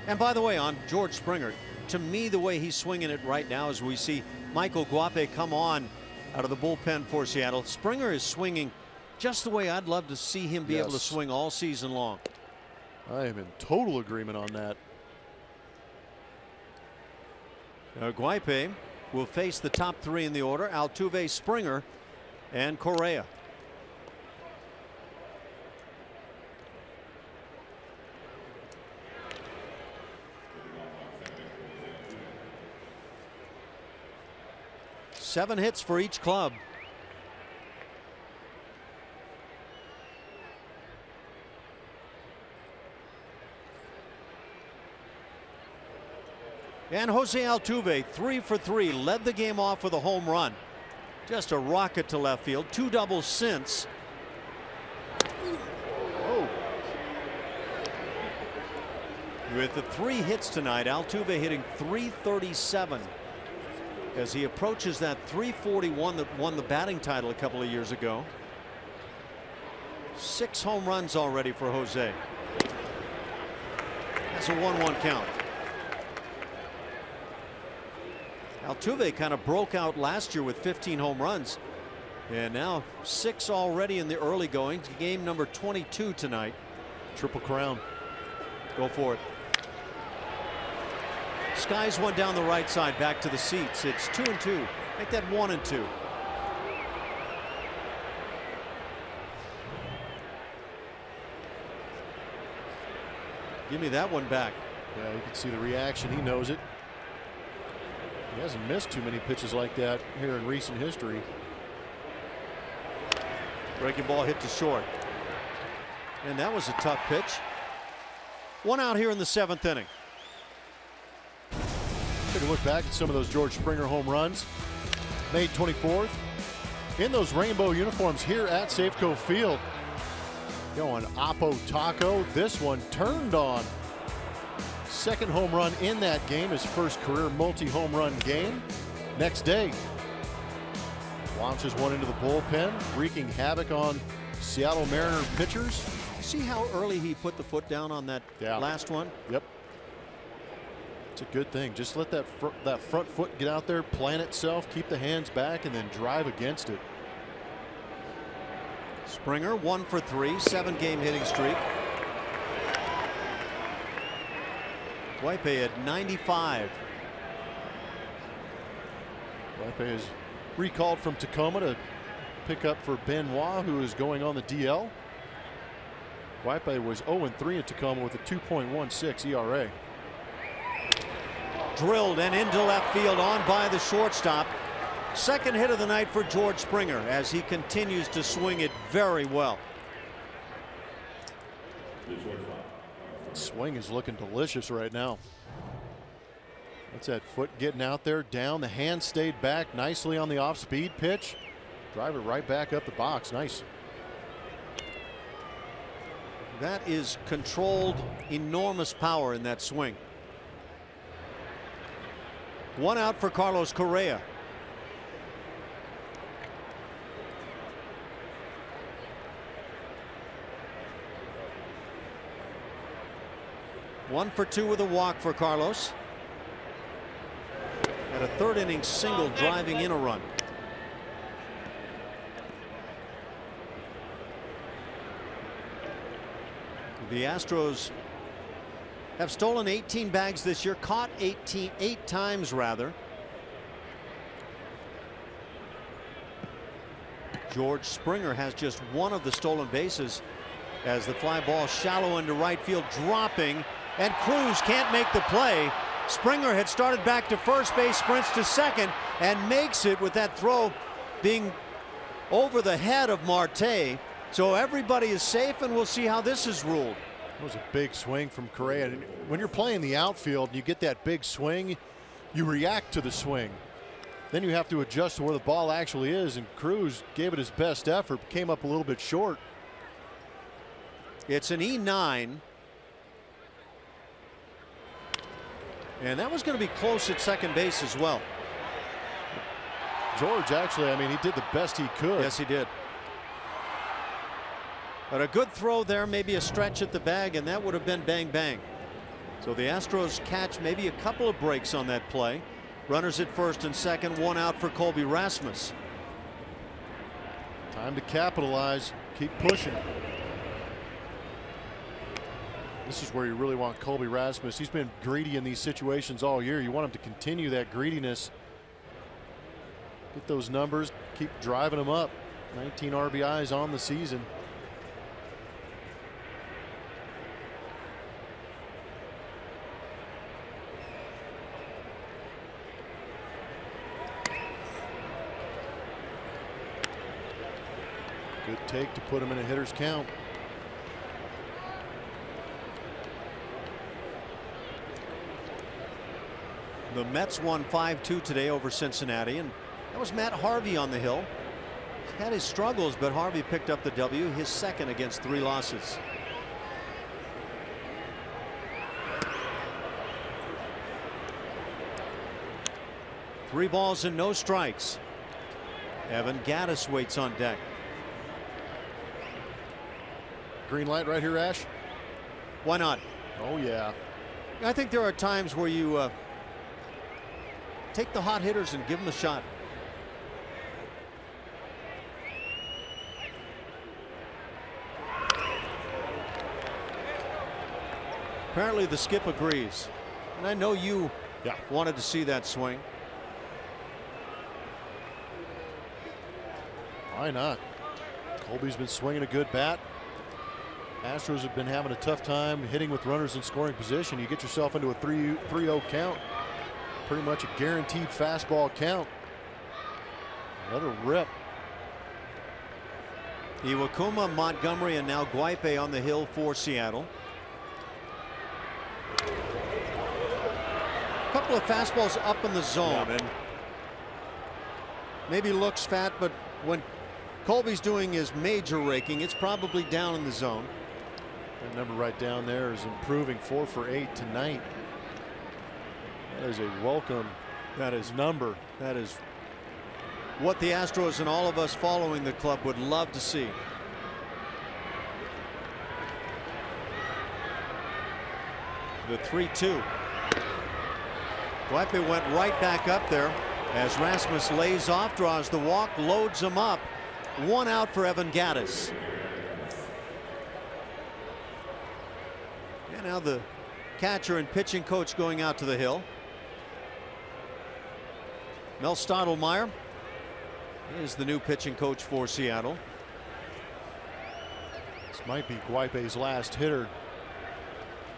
And by the way, on George Springer, to me, the way he's swinging it right now as we see Michael Guape come on out of the bullpen for Seattle. Springer is swinging just the way I'd love to see him be able to swing all season long. I am in total agreement on that. Guape will face the top 3 in the order: Altuve, Springer, and Correa. Seven hits for each club. And Jose Altuve, 3 for 3, led the game off with a home run. Just a rocket to left field. 2 doubles since. Oh. With the 3 hits tonight, Altuve hitting .337 as he approaches that .341 that won the batting title a couple of years ago. 6 home runs already for Jose. That's a 1-1 count. Altuve kind of broke out last year with 15 home runs, and now 6 already in the early goings. Game number 22 tonight. Triple crown. Go for it. Skies one down the right side, back to the seats. It's 2-2. Make that 1-2. Give me that one back. Yeah, you can see the reaction. He knows it. He hasn't missed too many pitches like that here in recent history. Breaking ball hit to short. And that was a tough pitch. 1 out here in the 7th inning. Take a look back at some of those George Springer home runs. May 24th. In those rainbow uniforms here at Safeco Field. Going Oppo Taco. This one turned on. Second home run in that game, his first career multi-home run game. Next day, launches one into the bullpen, wreaking havoc on Seattle Mariner pitchers. See how early he put the foot down on that last one? Yep. It's a good thing. Just let that front foot get out there, plant itself, keep the hands back, and then drive against it. Springer 1 for 3, 7-game hitting streak. Guape at 95. Guape is recalled from Tacoma to pick up for Benoit, who is going on the DL. Guape was 0-3 at Tacoma with a 2.16 ERA. Drilled and into left field, on by the shortstop. Second hit of the night for George Springer as he continues to swing it very well. Swing is looking delicious right now. That's that foot getting out there, down. The hand stayed back nicely on the off-speed pitch. Drive it right back up the box. Nice. That is controlled, enormous power in that swing. 1 out for Carlos Correa. One for 2 with a walk for Carlos. And a 3rd inning single driving in a run. The Astros have stolen 18 bags this year, caught 8 times rather. George Springer has just one of the stolen bases as the fly ball shallow into right field, dropping, and Cruz can't make the play. Springer had started back to first base, sprints to second, and makes it with that throw being over the head of Marte. So everybody is safe, and we'll see how this is ruled. It was a big swing from Correa. And when you're playing the outfield and you get that big swing, you react to the swing. Then you have to adjust to where the ball actually is, and Cruz gave it his best effort, came up a little bit short. It's an E9. And that was going to be close at second base as well. George, actually, I mean, he did the best he could. Yes, he did. But a good throw there, maybe a stretch at the bag, and that would have been bang bang. So the Astros catch maybe a couple of breaks on that play. Runners at first and second, one out for Colby Rasmus. Time to capitalize. Keep pushing. This is where you really want Colby Rasmus. He's been greedy in these situations all year. You want him to continue that greediness. Get those numbers. Keep driving them up. 19 RBIs on the season. Good take to put him in a hitter's count. The Mets won 5-2 today over Cincinnati, and that was Matt Harvey on the hill. He's had his struggles, but Harvey picked up the W, his second against 3 losses. Three balls and no strikes. Evan Gattis waits on deck. Green light right here, Ash. Why not? Oh yeah. I think there are times where you take the hot hitters and give them a shot. Apparently the skip agrees, and I know you wanted to see that swing. Why not? Colby's been swinging a good bat. Astros have been having a tough time hitting with runners in scoring position. You get yourself into a 3-0 count. Pretty much a guaranteed fastball count. Another rip. Iwakuma, Montgomery, and now Guaipe on the hill for Seattle. A couple of fastballs up in the zone, and maybe looks fat, but when Colby's doing his major raking, it's probably down in the zone. That number right down there is improving. 4 for 8 tonight. That is a welcome number. That is what the Astros and all of us following the club would love to see. The 3-2. Guaipe went right back up there as Rasmus lays off, draws the walk, loads him up. One out for Evan Gattis. And now the catcher and pitching coach going out to the hill. Mel Stottlemyre is the new pitching coach for Seattle. This might be Guaipe's last hitter.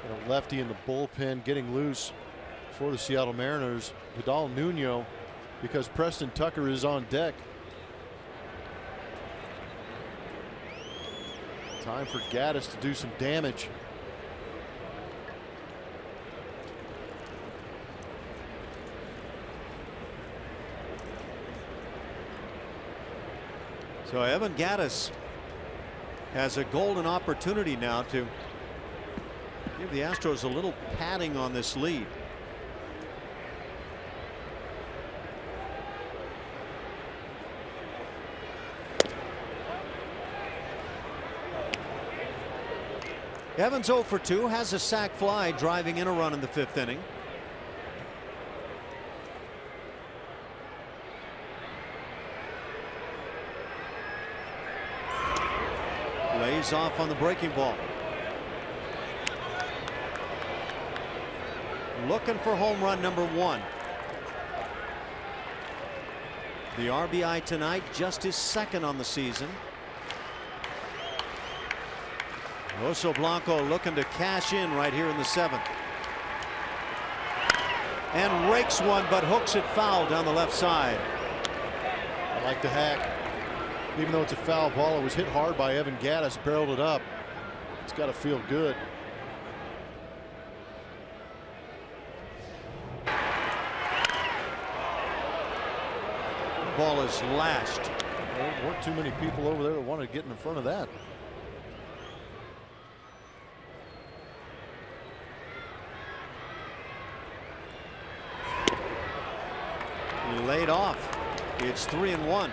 And a lefty in the bullpen getting loose for the Seattle Mariners. Vidal Nuno, because Preston Tucker is on deck. Time for Gattis to do some damage. So Evan Gattis has a golden opportunity now to give the Astros a little padding on this lead. Evans 0 for 2, has a sac fly driving in a run in the 5th inning. Lays off on the breaking ball. Looking for home run number 1. The RBI tonight, just his 2nd on the season. Oso Blanco looking to cash in right here in the 7th. And rakes one, but hooks it foul down the left side. I like the hack. Even though it's a foul ball, it was hit hard by Evan Gattis, barreled it up. It's got to feel good. The ball is lashed. There weren't too many people over there that wanted to get in front of that. Laid off. It's 3-1.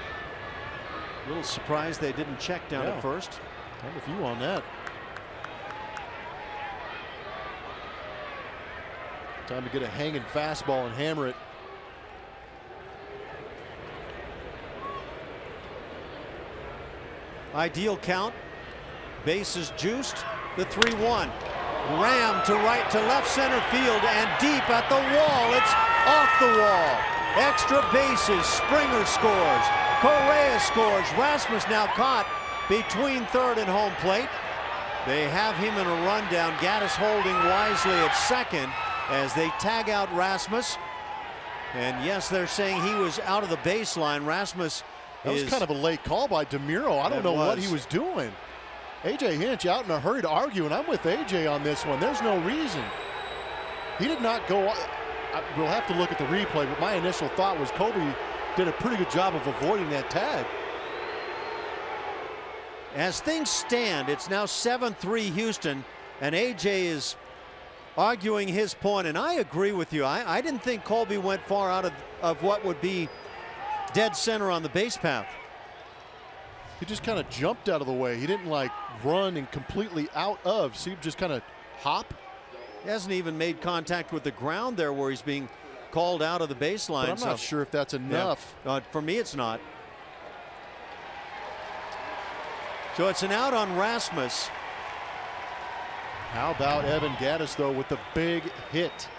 A little surprised they didn't check down at first. I'm with you on that. Time to get a hanging fastball and hammer it. Ideal count. Bases juiced. The 3-1. Ram to right to left center field and deep at the wall. It's off the wall. Extra bases. Springer scores. Correa scores. Rasmus now caught between third and home plate. They have him in a rundown. Gattis holding wisely at second as they tag out Rasmus. And yes, they're saying he was out of the baseline. Rasmus That was kind of a late call by DeMuro. I don't know what he was doing. A.J. Hinch out in a hurry to argue, and I'm with A.J. on this one. There's no reason. He did not go. We'll have to look at the replay, but my initial thought was Colby did a pretty good job of avoiding that tag. As things stand, it's now 7-3 Houston, and A.J. is arguing his point, and I agree with you. I didn't think Colby went far out of what would be dead center on the base path. He just kind of jumped out of the way. He didn't like run and completely out of. See, just kind of hop. He hasn't even made contact with the ground there where he's being called out of the baseline. But I'm not sure if that's enough. Yeah. For me, it's not. So it's an out on Rasmus. How about Evan Gattis, though, with the big hit?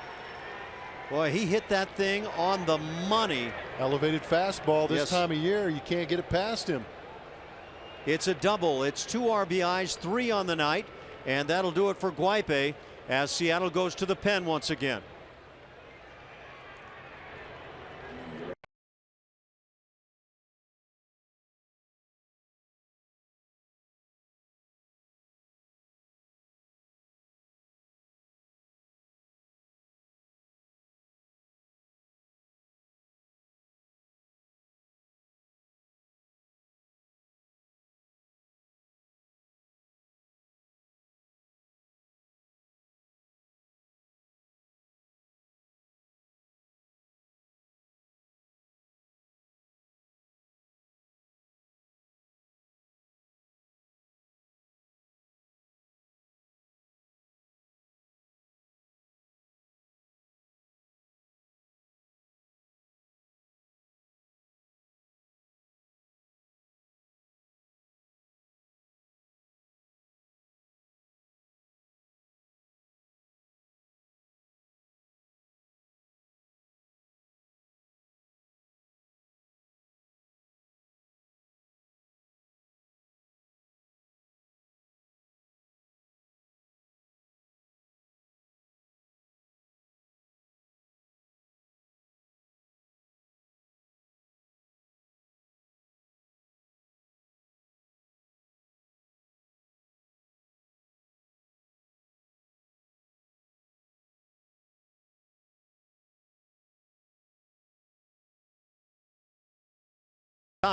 Boy, he hit that thing on the money. Elevated fastball this time of year. You can't get it past him. It's a double. It's 2 RBIs, 3 on the night, and that'll do it for Guaipe as Seattle goes to the pen once again.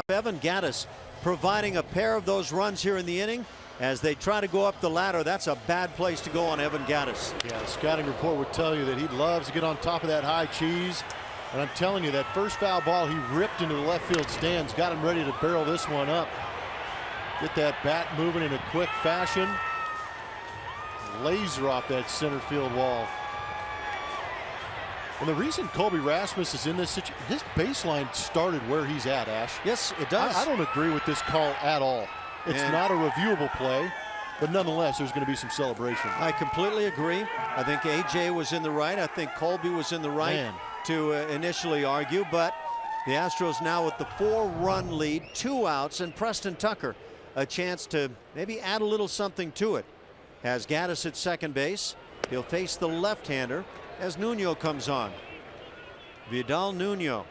Evan Gattis providing a pair of those runs here in the inning as they try to go up the ladder. That's a bad place to go on Evan Gattis. Yeah, the scouting report would tell you that he loves to get on top of that high cheese. And I'm telling you, that first foul ball he ripped into the left field stands got him ready to barrel this one up. Get that bat moving in a quick fashion. Laser off that center field wall. And the reason Colby Rasmus is in this situation, his baseline started where he's at, Ash. Yes, it does. I don't agree with this call at all. It's not a reviewable play, but nonetheless, there's going to be some celebration. I completely agree. I think A.J. was in the right. I think Colby was in the right to initially argue, but the Astros now with the 4-run lead, 2 outs, and Preston Tucker a chance to maybe add a little something to it. Has Gattis at second base. He'll face the left-hander as Nuno comes on. Vidal Nuno.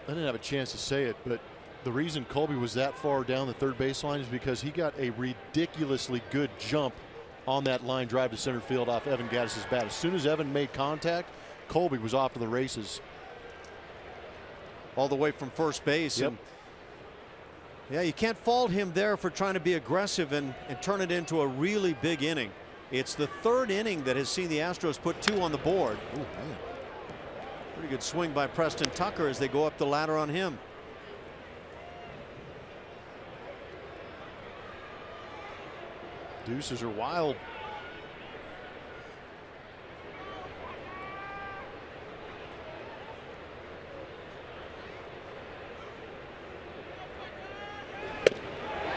I didn't have a chance to say it, but the reason Colby was that far down the third baseline is because he got a ridiculously good jump on that line drive to center field off Evan Gattis' bat. As soon as Evan made contact, Colby was off to the races. All the way from first base. Yep. And yeah, you can't fault him there for trying to be aggressive and turn it into a really big inning. It's the 3rd inning that has seen the Astros put 2 on the board. Ooh, man. Pretty good swing by Preston Tucker as they go up the ladder on him. Deuces are wild.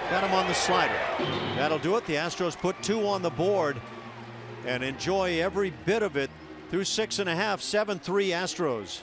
Got him on the slider. That'll do it. The Astros put 2 on the board and enjoy every bit of it through 6.5. 7-3 Astros.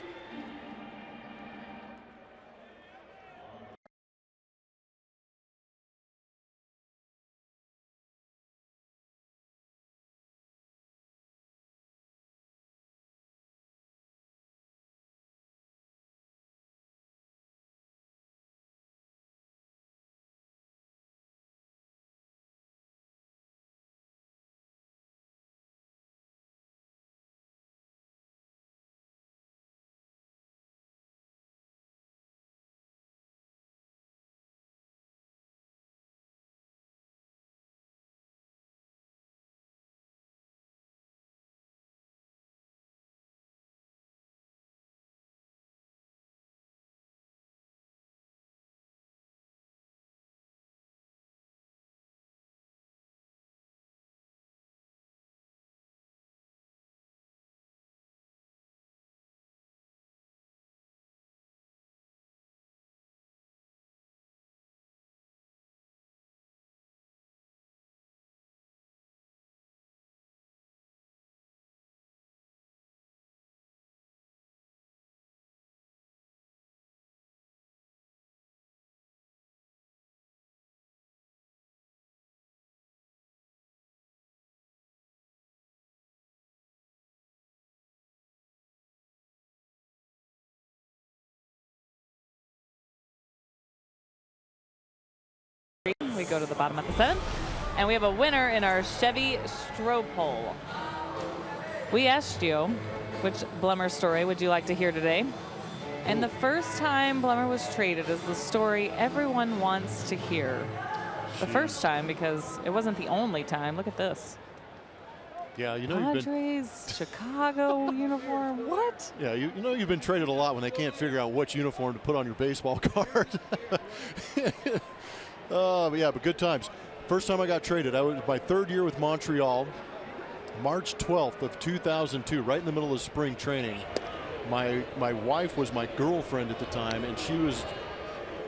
We go to the bottom of the 7th, and we have a winner in our Chevy Stroh poll. We asked you, which Blummer story would you like to hear today? And the first time Blummer was traded is the story everyone wants to hear. The first time, because it wasn't the only time. Look at this. Yeah, you know Padres, Chicago uniform. What? Yeah, you know you've been traded a lot when they can't figure out which uniform to put on your baseball card. But good times. First time I got traded, I was my 3rd year with Montreal, March 12th of 2002, right in the middle of spring training. My wife was my girlfriend at the time, and she was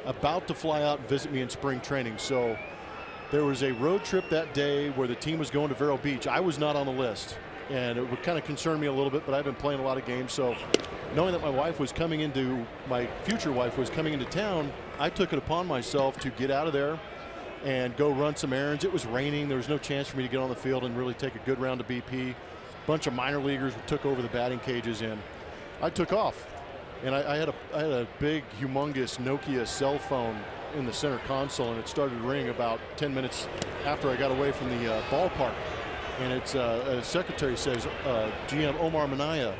about to fly out and visit me in spring training. So there was a road trip that day where the team was going to Vero Beach. I was not on the list, and it would kind of concern me a little bit, but I've been playing a lot of games. So knowing that my future wife was coming into town, I took it upon myself to get out of there and go run some errands. It was raining. There was no chance for me to get on the field and really take a good round of BP. A bunch of minor leaguers took over the batting cages, and I took off. And I had a big, humongous Nokia cell phone in the center console, and it started ringing about 10 minutes after I got away from the ballpark. And its a secretary says, GM Omar Minaya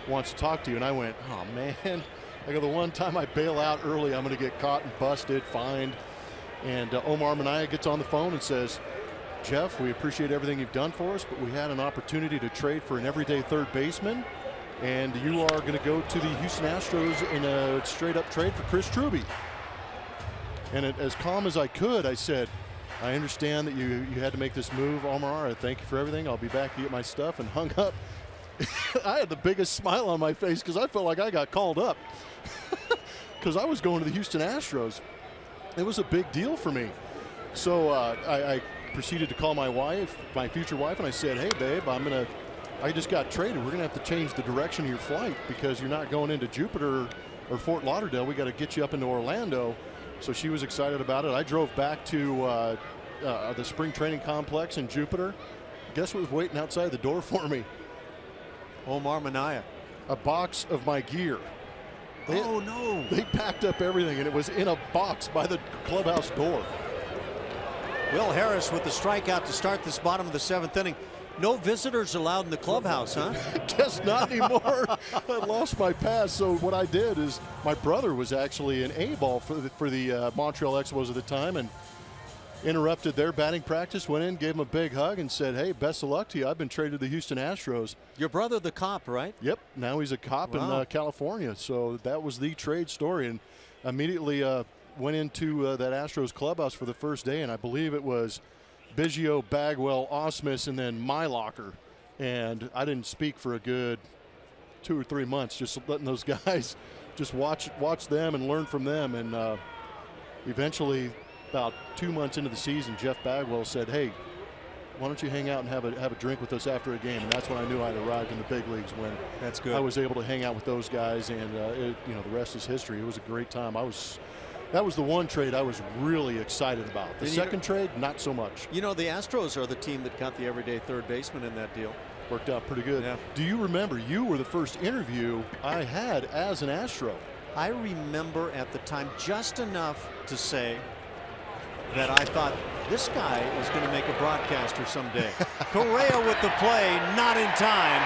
wants to talk to you. And I went, oh man. I go, the one time I bail out early, I'm going to get caught and busted, fined. And Omar Minaya gets on the phone and says, Jeff, we appreciate everything you've done for us, but we had an opportunity to trade for an everyday third baseman, and you are going to go to the Houston Astros in a straight-up trade for Chris Truby. And as calm as I could, I said, I understand that you had to make this move, Omar. I thank you for everything. I'll be back to get my stuff, and hung up. I had the biggest smile on my face because I felt like I got called up because I was going to the Houston Astros. It was a big deal for me. So I proceeded to call my wife, my future wife, and I said, hey, babe, I just got traded. We're going to have to change the direction of your flight because you're not going into Jupiter or Fort Lauderdale. We got to get you up into Orlando. So she was excited about it. I drove back to the spring training complex in Jupiter. Guess what was waiting outside the door for me? Omar Minaya. A box of my gear. Oh, no. They packed up everything, and it was in a box by the clubhouse door. Will Harris with the strikeout to start this bottom of the 7th inning. No visitors allowed in the clubhouse, huh? Guess not anymore. I lost my pass. So what I did is my brother was actually an A-ball for the Montreal Expos at the time, and interrupted their batting practice, went in, gave him a big hug, and said, hey, best of luck to you. I've been traded to the Houston Astros. Your brother, the cop, right? Yep. Now he's a cop in California. So that was the trade story. And immediately went into that Astros clubhouse for the first day, and I believe it was Biggio, Bagwell, Ausmus, and then my locker. And I didn't speak for a good 2 or 3 months, just letting those guys just watch them and learn from them. And eventually, about 2 months into the season, Jeff Bagwell said, "Hey, why don't you hang out and have a drink with us after a game?" And that's when I knew I'd arrived in the big leagues, when that's good. I was able to hang out with those guys, and the rest is history. It was a great time. That was the one trade I was really excited about. The second trade, not so much. You know, the Astros are the team that got the everyday third baseman in that deal. Worked out pretty good. Yeah. Do you remember, you were the first interview I had as an Astro? I remember at the time just enough to say that I thought, this guy is going to make a broadcaster someday. Correa with the play, not in time,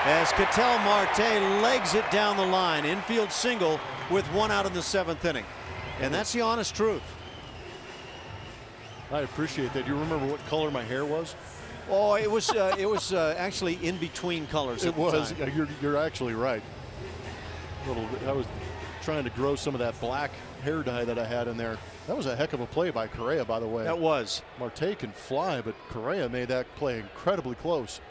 as Ketel Marte legs it down the line. Infield single with 1 out in the 7th inning. And that's the honest truth. I appreciate that. Do you remember what color my hair was? Oh, it was actually in between colors. It was. You're actually right. I was trying to grow some of that black hair dye that I had in there. That was a heck of a play by Correa, by the way. That was. Marte can fly, but Correa made that play incredibly close.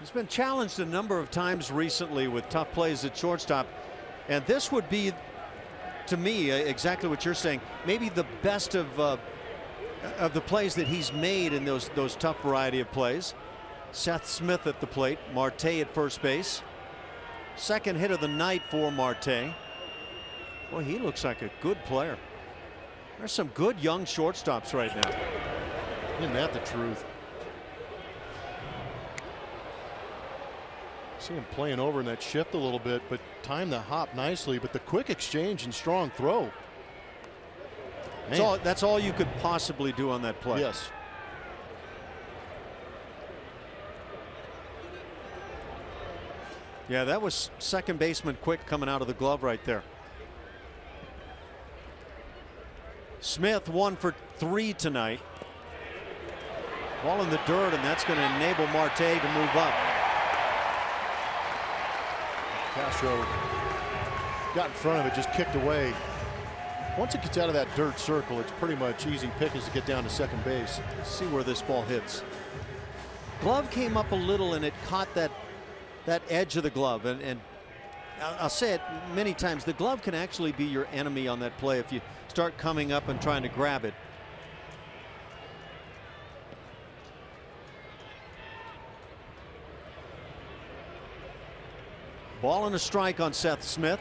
He's been challenged a number of times recently with tough plays at shortstop, and this would be, to me, exactly what you're saying. Maybe the best of the plays that he's made in those tough variety of plays. Seth Smith at the plate, Marte at first base. Second hit of the night for Marte. Boy, he looks like a good player. There's some good young shortstops right now. Isn't that the truth? See him playing over in that shift a little bit, but timed the hop nicely. But the quick exchange and strong throw. That's all you could possibly do on that play. Yes. Yeah, that was second baseman quick coming out of the glove right there. Smith 1 for 3 tonight. Ball in the dirt, and that's going to enable Marte to move up. Castro got in front of it, just kicked away. Once it gets out of that dirt circle, it's pretty much easy pickings to get down to second base. Let's see where this ball hits. Glove came up a little, and it caught that edge of the glove. And I'll say it many times, the glove can actually be your enemy on that play if you start coming up and trying to grab it. Ball and a strike on Seth Smith.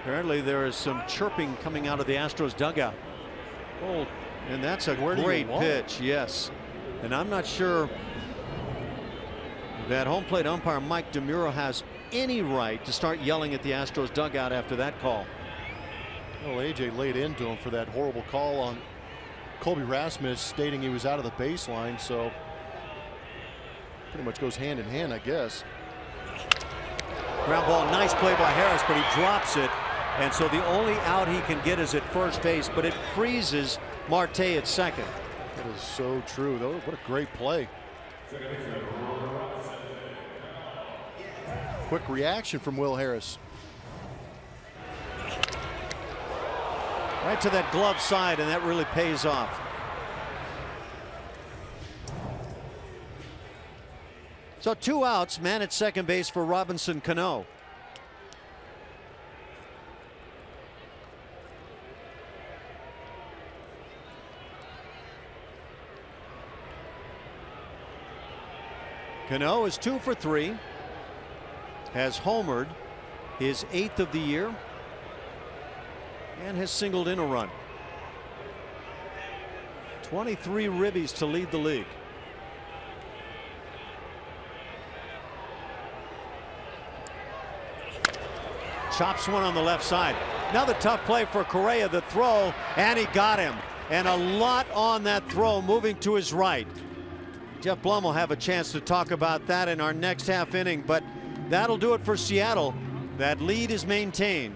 Apparently there is some chirping coming out of the Astros dugout. Oh, and that's a great pitch. Yes. And I'm not sure that home plate umpire Mike DeMuro has any right to start yelling at the Astros dugout after that call. Well, AJ laid into him for that horrible call on Colby Rasmus, stating he was out of the baseline, so pretty much goes hand in hand, I guess. Ground ball, nice play by Harris, but he drops it. And so the only out he can get is at first base, but it freezes Marte at second. That is so true, though. What a great play. Quick reaction from Will Harris. Right to that glove side, and that really pays off. So 2 outs, man at second base for Robinson Cano. Cano is 2 for 3, has homered, his 8th of the year, and has singled in a run. 23 ribbies to lead the league. Chops one on the left side. Another tough play for Correa, the throw, and he got him. And a lot on that throw, moving to his right. Jeff Blum will have a chance to talk about that in our next half inning, but that'll do it for Seattle. That lead is maintained.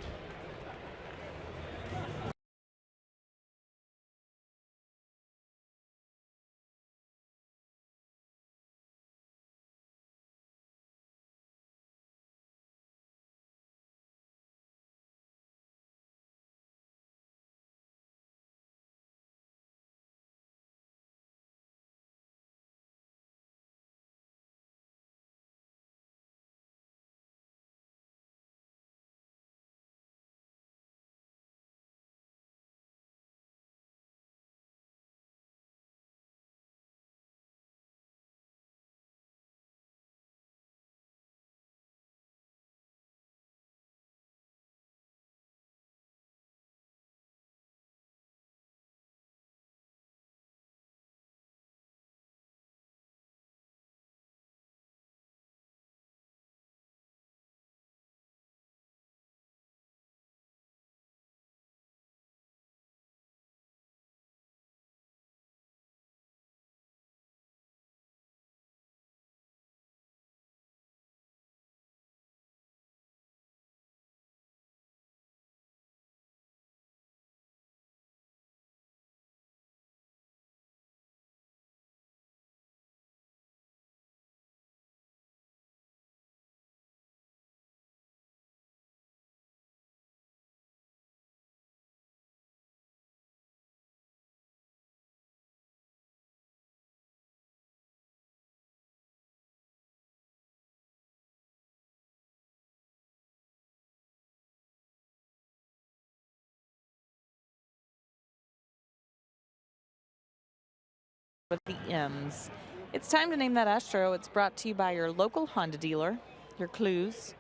with the M's. It's time to name that Astro. It's brought to you by your local Honda dealer. Your clues: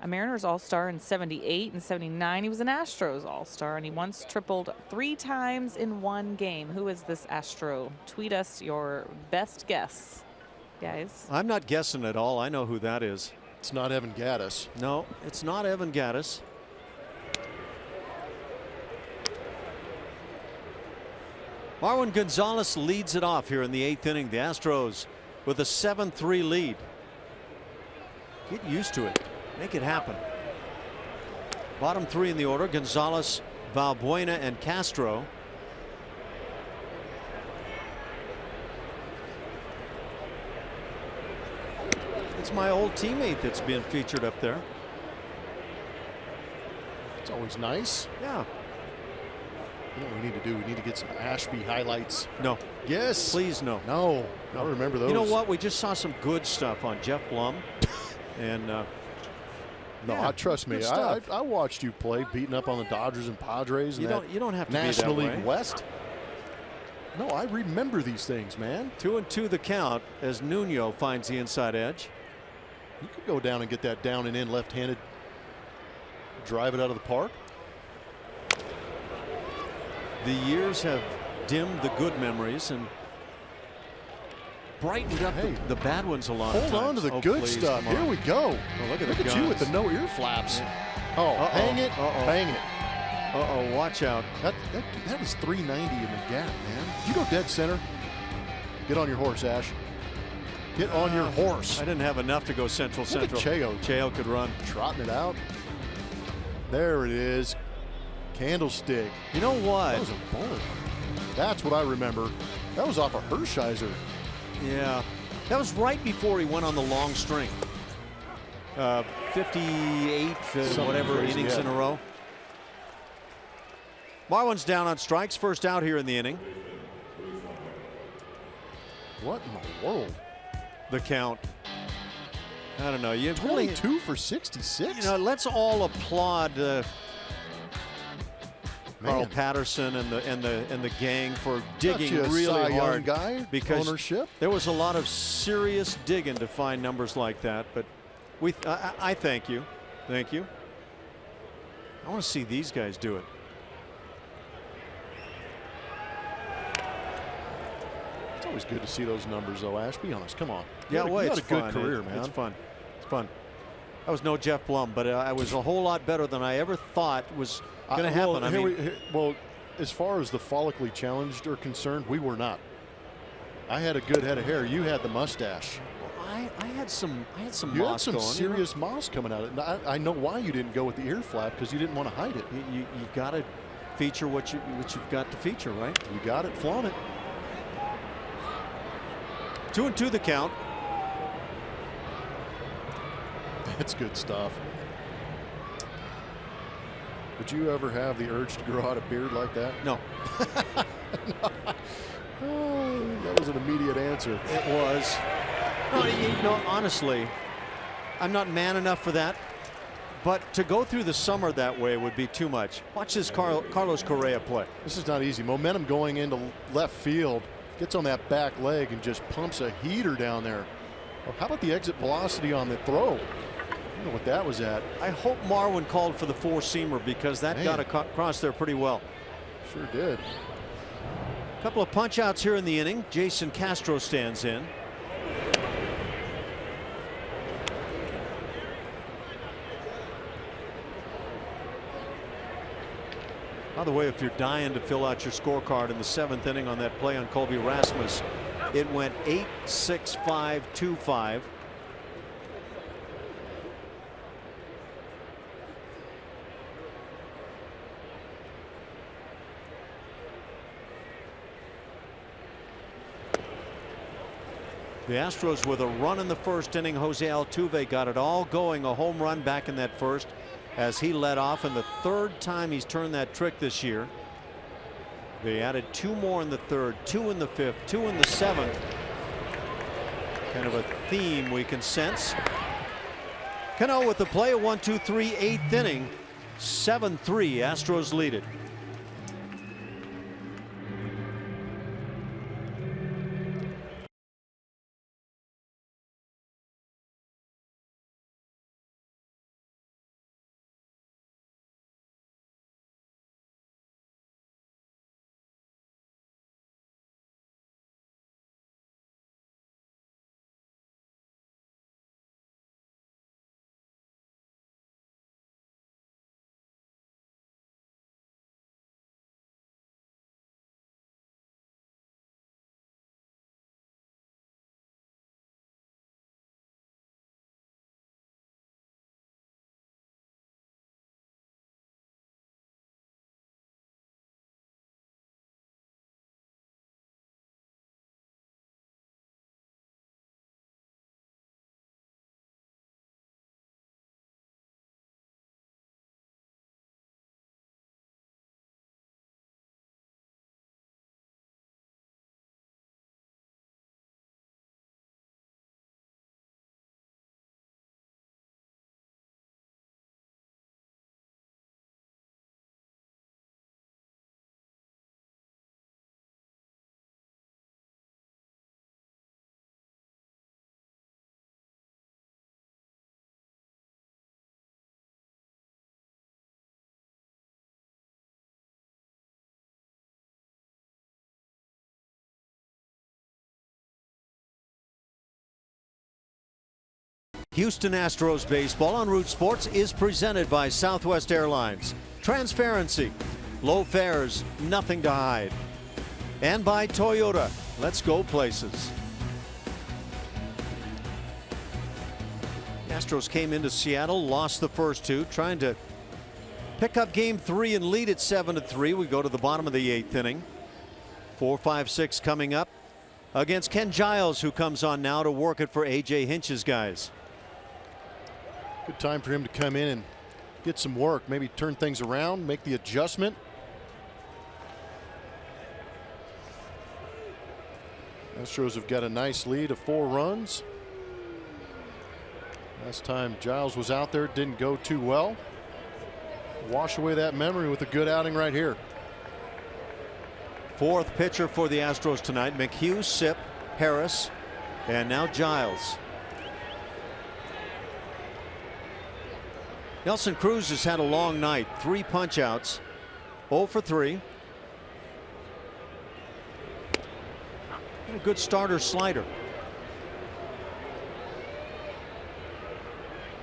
a Mariners All-Star in '78 and '79. He was an Astros All-Star, and he once tripled 3 times in one game. Who is this Astro? Tweet us your best guess, guys. I'm not guessing at all. I know who that is. It's not Evan Gattis. No, it's not Evan Gattis. Marwin Gonzalez leads it off here in the 8th inning. The Astros with a 7-3 lead. Get used to it. Make it happen. Bottom 3 in the order: Gonzalez, Valbuena, and Castro. It's my old teammate that's being featured up there. It's always nice. Yeah. You know what we need to do? We need to get some Ashby highlights. No. Yes. Please no. No. I remember those. You know what? We just saw some good stuff on Jeff Blum. And no, yeah, trust me. I watched you play, beating up on the Dodgers and Padres. You don't have to National be that League way. West. No, I remember these things, man. 2-2 the count as Nuno finds the inside edge. You could go down and get that down and in left-handed. Drive it out of the park. The years have dimmed the good memories and brightened up the bad ones a lot. Hold on to the good stuff. Here we go. Oh, look at you with the no ear flaps. Yeah. Oh, hang it. Hang it. Uh-oh, watch out. That is 390 in the gap, man. Did you go dead center? Get on your horse, Ash. Get on your horse. I didn't have enough to go central. Look at Cheo. Cheo could run. Trotting it out. There it is. Candlestick. You know what? That was a bullet. That's what I remember. That was off of Hershiser. Yeah. That was right before he went on the long string. 58 whatever innings in a row. Marwin's down on strikes. First out here in the inning. What in the world? The count. I don't know. You 22 for 66. You know, let's all applaud Carl Patterson and the gang for digging really hard. Guy, because ownership. There was a lot of serious digging to find numbers like that. But I thank you. Thank you. I want to see these guys do it. It's always good to see those numbers, though, Ash. Be honest. Come on. Yeah, well, you had it's a good fun. career, man. It's fun. It's fun. That was no Jeff Blum, but I was a whole lot better than I ever thought was going to happen. Well, as far as the follically challenged are concerned, we were not. I had a good head of hair. You had the mustache. I had some moss You had some going, serious moss coming out of it. I know why you didn't go with the ear flap, because you didn't want to hide it. You got to feature what you've got to feature, right? You got it. Flaunt it. 2-2 the count. That's good stuff. Would you ever have the urge to grow out a beard like that? No. No. Oh, that was an immediate answer. It was. No, you know, honestly, I'm not man enough for that. But to go through the summer that way would be too much. Watch this Carlos Correa play. This is not easy. Momentum going into left field. Gets on that back leg and just pumps a heater down there. Well, how about the exit velocity on the throw? I don't know what that was at. I hope Marwin called for the four-seamer, because that got across there pretty well. Sure did. A couple of punch outs here in the inning. Jason Castro stands in. By the way, if you're dying to fill out your scorecard in the 7th inning on that play on Colby Rasmus, it went 8-6-5-2-5. The Astros with a run in the 1st inning. Jose Altuve got it all going. A home run back in that 1st as he led off, and the 3rd time he's turned that trick this year. They added 2 more in the 3rd, 2 in the 5th, 2 in the 7th. Kind of a theme we can sense. Cano with the play, a 1-2-3 8th inning. 7-3 Astros lead it. Houston Astros baseball on Root Sports is presented by Southwest Airlines. Transparency, low fares, nothing to hide. And by Toyota. Let's go places. The Astros came into Seattle, lost the first two, trying to pick up game 3 and lead it 7-3. We go to the bottom of the 8th inning. 4-5-6 coming up against Ken Giles, who comes on now to work it for A.J. Hinch's guys. Good time for him to come in and get some work, maybe turn things around, make the adjustment. Astros have got a nice lead of 4 runs. Last time Giles was out there, it didn't go too well. Wash away that memory with a good outing right here. 4th pitcher for the Astros tonight. McHugh, Sipp, Harris, and now Giles. Nelson Cruz has had a long night. 3 punch outs, 0 for 3. And a good starter slider.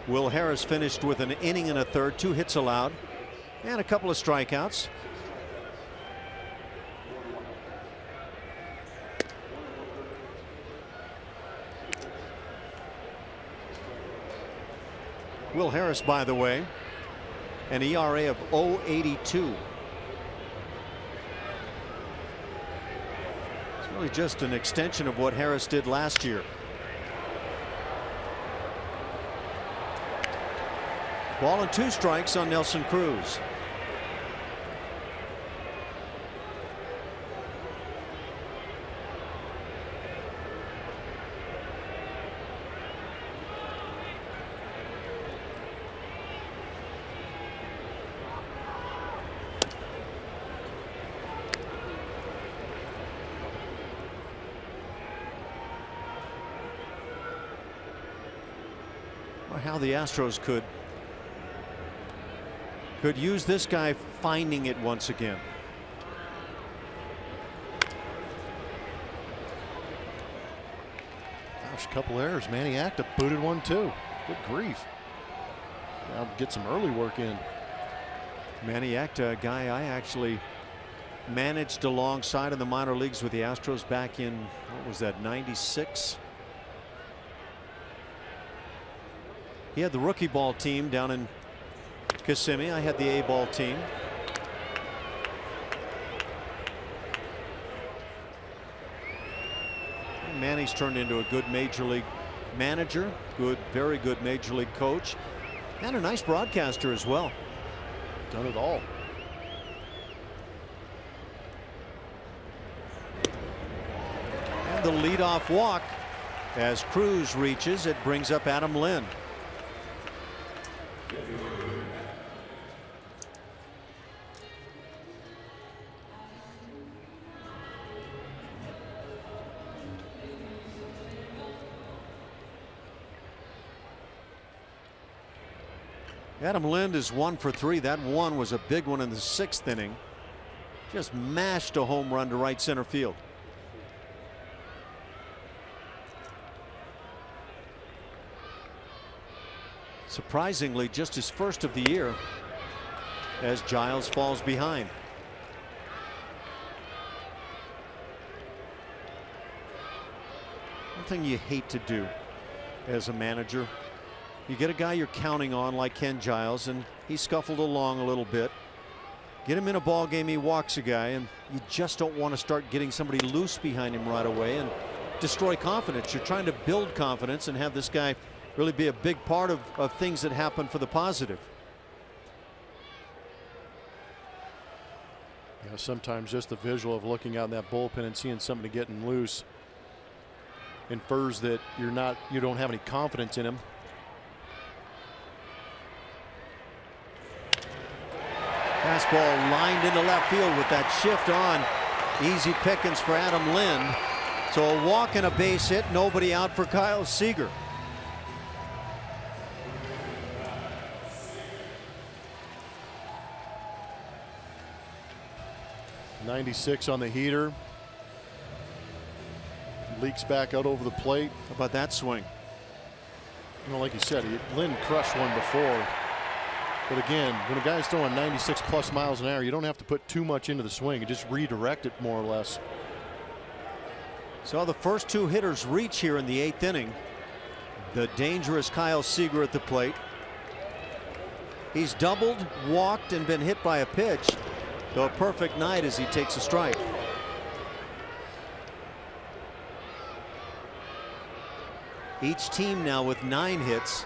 Will Harris finished with an inning and a third, 2 hits allowed, and a couple of strikeouts. Will Harris, by the way, an ERA of 0.82. It's really just an extension of what Harris did last year. Ball and 2 strikes on Nelson Cruz. How the Astros could use this guy finding it once again. Gosh, a couple errors. Manny Acta booted one too. Good grief. Now get some early work in. Manny Acta, a guy I actually managed alongside in the minor leagues with the Astros back in, what was that, 96? He had the rookie ball team down in Kissimmee. I had the A ball team. And Manny's turned into a good major league manager, very good major league coach, and a nice broadcaster as well. Done it all. And the leadoff walk as Cruz reaches, it brings up Adam Lind. Adam Lind is 1 for 3. That one was a big one in the 6th inning. Just mashed a home run to right center field. Surprisingly, just his first of the year as Giles falls behind. One thing you hate to do as a manager, you get a guy you're counting on like Ken Giles, and he scuffled along a little bit. Get him in a ball game, he walks a guy, and you just don't want to start getting somebody loose behind him right away and destroy confidence. You're trying to build confidence and have this guy really be a big part of things that happen for the positive. Yeah, sometimes just the visual of looking out in that bullpen and seeing somebody getting loose infers that you don't have any confidence in him. Fastball lined into left field with that shift on. Easy pickings for Adam Lind. So a walk and a base hit, nobody out for Kyle Seager. .96 on the heater. Leaks back out over the plate. How about that swing? You know, like you said, Lynn crushed one before. But again, when a guy's throwing 96+ miles an hour, you don't have to put too much into the swing and just redirect it more or less. So the first two hitters reach here in the 8th inning. The dangerous Kyle Seager at the plate. He's doubled, walked, and been hit by a pitch. So a perfect night as he takes a strike. Each team now with 9 hits.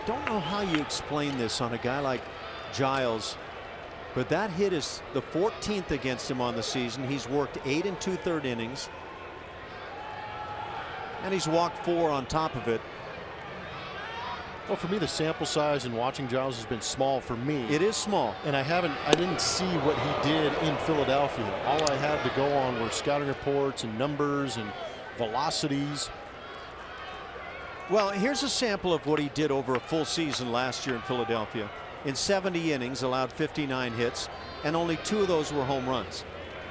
Don't know how you explain this on a guy like Giles, but that hit is the 14th against him on the season. He's worked 8 2/3 innings, and he's walked 4 on top of it. Well, for me, the sample size and watching Giles has been small for me. It is small, and I didn't see what he did in Philadelphia. All I had to go on were scouting reports and numbers and velocities. Well, here's a sample of what he did over a full season last year in Philadelphia. In 70 innings, allowed 59 hits, and only 2 of those were home runs.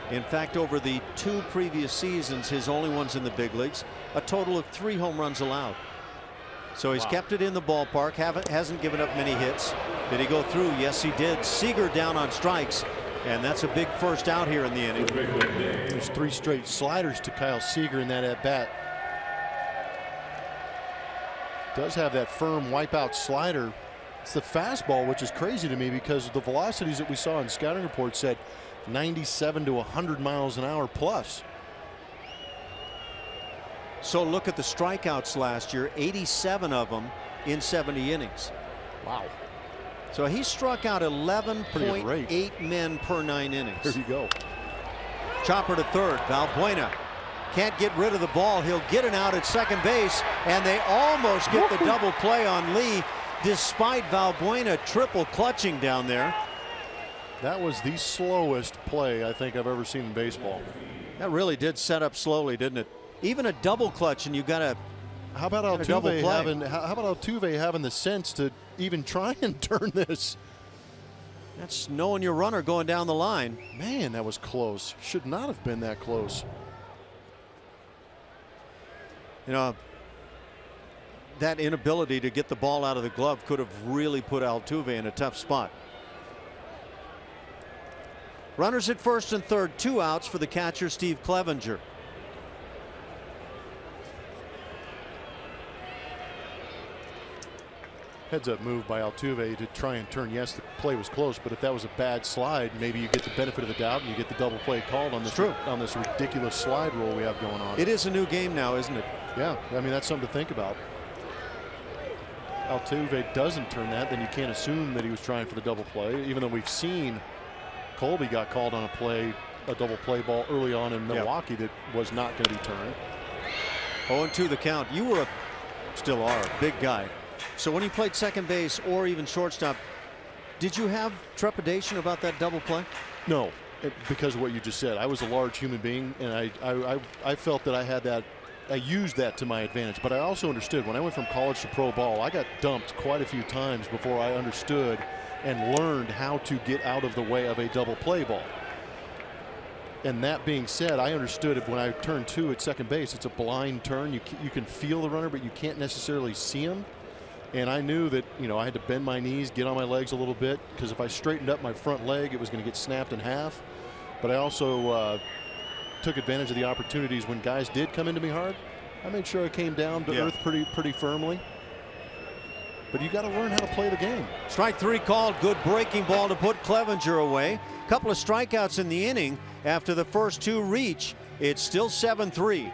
In fact, over the 2 previous seasons, his only ones in the big leagues, a total of 3 home runs allowed. So he's kept it in the ballpark, hasn't given up many hits. Did he go through? Yes, he did. Seager down on strikes, and that's a big first out here in the inning. There's 3 straight sliders to Kyle Seager in that at-bat. Does have that firm wipeout slider. It's the fastball, which is crazy to me because the velocities that we saw in scouting reports said 97 to 100 miles an hour plus. So look at the strikeouts last year, 87 of them in 70 innings. Wow. So he struck out 11.8 men per 9 innings. There you go. Chopper to third. Valbuena can't get rid of the ball. He'll get an out at second base, and they almost get the double play on Lee, despite Valbuena triple clutching down there. That was the slowest play I think I've ever seen in baseball. That really did set up slowly, didn't it? Even a double clutch, and you've got a how about Altuve having the sense to even try and turn this? That's knowing your runner going down the line. Man, that was close. Should not have been that close. You know, that inability to get the ball out of the glove could have really put Altuve in a tough spot. Runners at first and third, 2 outs for the catcher Steve Clevenger. Heads up move by Altuve to try and turn. Yes, the play was close, but if that was a bad slide, maybe you get the benefit of the doubt and you get the double play called on this ridiculous slide rule we have going on. It is a new game now, isn't it? Yeah, I mean, that's something to think about. Altuve doesn't turn that, then you can't assume that he was trying for the double play, even though we've seen Colby got called on a double play ball early on in Milwaukee that was not going to be turned. 0-2 the count. You were still are a big guy. So when you played second base or even shortstop, did you have trepidation about that double play? No, because of what you just said. I was a large human being, and I felt that I had that. I used that to my advantage, but I also understood when I went from college to pro ball, I got dumped quite a few times before I understood and learned how to get out of the way of a double play ball. And that being said, I understood when I turned 2 at second base, it's a blind turn. You can feel the runner, but you can't necessarily see him. And I knew that, you know, I had to bend my knees, get on my legs a little bit, because if I straightened up my front leg, it was going to get snapped in half. But I also took advantage of the opportunities when guys did come into me hard. I made sure I came down to earth pretty firmly. But you got to learn how to play the game. Strike 3 called. Good breaking ball to put Clevenger away. Couple of strikeouts in the inning after the first 2 reach. It's still 7-3.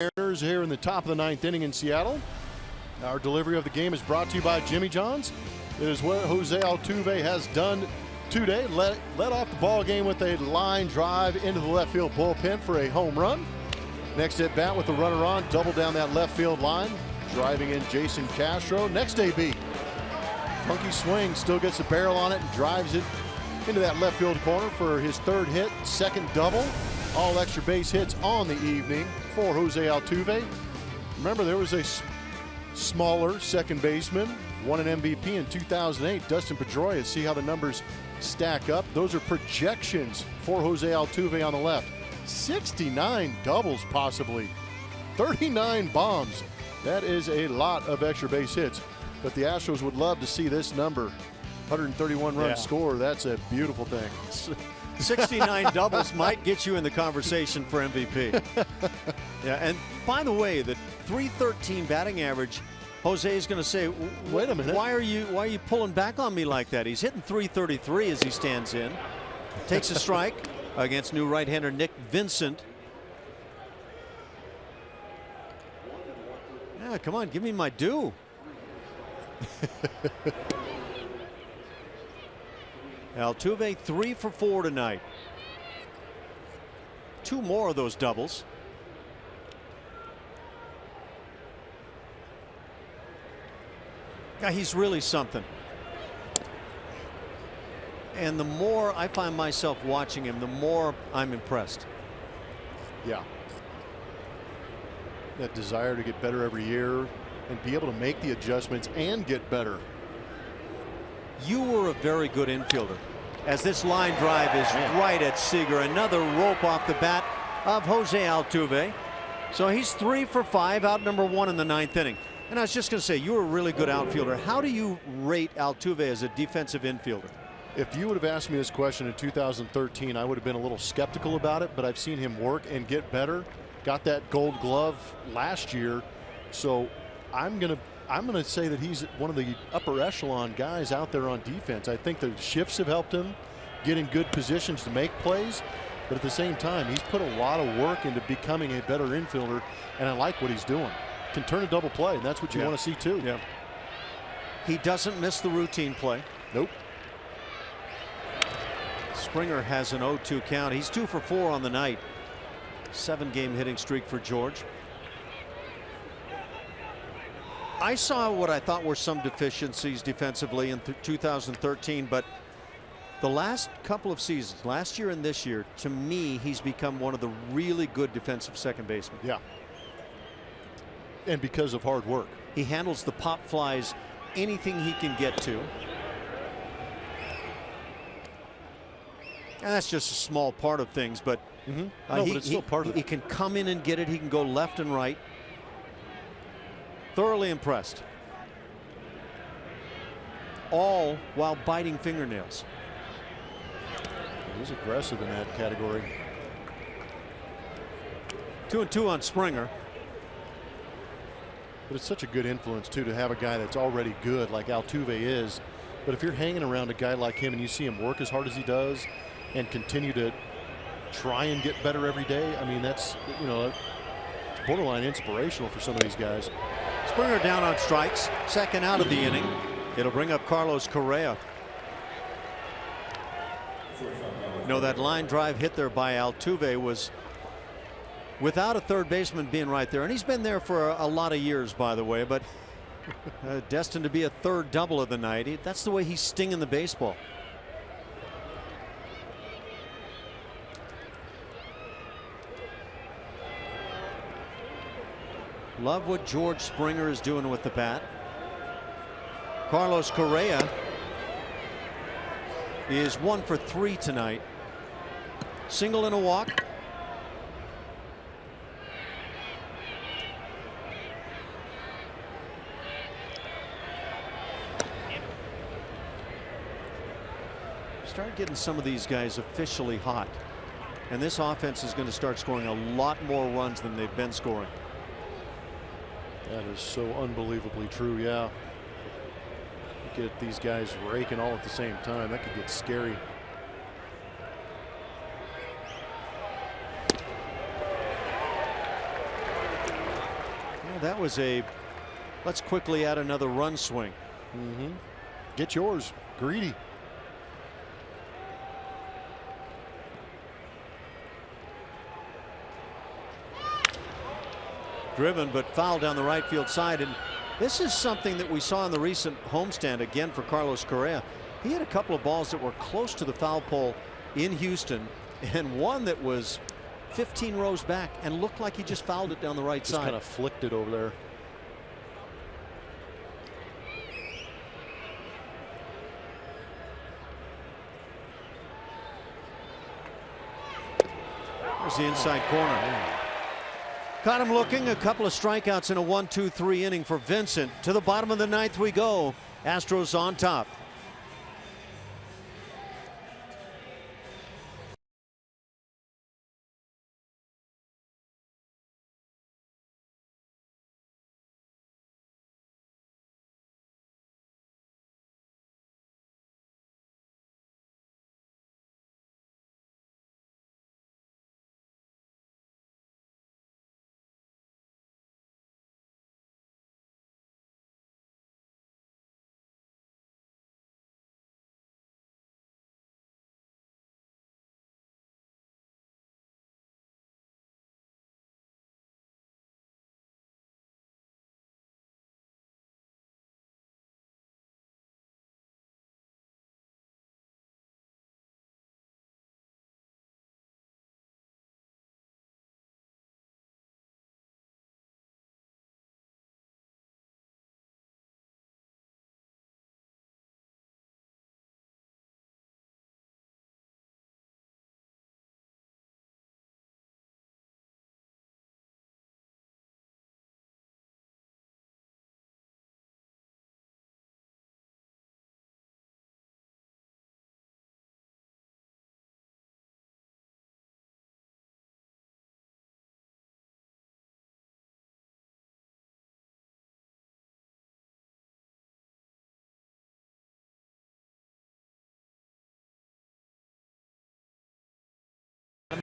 Mariners here in the top of the 9th inning in Seattle. Our delivery of the game is brought to you by Jimmy John's. It is what Jose Altuve has done today. Led off the ball game with a line drive into the left field bullpen for a home run. Next at bat with the runner on, double down that left field line, driving in Jason Castro. Next AB, funky swing, still gets the barrel on it and drives it into that left field corner for his 3rd hit, 2nd double. All extra base hits on the evening for Jose Altuve. Remember, there was a smaller second baseman, won an MVP in 2008, Dustin Pedroia. See how the numbers stack up. Those are projections for Jose Altuve on the left. 69 doubles possibly, 39 bombs. That is a lot of extra base hits, but the Astros would love to see this number. 131 run score. That's a beautiful thing. 69 doubles might get you in the conversation for MVP. Yeah, and by the way, the .313 batting average, Jose is going to say, wait a minute, why are you pulling back on me like that? He's hitting .333 as he stands in. Takes a strike against new right-hander Nick Vincent. Yeah, come on, give me my due. Altuve 3 for 4 tonight. 2 more of those doubles. Yeah, he's really something. And the more I find myself watching him, the more I'm impressed. Yeah. That desire to get better every year and be able to make the adjustments and get better. You were a very good infielder. As this line drive is right at Seager. Another rope off the bat of Jose Altuve. So he's 3 for 5, out number 1 in the 9th inning. And I was just going to say, you were a really good outfielder. How do you rate Altuve as a defensive infielder? If you would have asked me this question in 2013, I would have been a little skeptical about it, but I've seen him work and get better. Got that Gold Glove last year. So I'm gonna say that he's one of the upper echelon guys out there on defense. I think the shifts have helped him get in good positions to make plays, but at the same time, he's put a lot of work into becoming a better infielder, and I like what he's doing. Can turn a double play, and that's what you want to see too. Yeah. He doesn't miss the routine play. Nope. Springer has an 0-2 count. He's 2 for 4 on the night. 7-game hitting streak for George. I saw what I thought were some deficiencies defensively in 2013, but the last couple of seasons, last year and this year, to me, he's become one of the really good defensive second basemen. Yeah. And because of hard work. He handles the pop flies, anything he can get to. And that's just a small part of things, but, no, but it's still part of it. He can come in and get it. He can go left and right. Thoroughly impressed. All while biting fingernails. He's aggressive in that category. 2-2 on Springer. But it's such a good influence too to have a guy that's already good like Altuve is. But if you're hanging around a guy like him and you see him work as hard as he does and continue to try and get better every day, I mean, that's, you know, it's borderline inspirational for some of these guys. Springer down on strikes, second out of the inning. It'll bring up Carlos Correa. You know, that line drive hit there by Altuve was without a third baseman being right there, and he's been there for a lot of years, by the way, but destined to be a third double of the night. That's the way he's stinging the baseball. Love what George Springer is doing with the bat. Carlos Correa is 1 for 3 tonight. Single and a walk. Start getting some of these guys officially hot, and this offense is going to start scoring a lot more runs than they've been scoring. That is so unbelievably true. Yeah. You get these guys raking all at the same time. That could get scary. that was a let's quickly add another run swing. Get yours. Greedy. Driven but fouled down the right field side, and this is something that we saw in the recent homestand again for Carlos Correa. He had a couple of balls that were close to the foul pole in Houston, and one that was 15 rows back and looked like he just fouled it down the right Just side. kind of flicked it over there. There's the inside corner. Caught him looking. A couple of strikeouts in a 1-2-3 inning for Vincent. To the bottom of the ninth we go. Astros on top.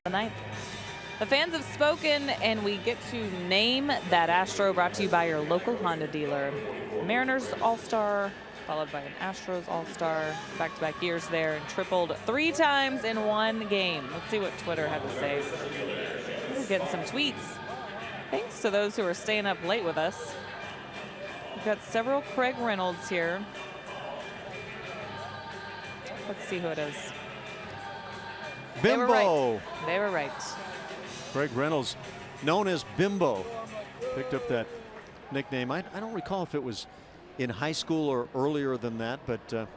The ninth. The fans have spoken, and we get to name that Astro, brought to you by your local Honda dealer. Mariners All-Star, followed by an Astros All-Star, back-to-back years there, and tripled 3 times in one game. Let's see what Twitter had to say. We're getting some tweets. Thanks to those who are staying up late with us. We've got several Craig Reynolds here. Let's see who it is. Bimbo. They were right. Craig Reynolds, known as Bimbo, picked up that nickname. I don't recall if it was in high school or earlier than that, but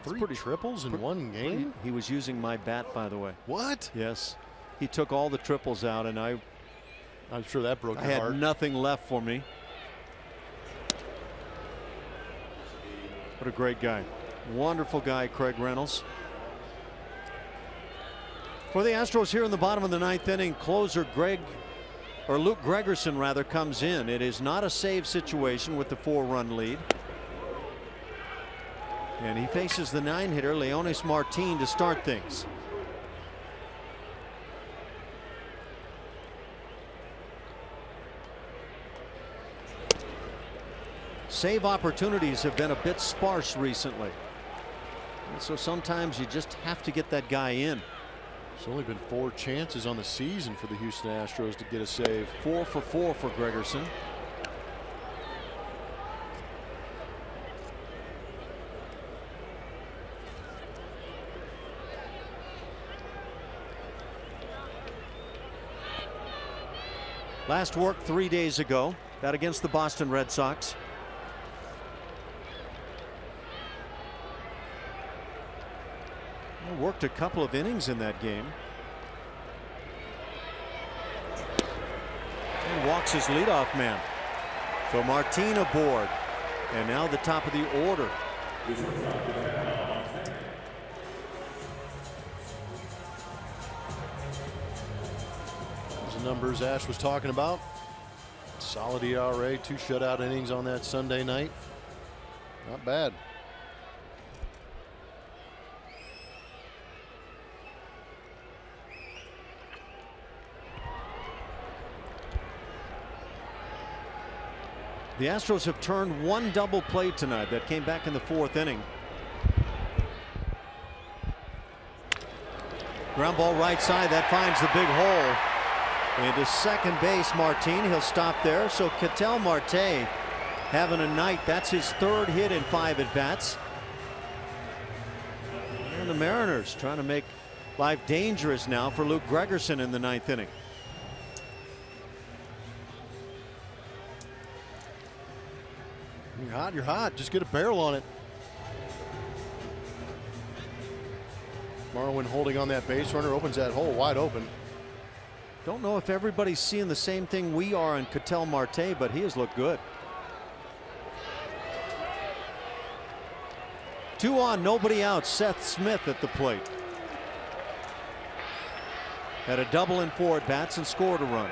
3 triples in one game? he was using my bat, by the way. What? Yes. He took all the triples out, and I'm sure that broke your had heart. nothing left for me. What a great guy. Wonderful guy, Craig Reynolds. For the Astros here in the bottom of the ninth inning, closer Luke Gregerson rather comes in. It is not a save situation with the 4-run lead. And he faces the 9-hitter Leonys Martin to start things. Save opportunities have been a bit sparse recently. And so sometimes you just have to get that guy in. There's only been 4 chances on the season for the Houston Astros to get a save. 4 for 4 for Gregerson. Last work 3 days ago, that against the Boston Red Sox. Worked a couple of innings in that game. And walks his leadoff man. So Martin aboard. And now the top of the order. Those are the numbers Ash was talking about. Solid ERA, 2 shutout innings on that Sunday night. Not bad. The Astros have turned one double play tonight that came back in the 4th inning. Ground ball right side, that finds the big hole into second base. Martin, he'll stop there. So Ketel Marte having a night. That's his 3rd hit in 5 at bats. And the Mariners trying to make life dangerous now for Luke Gregerson in the 9th inning. You're hot, you're hot. Just get a barrel on it. Marwin holding on that base runner, opens that hole wide open. Don't know if everybody's seeing the same thing we are on Ketel Marte, but he has looked good. 2 on, nobody out. Seth Smith at the plate. Had a double in 4 at bats and scored a run.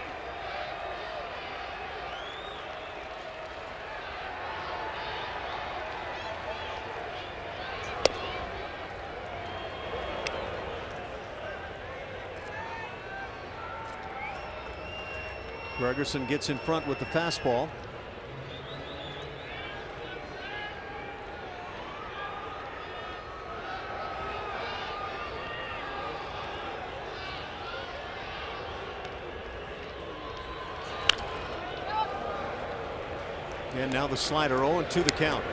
Gregerson gets in front with the fastball. And now the slider, 0-2 the count.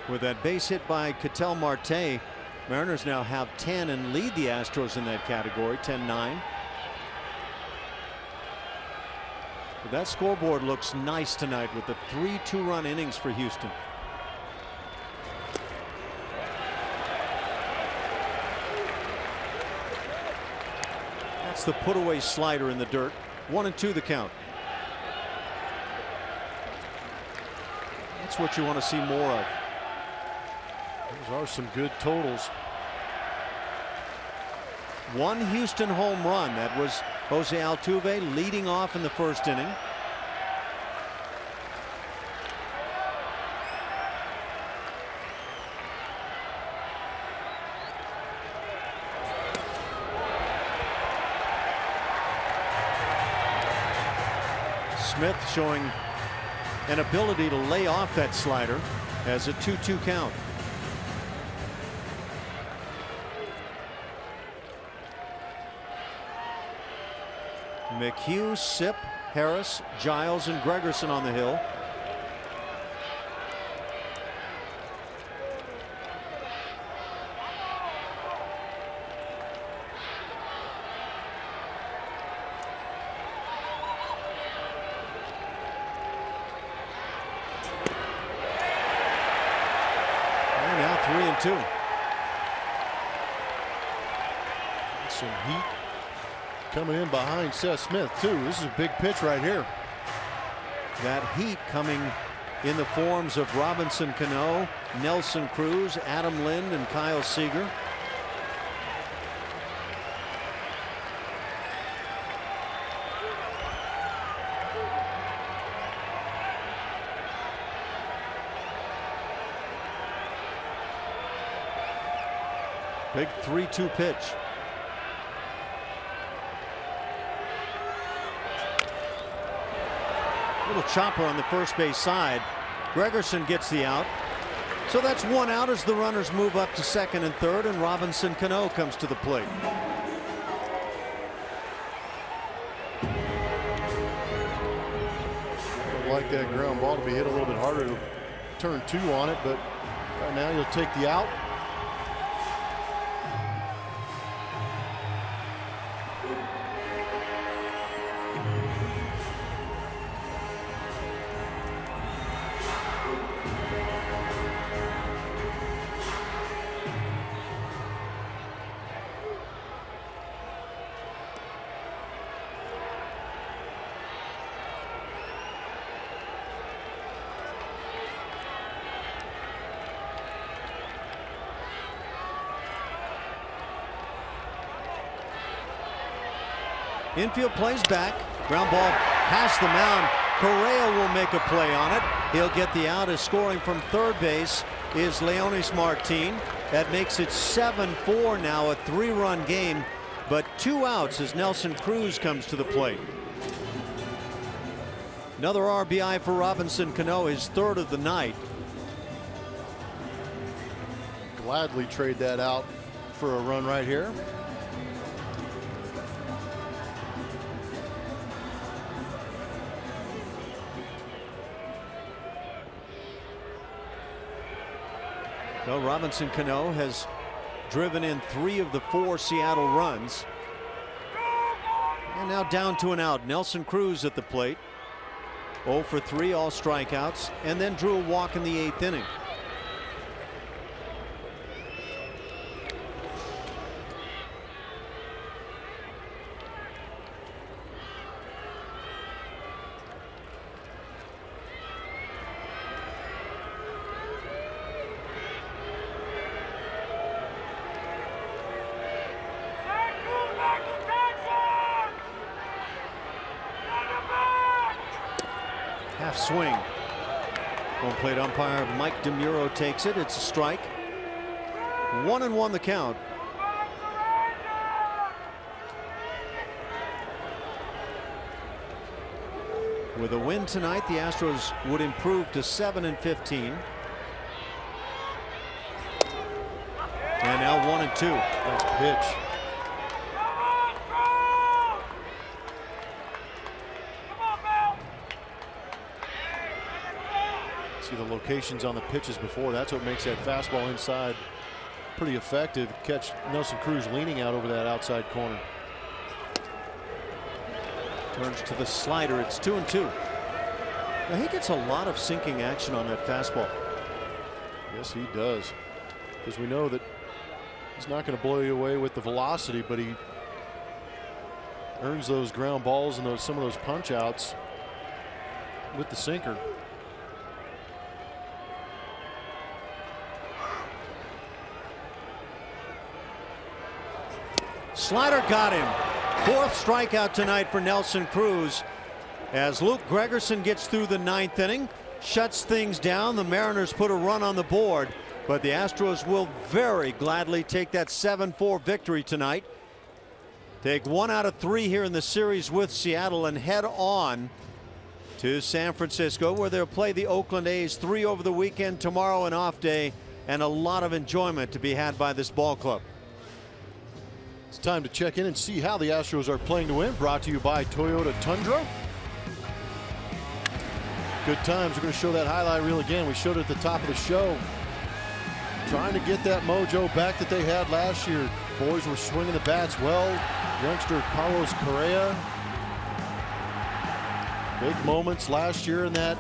With that base hit by Ketel Marte, Mariners now have 10 and lead the Astros in that category, 10-9. But that scoreboard looks nice tonight with the 3 2-run innings for Houston. That's the put away slider in the dirt. 1-2 the count. That's what you want to see more of. Those are some good totals. 1 Houston home run. That was Jose Altuve leading off in the 1st inning. Smith showing an ability to lay off that slider as a 2-2 count. McHugh, Sipp, Harris, Giles, and Gregerson on the hill. And now 3-2. Some heat coming in behind Seth Smith too. This is a big pitch right here. That heat coming in the forms of Robinson Cano, Nelson Cruz, Adam Lind, and Kyle Seager. Big 3-2 pitch. Little chopper on the first base side. Gregerson gets the out. So that's 1 out as the runners move up to 2nd and 3rd, and Robinson Cano comes to the plate. I'd like that ground ball to be hit a little bit harder to turn 2 on it, but right now you'll take the out. Infield plays back. Ground ball past the mound. Correa will make a play on it. He'll get the out, as scoring from third base is Leonys Martin. That makes it 7-4 now, a 3-run game, but 2 outs as Nelson Cruz comes to the plate. Another RBI for Robinson Cano, his 3rd of the night. Gladly trade that out for a run right here. Well, Robinson Cano has driven in 3 of the 4 Seattle runs. And now down to an out. Nelson Cruz at the plate. 0 for 3, all strikeouts, and then drew a walk in the 8th inning. Half swing. Home plate umpire Mike DeMuro takes it. It's a strike. 1-1 the count. With a win tonight, the Astros would improve to 7-15. And now 1-2. Nice pitch. See the locations on the pitches before. That's what makes that fastball inside pretty effective. Catch Nelson Cruz leaning out over that outside corner. Turns to the slider. It's 2-2. Now he gets a lot of sinking action on that fastball. Yes, he does. Because we know that he's not going to blow you away with the velocity, but he earns those ground balls and some of those punch outs with the sinker. Slider got him. 4th strikeout tonight for Nelson Cruz as Luke Gregerson gets through the 9th inning, shuts things down. The Mariners put a run on the board, but the Astros will very gladly take that 7-4 victory tonight. Take 1 out of 3 here in the series with Seattle and head on to San Francisco, where they'll play the Oakland A's. 3 over the weekend, tomorrow an off day, and a lot of enjoyment to be had by this ball club. It's time to check in and see how the Astros are playing to win. Brought to you by Toyota Tundra. Good times. We're going to show that highlight reel again. We showed it at the top of the show. Trying to get that mojo back that they had last year. Boys were swinging the bats well. Youngster Carlos Correa. Big moments last year in that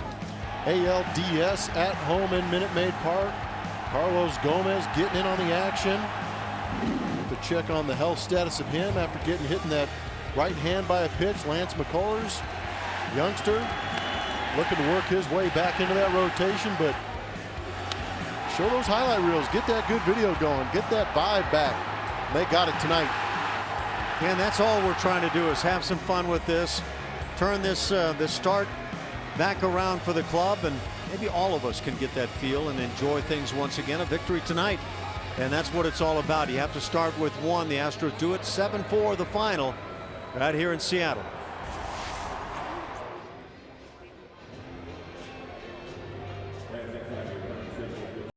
ALDS at home in Minute Maid Park. Carlos Gomez getting in on the action. To check on the health status of him after getting hit in that right hand by a pitch. Lance McCullers, youngster, looking to work his way back into that rotation, but show those highlight reels, get that good video going, get that vibe back. They got it tonight. And that's all we're trying to do, is have some fun with this, turn this start back around for the club, and maybe all of us can get that feel and enjoy things once again. A victory tonight. And that's what it's all about. You have to start with 1. The Astros do it. 7-4 the final right here in Seattle.